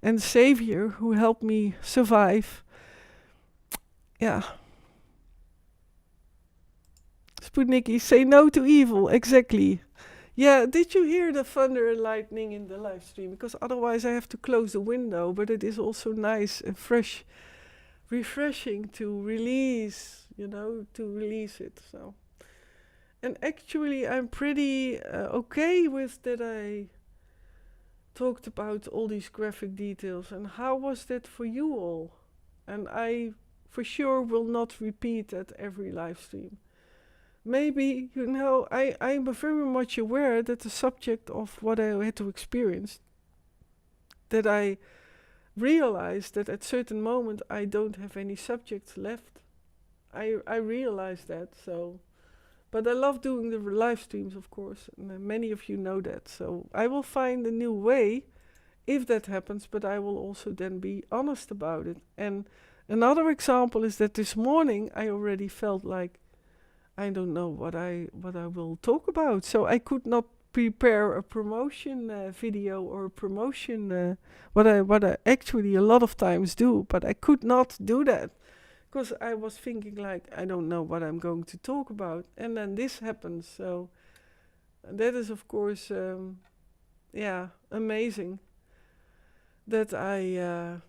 and savior who helped me survive. Yeah. Sputniki, say no to evil, exactly. Yeah, did you hear the thunder and lightning in the live stream? Because otherwise I have to close the window, but it is also nice and refreshing to release, to release it. So, and actually I'm pretty okay with that I talked about all these graphic details. And how was that for you all? And I for sure will not repeat that every live stream. Maybe, I'm very much aware that the subject of what I had to experience, that I realized that at certain moment I don't have any subjects left. I realized that, so. But I love doing the live streams, of course, and many of you know that. So I will find a new way if that happens, but I will also then be honest about it. And another example is that this morning I already felt like I don't know what I will talk about. So I could not prepare a promotion video or a promotion what I actually a lot of times do, but I could not do that because I was thinking like, I don't know what I'm going to talk about. And then this happens. So that is, of course, amazing that I,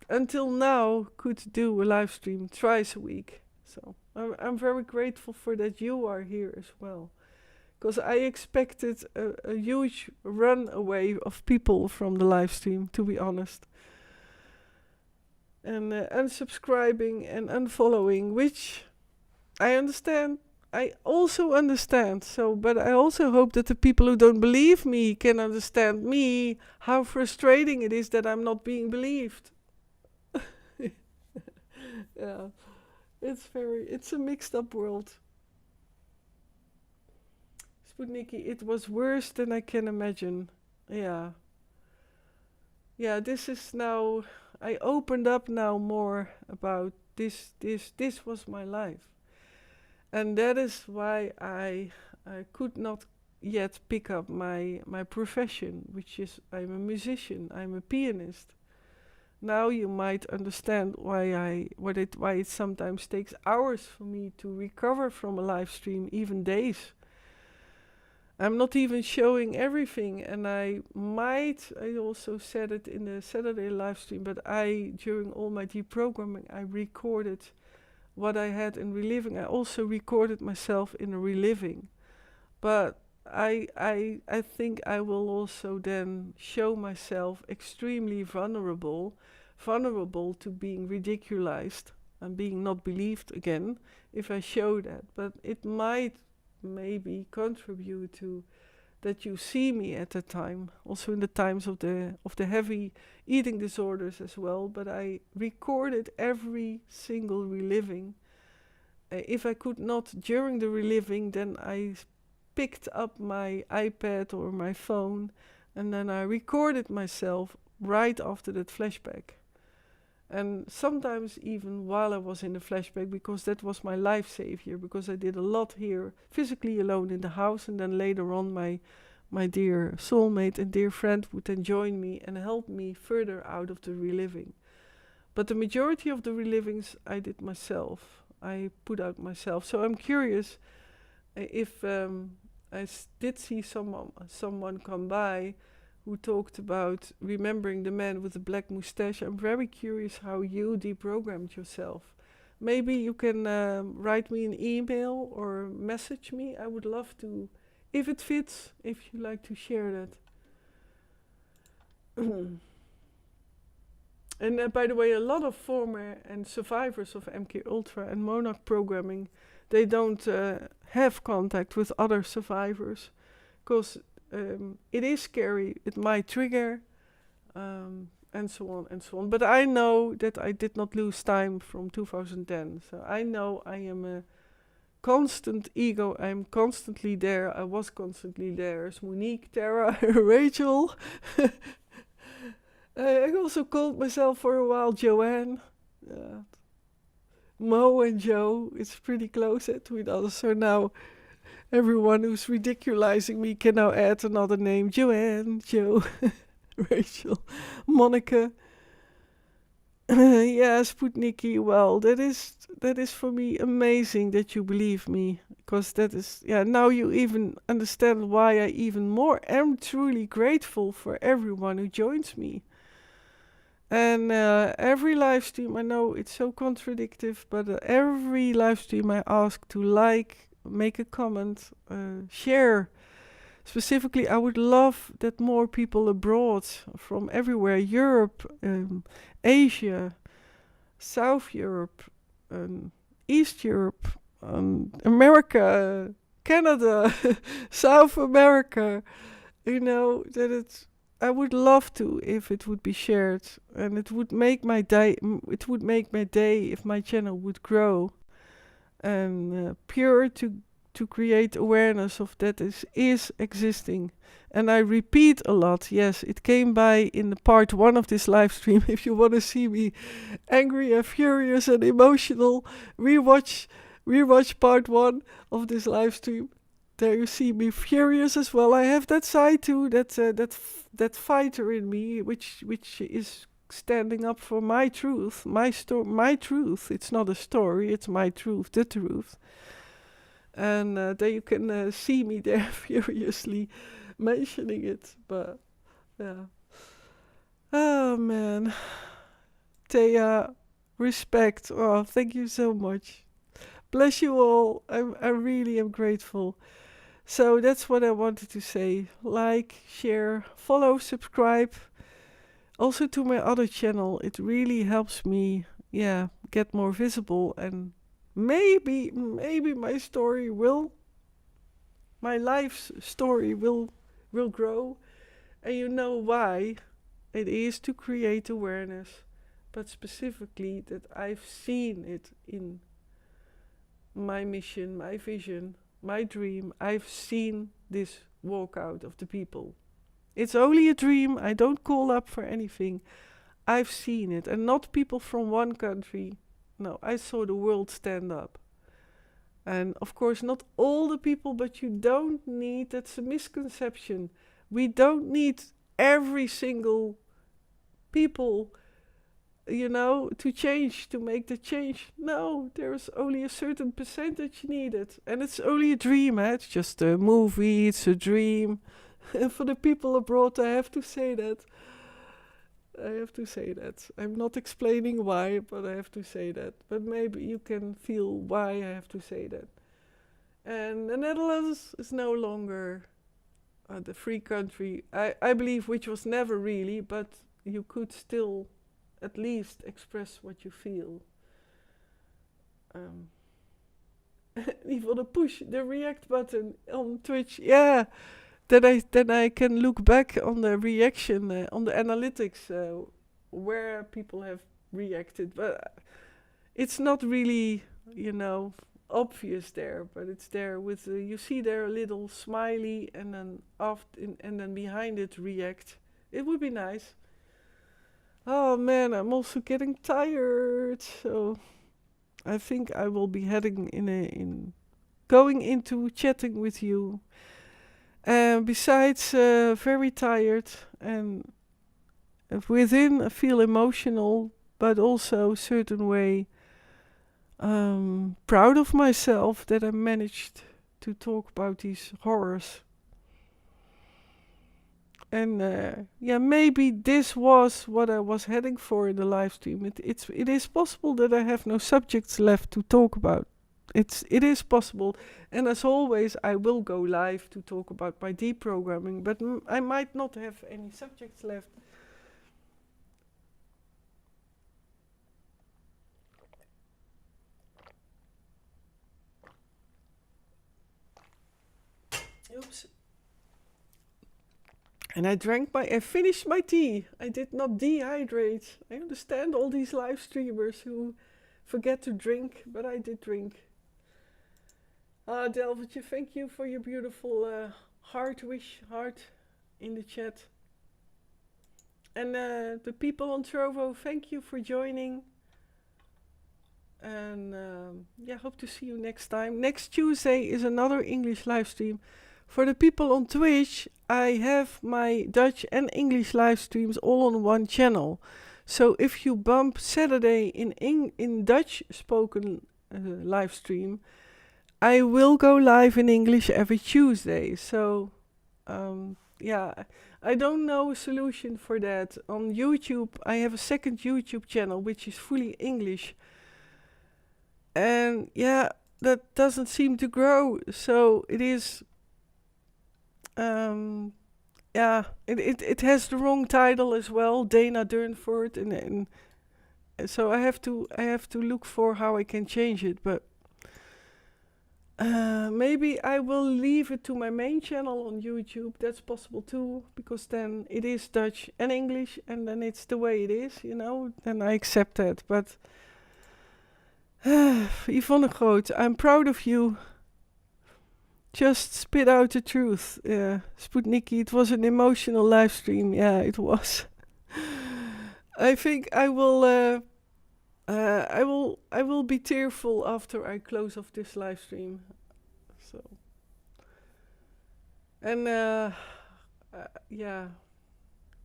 until now, could do a live stream twice a week. So I'm very grateful for that you are here as well. Because I expected a huge runaway of people from the live stream, to be honest. And unsubscribing and unfollowing, which I understand. I also understand. So, but I also hope that the people who don't believe me can understand me, how frustrating it is that I'm not being believed. Yeah, it's a mixed up world. Sputniki, it was worse than I can imagine. Yeah. Yeah, this is now, I opened up now more about this was my life. And that is why I could not yet pick up my profession, which is I'm a musician, I'm a pianist. Now you might understand why it sometimes takes hours for me to recover from a live stream, even days. I'm not even showing everything, and I also said it in the Saturday live stream, but during all my deprogramming, I recorded what I had in reliving. I also recorded myself in a reliving. But I think I will also then show myself extremely vulnerable to being ridiculized and being not believed again if I show that. But it might maybe contribute to that you see me at that time, also in the times of the heavy eating disorders as well. But I recorded every single reliving. If I could not during the reliving, then I picked up my iPad or my phone, and then I recorded myself right after that flashback. And sometimes even while I was in the flashback, because that was my life savior, because I did a lot here physically alone in the house, and then later on my dear soulmate and dear friend would then join me and help me further out of the reliving. But the majority of the relivings I did myself. I put out myself. So I'm curious if did see someone come by who talked about remembering the man with the black mustache. I'm very curious how you deprogrammed yourself. Maybe you can write me an email or message me. I would love to, if it fits, if you like to share that. And by the way, a lot of former and survivors of MKUltra and Monarch programming, they don't have contact with other survivors, because it is scary. It might trigger, and so on and so on. But I know that I did not lose time from 2010. So I know I am a constant ego. I'm constantly there. I was constantly there. As Monique, Tara, Rachel. I also called myself for a while Joanne. Mo and Joe, it's pretty close between us. So now everyone who's ridiculizing me can now add another name. Joanne, Joe, Rachel, Monica. Yeah, Sputniki. Well, that is for me amazing that you believe me. Because that is, now you even understand why I even more am truly grateful for everyone who joins me. And every live stream, I know it's so contradictive, but every live stream I ask to like, make a comment, share. Specifically, I would love that more people abroad from everywhere, Europe, Asia, South Europe, East Europe, America, Canada, South America, that it's, I would love to if it would be shared, and it would make my day. It would make my day if my channel would grow, and pure to create awareness of that is existing. And I repeat a lot. Yes, it came by in the part 1 of this live stream. If you want to see me angry and furious and emotional, rewatch part 1 of this live stream. There you see me furious as well. I have that side too, that fighter in me, which is standing up for my truth, my truth. It's not a story, it's my truth, the truth. And there you can see me there furiously mentioning it. But yeah. Oh man. Thea, respect. Oh, thank you so much. Bless you all. I really am grateful. So that's what I wanted to say. Like, share, follow, subscribe. Also to my other channel. It really helps me, get more visible, and maybe my life's story will grow. And you know why? It is to create awareness, but specifically that I've seen it in my mission, my vision, my dream. I've seen this walkout of the people. It's only a dream. I don't call up for anything. I've seen it. And not people from one country. No, I saw the world stand up. And of course, not all the people, but you don't need, that's a misconception. We don't need every single people, to change, to make the change. No, there's only a certain percentage needed. And it's only a dream, eh? It's just a movie, it's a dream. And for the people abroad, I have to say that. I'm not explaining why, but I have to say that. But maybe you can feel why I have to say that. And the Netherlands is no longer the free country, I believe, which was never really, but you could still at least express what you feel. Even to push the react button on Twitch, then I can look back on the reaction, on the analytics, where people have reacted. But it's not really, obvious there, but it's there with, you see there a little smiley, and then and then behind it react. It would be nice. Oh man, I'm also getting tired, so I think I will be heading going into chatting with you. Besides, very tired, and within I feel emotional, but also a certain way proud of myself that I managed to talk about these horrors. And maybe this was what I was heading for in the live stream. It is possible that I have no subjects left to talk about. It is possible, and as always, I will go live to talk about my deprogramming, but I might not have any subjects left. Oops. And I finished my tea. I did not dehydrate. I understand all these live streamers who forget to drink, but I did drink. Delvertje, thank you for your beautiful heart in the chat. And the people on Trovo, thank you for joining. And hope to see you next time. Next Tuesday is another English live stream. For the people on Twitch, I have my Dutch and English live streams all on one channel. So if you bump Saturday in Dutch spoken live stream, I will go live in English every Tuesday. So, I don't know a solution for that. On YouTube, I have a second YouTube channel, which is fully English. And that doesn't seem to grow. So it is, it has the wrong title as well, danadurnford. And so I have to look for how I can change it, but maybe I will leave it to my main channel on YouTube. That's possible too, because then it is Dutch and English, and then it's the way it is, then I accept that. But Yvonne Groot, I'm proud of you. Just spit out the truth. Sputniki, it was an emotional live stream. Yeah, it was. I think I will be tearful after I close off this live stream. So, and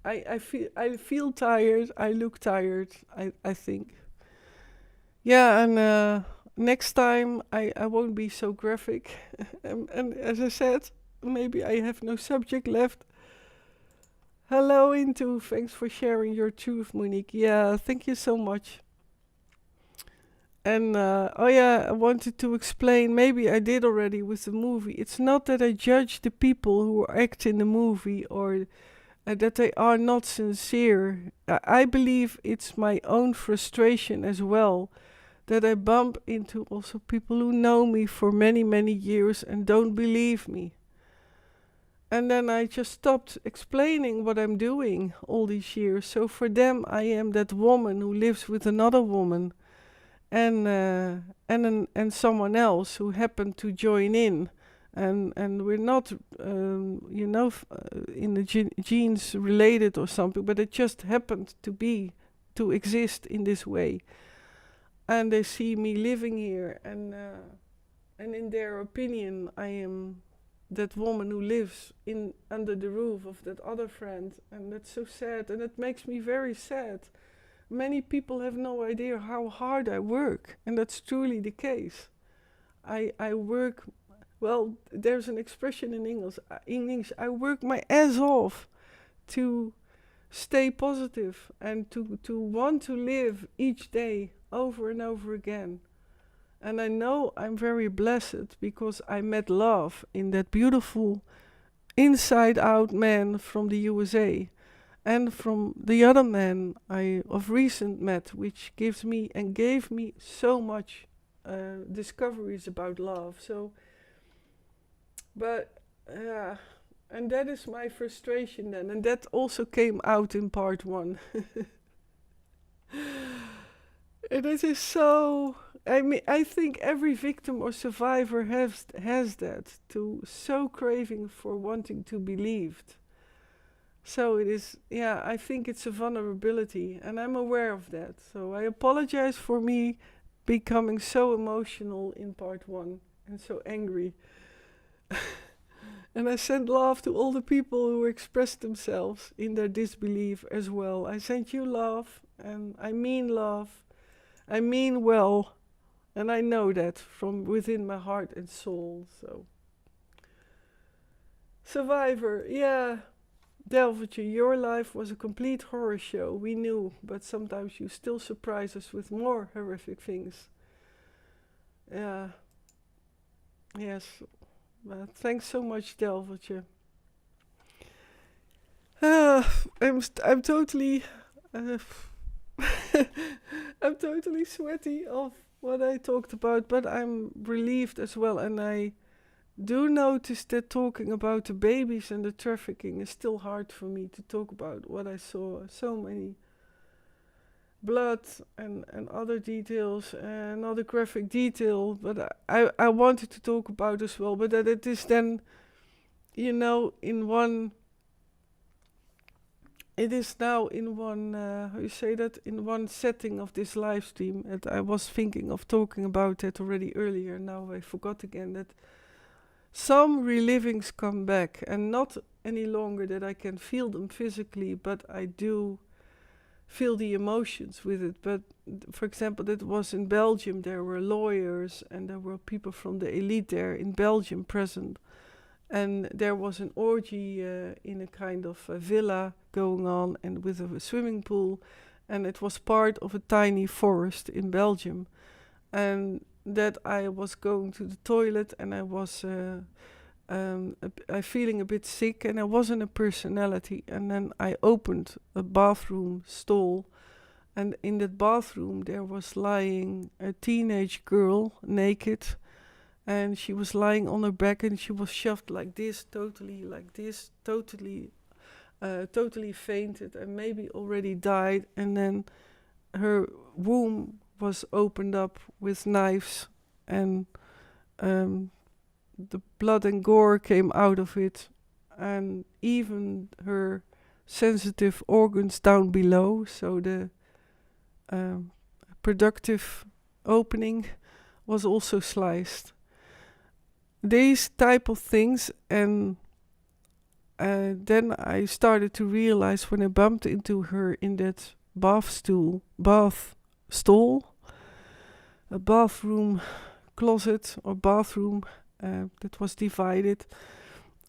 I feel tired. I look tired. I think. Yeah, and next time I won't be so graphic. And as I said, maybe I have no subject left. Hello, Into. Thanks for sharing your truth, Monique. Yeah, thank you so much. And oh yeah, I wanted to explain. Maybe I did already with the movie. It's not that I judge the people who act in the movie or that they are not sincere. I believe it's my own frustration as well that I bump into also people who know me for many, many years and don't believe me. And then I just stopped explaining what I'm doing all these years. So for them, I am that woman who lives with another woman and someone else who happened to join in. And we're not, in the genes related or something, but it just happened to exist in this way. And they see me living here, and in their opinion, I am that woman who lives in under the roof of that other friend, and that's so sad, and it makes me very sad. Many people have no idea how hard I work, and that's truly the case. I work, well, there's an expression in English, I work my ass off to stay positive and to want to live each day over and over again. And I know I'm very blessed because I met love in that beautiful inside out man from the USA and from the other man I of recent met, which gives me and gave me so much discoveries about love. So, but and that is my frustration then, and that also came out in part one. And it is so. I mean, I think every victim or survivor has that, to so craving for wanting to be believed. So it is, yeah, I think it's a vulnerability, and I'm aware of that. So I apologize for me becoming so emotional in part one and so angry. And I send love to all the people who expressed themselves in their disbelief as well. I send you love, and I mean love. I mean well, and I know that from within my heart and soul. So, Survivor, yeah. Delvertje, your life was a complete horror show. We knew, but sometimes you still surprise us with more horrific things. Yeah. Yes. Thanks so much, Delvertje. I'm totally, uh, I'm totally sweaty of what I talked about, but I'm relieved as well, and I do notice that talking about the babies and the trafficking is still hard for me to talk about what I saw. So many blood and other details and other graphic detail, but I wanted to talk about as well, but that it is then, in one, it is now in one, how you say that, in one setting of this live stream, and I was thinking of talking about that already earlier, now I forgot again, that some relivings come back, and not any longer that I can feel them physically, but I do feel the emotions with it. But for example, that was in Belgium. There were lawyers and there were people from the elite there in Belgium present. And there was an orgy in a kind of a villa going on, and with a swimming pool. And it was part of a tiny forest in Belgium. And that I was going to the toilet, and I was feeling a bit sick, and I wasn't a personality. And then I opened a bathroom stall, and in that bathroom there was lying a teenage girl, naked, and she was lying on her back, and she was shoved like this, totally fainted, and maybe already died. And then her womb was opened up with knives, and the blood and gore came out of it, and even her sensitive organs down below, so the productive opening was also sliced. These type of things, and then I started to realize when I bumped into her in that stall, a bathroom closet or bathroom that was divided,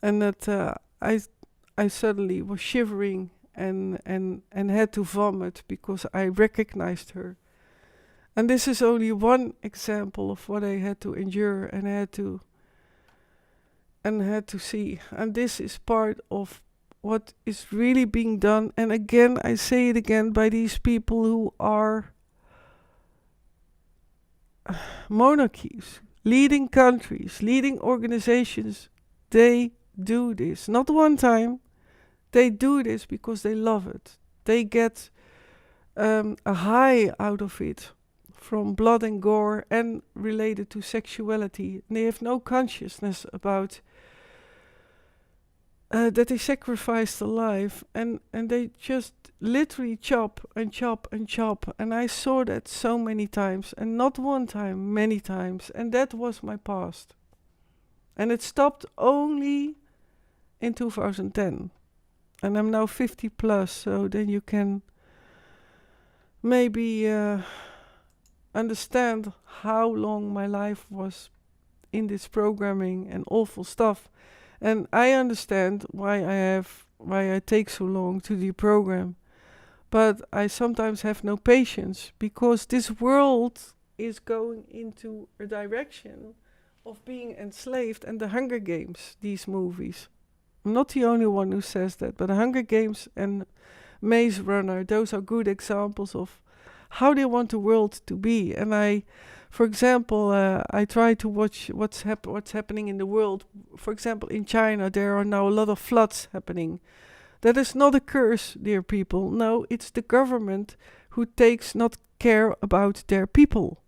and that I suddenly was shivering and had to vomit because I recognized her. And this is only one example of what I had to endure and had to see. And this is part of what is really being done. And again, I say it again, by these people who are monarchies, leading countries, leading organizations. They do this. Not one time. They do this because they love it. They get a high out of it from blood and gore and related to sexuality. And they have no consciousness about that they sacrificed a life, and they just literally chop and chop and chop. And I saw that so many times, and not one time, many times. And that was my past. And it stopped only in 2010. And I'm now 50 plus, so then you can maybe understand how long my life was in this programming and awful stuff. And I understand why I take so long to deprogram. But I sometimes have no patience, because this world is going into a direction of being enslaved, and the Hunger Games, these movies. I'm not the only one who says that, but the Hunger Games and Maze Runner, those are good examples of how they want the world to be. And for example, I try to watch what's happening in the world. For example, in China, there are now a lot of floods happening. That is not a curse, dear people. No, it's the government who takes not care about their people.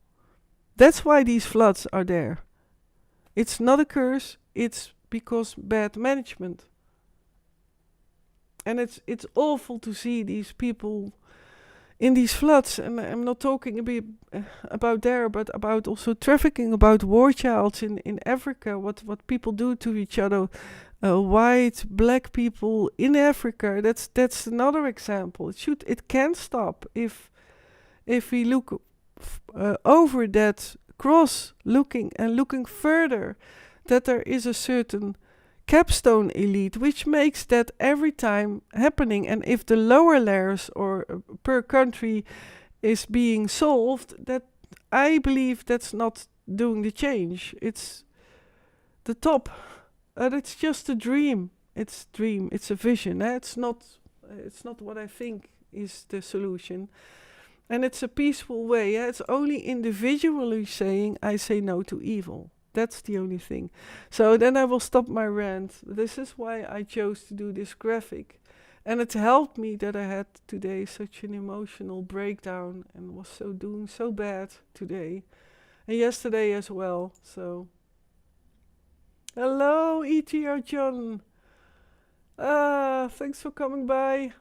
That's why these floods are there. It's not a curse, it's because bad management. And it's awful to see these people in these floods. And I'm not talking a bit about there, but about also trafficking, about war childs in Africa, what people do to each other. White, black people in Africa, that's another example. It can stop if we look over that cross, looking further, that there is a certain capstone elite, which makes that every time happening. And if the lower layers or per country is being solved, that I believe that's not doing the change. It's the top. It's just a dream. It's a vision. It's not what I think is the solution. And it's a peaceful way. It's only individually saying, I say no to evil. That's the only thing. So then I will stop my rant. This is why I chose to do this graphic. And it helped me that I had today such an emotional breakdown and was doing so bad today. And yesterday as well. So, hello ETR John. Thanks for coming by.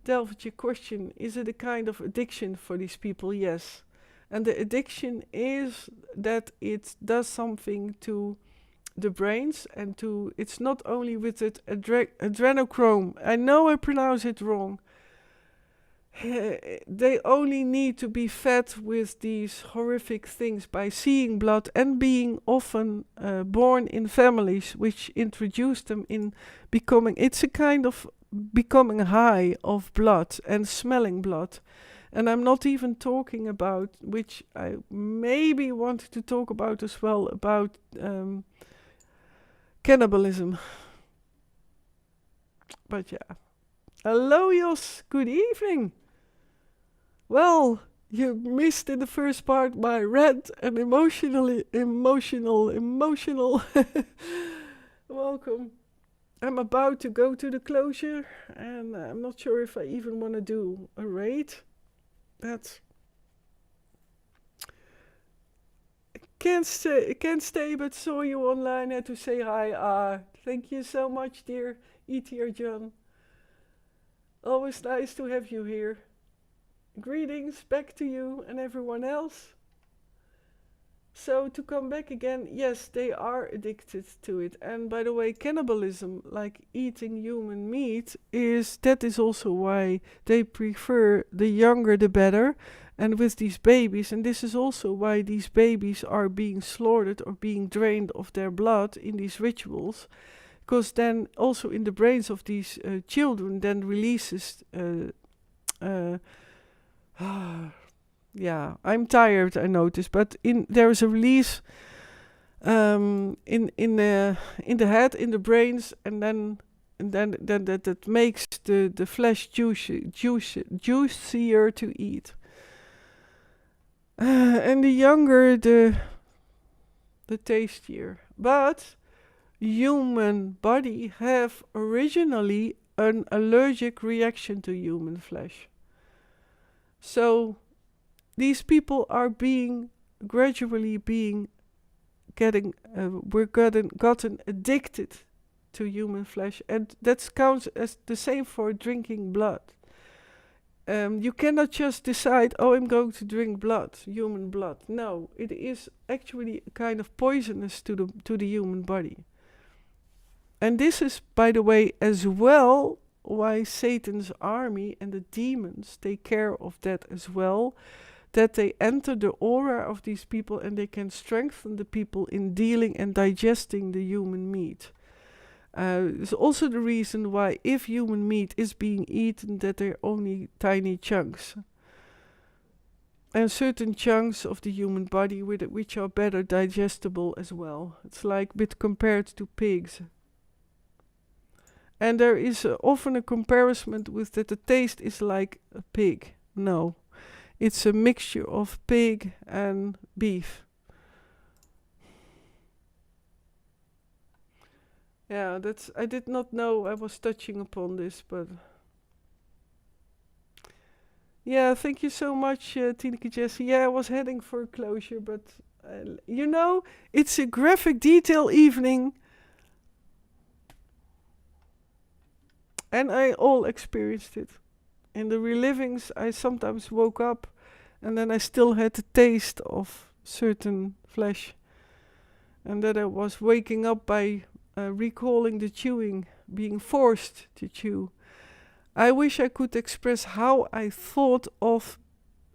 Delve, your question, is it a kind of addiction for these people? Yes. And the addiction is that it does something to the brains, and it's not only with it adrenochrome. I know I pronounce it wrong. They only need to be fed with these horrific things by seeing blood and being often born in families which introduce them in becoming, it's a kind of becoming high of blood and smelling blood. And I'm not even talking about, which I maybe wanted to talk about as well, about cannibalism. But yeah. Hello, Jos. Good evening. Well, you missed in the first part my rant and emotional. Welcome. I'm about to go to the closure, and I'm not sure if I even want to do a raid. Can't stay, but saw you online, had to say hi. Thank you so much, dear ETR John. Always nice to have you here. Greetings back to you and everyone else. So to come back again, yes, they are addicted to it. And by the way, cannibalism, like eating human meat, that is also why they prefer the younger the better. And with these babies, and this is also why these babies are being slaughtered or being drained of their blood in these rituals, because then also in the brains of these children then releases uh, yeah, I'm tired, I notice, but there is a release in the head, in the brains, and then that makes the flesh juicier to eat. And the younger the tastier. But human body have originally an allergic reaction to human flesh. So these people are gradually gotten addicted to human flesh, and that counts as the same for drinking blood. You cannot just decide, oh, I'm going to drink blood, human blood. No, it is actually kind of poisonous to the human body. And this is, by the way, as well, why Satan's army and the demons take care of that as well, that they enter the aura of these people and they can strengthen the people in dealing and digesting the human meat. It's also the reason why if human meat is being eaten, that they're only tiny chunks. And certain chunks of the human body which are better digestible as well. It's like a bit compared to pigs. And there is often a comparison with that the taste is like a pig. No, it's a mixture of pig and beef. Yeah, I did not know I was touching upon this, but yeah, thank you so much, Tineke Jessie. Yeah, I was heading for a closure, but it's a graphic detail evening, and I all experienced it. In the relivings, I sometimes woke up, and then I still had the taste of certain flesh, and that I was waking up by recalling the chewing, being forced to chew. I wish I could express how I thought of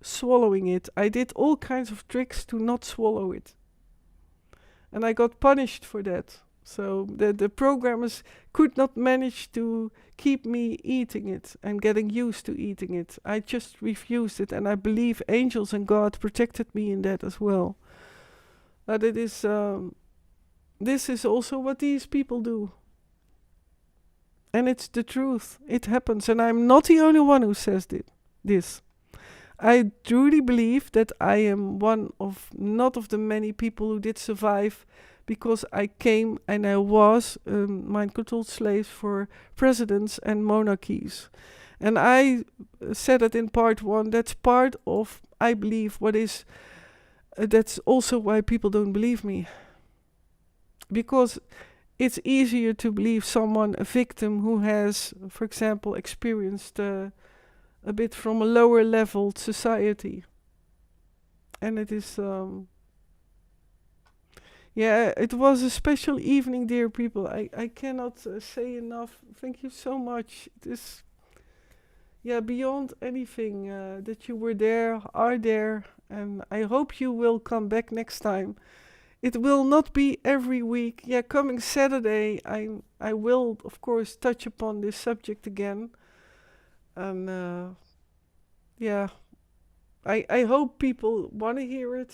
swallowing it. I did all kinds of tricks to not swallow it. And I got punished for that. So the programmers could not manage to keep me eating it and getting used to eating it. I just refused it, and I believe angels and God protected me in that as well. But it is... this is also what these people do. And it's the truth. It happens. And I'm not the only one who says this. I truly believe that I am not of the many people who did survive, because I came and I was mind control slaves for presidents and monarchies. And I said it in part 1. That's part of, I believe, what is... that's also why people don't believe me. Because it's easier to believe someone, a victim who has, for example, experienced a bit from a lower level society. And it is, it was a special evening, dear people. I cannot say enough. Thank you so much. It is, beyond anything that you were there, are there. And I hope you will come back next time. It will not be every week. Yeah, coming Saturday, I will, of course, touch upon this subject again. And, I hope people want to hear it.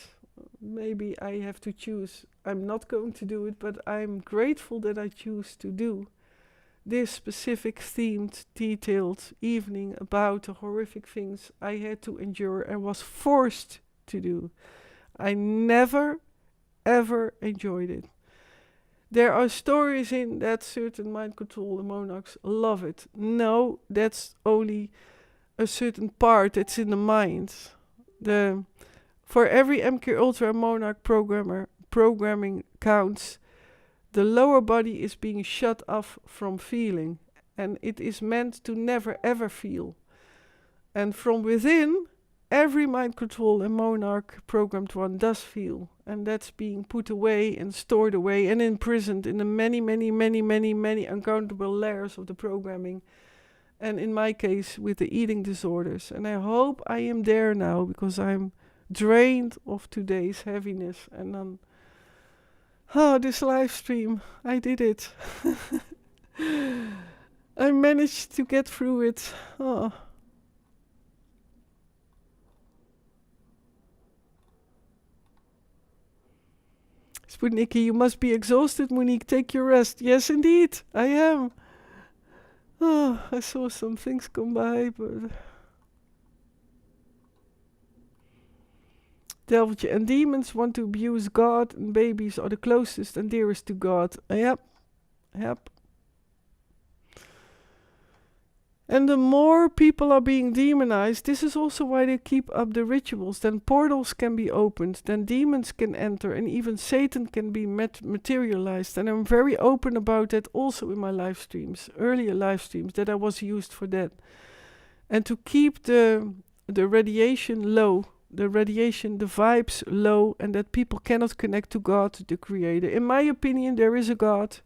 Maybe I have to choose. I'm not going to do it, but I'm grateful that I choose to do this specific themed, detailed evening about the horrific things I had to endure and was forced to do. I never ever enjoyed it. There are stories in that certain mind control, the monarchs love it. No, that's only a certain part that's in the mind. For every MKUltra monarch programming counts, the lower body is being shut off from feeling, and it is meant to never ever feel. And from within, every mind control and monarch programmed one does feel. And that's being put away and stored away and imprisoned in the many uncountable layers of the programming. And in my case, with the eating disorders. And I hope I am there now, because I'm drained of today's heaviness. And then, this live stream, I did it. I managed to get through it. Sputniki, you must be exhausted, Monique. Take your rest. Yes, indeed, I am. I saw some things come by, but... Deviltje, and demons want to abuse God, and babies are the closest and dearest to God. Yep. And the more people are being demonized, this is also why they keep up the rituals. Then portals can be opened, then demons can enter, and even Satan can be materialized. And I'm very open about that also in my live streams, earlier live streams, that I was used for that. And to keep the radiation low, the vibes low, and that people cannot connect to God, the Creator. In my opinion, there is a God,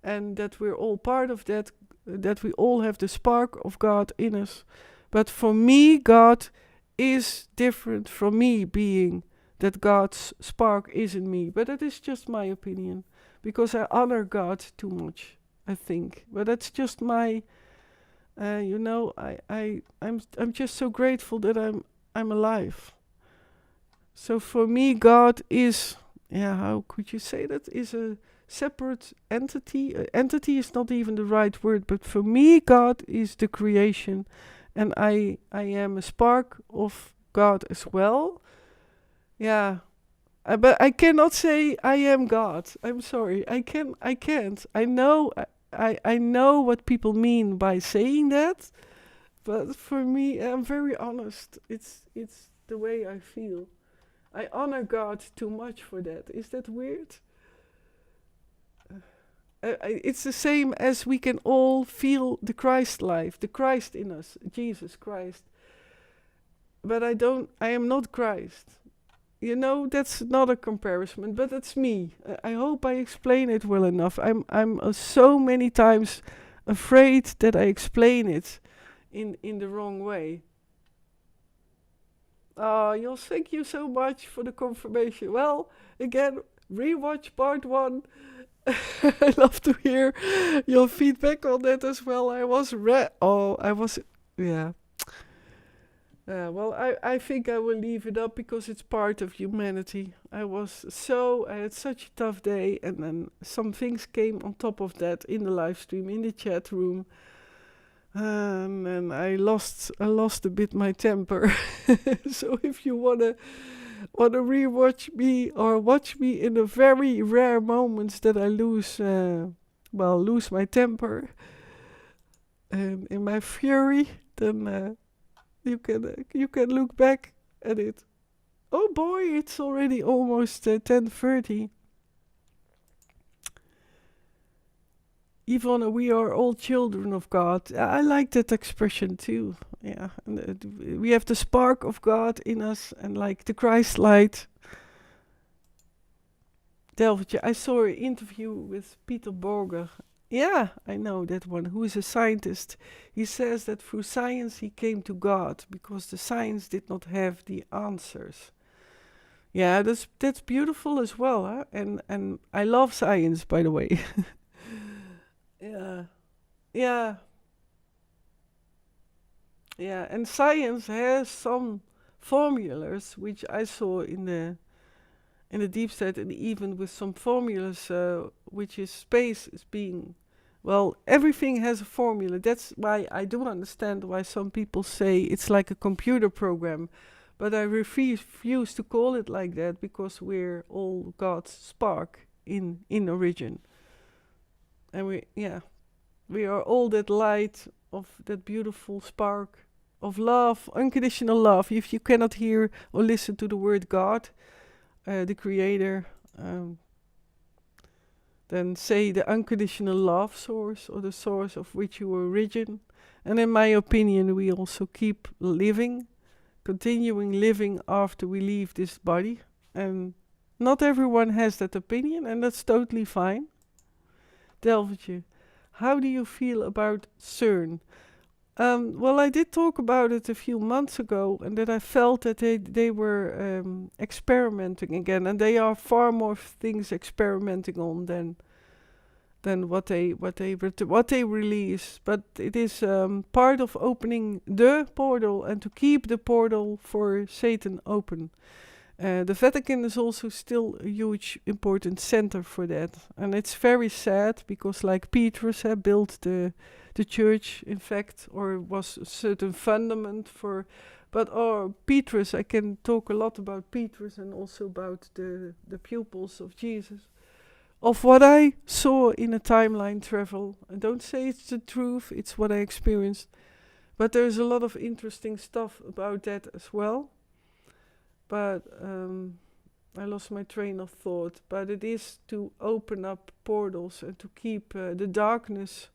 and that we're all part of that, that we all have the spark of God in us. But for me, God is different from me being that God's spark is in me. But that is just my opinion, because I honor God too much, I think. But that's just my, I'm just so grateful that I'm alive. So for me, God is, how could you say that? Is a separate entity. Entity is not even the right word, but for me, God is the creation, and I am a spark of God as well. But I cannot say I am God. I'm sorry, I can't. I know what people mean by saying that, but for me, I'm very honest. It's the way I feel. I honor God too much for that. Is that weird? It's the same as we can all feel the Christ life, the Christ in us, Jesus Christ. But I am not Christ. That's not a comparison, but that's me. I hope I explain it well enough. I'm so many times afraid that I explain it in the wrong way. Jos, thank you so much for the confirmation. Well, again, rewatch part 1. I love to hear your feedback on that as well. I think I will leave it up because it's part of humanity. I had such a tough day, and then some things came on top of that in the live stream, in the chat room. And I lost a bit my temper. So if you wanna rewatch me or watch me in the very rare moments that I lose my temper and in my fury, then you can look back at it. Oh boy, it's already almost 10:30. Yvonne, we are all children of God. I like that expression too. Yeah, and, we have the spark of God in us, and like the Christ light. Delvertje, I saw an interview with Peter Borger. Yeah, I know that one, who is a scientist. He says that through science he came to God, because the science did not have the answers. Yeah, that's beautiful as well, huh? And I love science, by the way. Yeah, and science has some formulas which I saw in the deep state, and even with some formulas which is space is being, well, everything has a formula. That's why I do understand why some people say it's like a computer program, but I refuse to call it like that, because we're all God's spark in origin. And we are all that light of that beautiful spark of love, unconditional love. If you cannot hear or listen to the word God, the Creator, then say the unconditional love source, or the source of which you origin. And in my opinion, we also keep living continuing living after we leave this body. And not everyone has that opinion, and that's totally fine. Delvertje, how do you feel about CERN? Well, I did talk about it a few months ago, and that I felt that they were experimenting again, and they are far more things experimenting on than what they release. But it is part of opening the portal and to keep the portal for Satan open. The Vatican is also still a huge important center for that, and it's very sad because, like Petrus built the church, in fact, or was a certain fundament for. But Petrus, I can talk a lot about Petrus and also about the pupils of Jesus. Of what I saw in a timeline travel, I don't say it's the truth, it's what I experienced, but there's a lot of interesting stuff about that as well. But I lost my train of thought. But it is to open up portals and to keep the darkness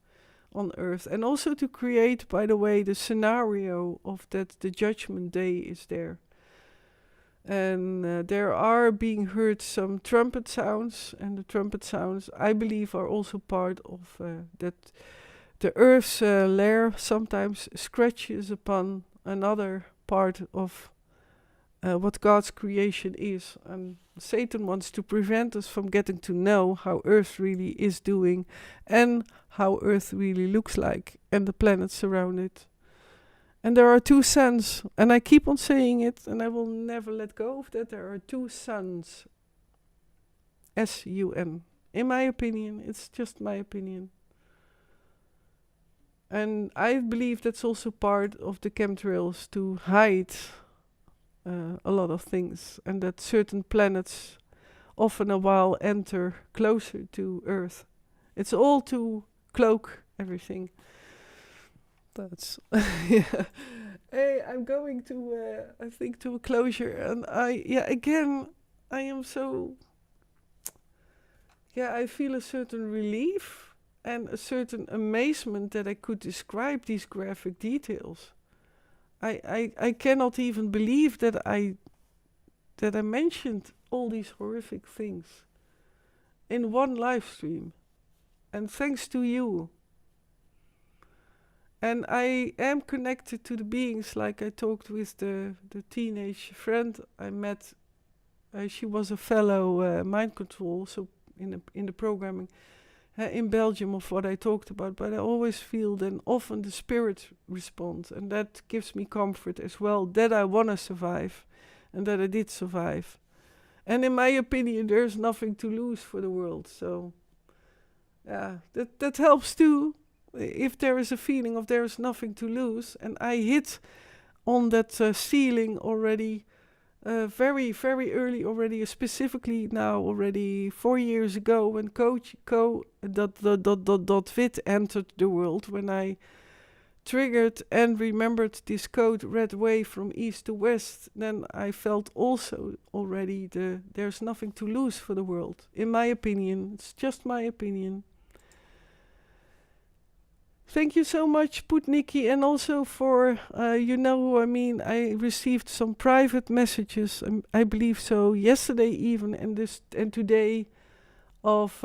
on earth, and also to create, by the way, the scenario of that the judgment day is there. And there are being heard some trumpet sounds, and the trumpet sounds, I believe, are also part of that the earth's lair sometimes scratches upon another part of what God's creation is. And Satan wants to prevent us from getting to know how Earth really is doing and how Earth really looks like and the planets around it. And there are two suns, and I keep on saying it, and I will never let go of that. There are two suns. S-U-N. In my opinion, it's just my opinion. And I believe that's also part of the chemtrails, to hide a lot of things, and that certain planets often a while enter closer to Earth. It's all to cloak everything. That's yeah. Hey, I'm going to I think to a closure, and I am so I feel a certain relief and a certain amazement that I could describe these graphic details. I cannot even believe that I mentioned all these horrific things in one live stream. And thanks to you. And I am connected to the beings, like I talked with the teenage friend I met. She was a fellow mind control, so in the programming in Belgium of what I talked about, but I always feel then often the spirit responds, and that gives me comfort as well, that I want to survive, and that I did survive. And in my opinion, there's nothing to lose for the world, so that helps too, if there is a feeling of there is nothing to lose. And I hit on that ceiling already very, very early already, specifically now already 4 years ago when .vit entered the world, when I triggered and remembered this code red way from east to west, then I felt also already there's nothing to lose for the world. In my opinion, it's just my opinion. Thank you so much, Putniki, and also for, I received some private messages, I believe so, yesterday even, and today, of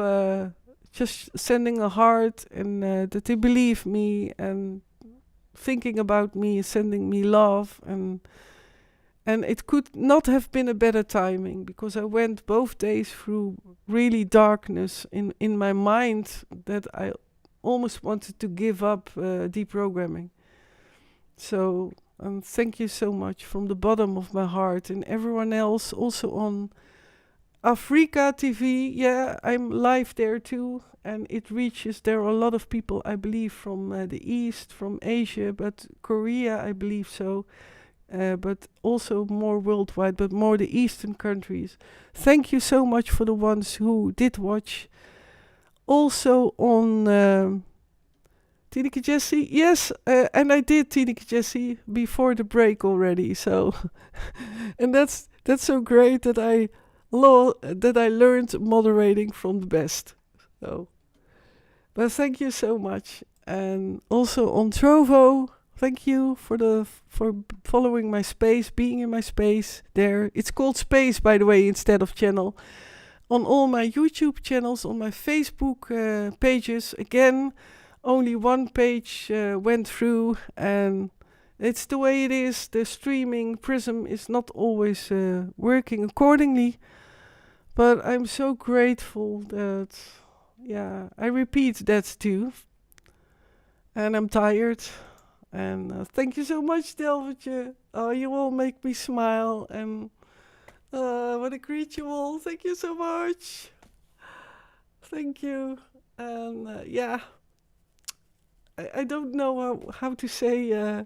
just sending a heart, and that they believe me, and thinking about me, sending me love, and it could not have been a better timing, because I went both days through really darkness in my mind, that I almost wanted to give up deprogramming. So thank you so much from the bottom of my heart, and everyone else also on Afrika TV. Yeah, I'm live there too, and it reaches, there are a lot of people, I believe, from the East, from Asia, but Korea, I believe so, but also more worldwide, but more the Eastern countries. Thank you so much for the ones who did watch. Also on Tineke Jessie, yes, and I did Tineke Jessie before the break already. So, and that's so great that I learned moderating from the best. So, but thank you so much. And also on Trovo, Thank you for following my space, being in my space there. It's called space, by the way, instead of channel. On all my YouTube channels, on my Facebook pages. Again, only one page went through, and it's the way it is. The streaming prism is not always working accordingly. But I'm so grateful that, yeah, I repeat that too. And I'm tired. And thank you so much, Delvertje. Oh, you all make me smile. And I want to greet you all. Thank you so much. Thank you. And yeah, I don't know how to say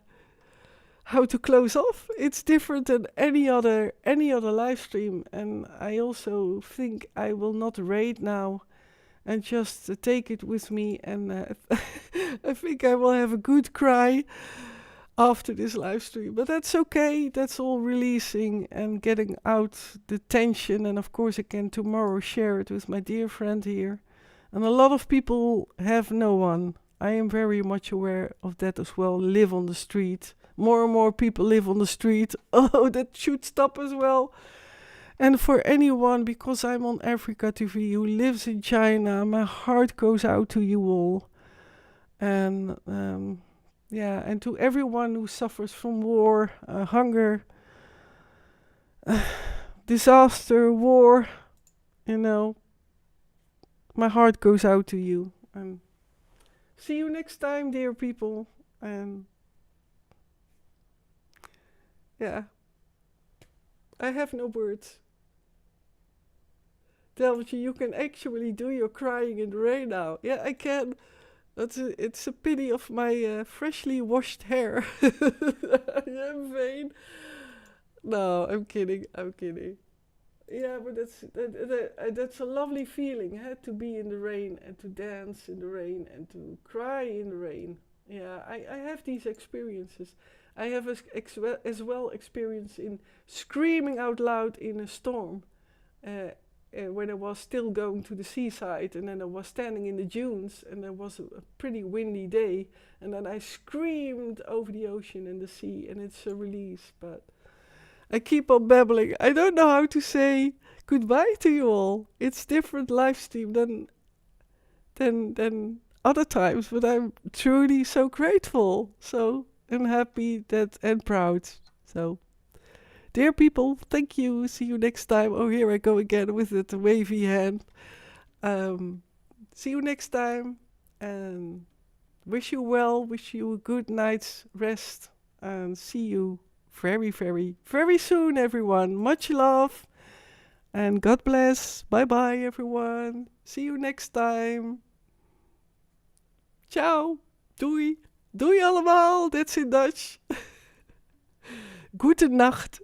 how to close off. It's different than any other live stream, and I also think I will not raid now and just take it with me, and I think I will have a good cry after this live stream, but that's okay. That's all releasing and getting out the tension, and of course I can tomorrow share it with my dear friend here. And a lot of people have no one. I am very much aware of that as well. Live on the street. More and more people live on the street. Oh, that should stop as well. And for anyone, because I'm on Africa TV, who lives in China, my heart goes out to you all. And yeah, and to everyone who suffers from war, hunger, disaster, war, you know, my heart goes out to you. And see you next time, dear people. And yeah, I have no words. Delvertje, you can actually do your crying in the rain now. Yeah, I can. It's a pity of my freshly washed hair. I am vain. No, I'm kidding. Yeah, but that's a lovely feeling, to be in the rain and to dance in the rain and to cry in the rain. Yeah, I have these experiences. I have as well experience in screaming out loud in a storm. When I was still going to the seaside, and then I was standing in the dunes, and it was a pretty windy day, and then I screamed over the ocean and the sea, and it's a release. But I keep on babbling. I don't know how to say goodbye to you all. It's different live stream than other times, but I'm truly so grateful, so I'm happy and proud. So. Dear people, thank you. See you next time. Oh, here I go again with the wavy hand. See you next time. And wish you well. Wish you a good night's rest. And see you very, very, very soon, everyone. Much love. And God bless. Bye-bye, everyone. See you next time. Ciao. Doei. Doei allemaal. That's in Dutch. Gute Nacht.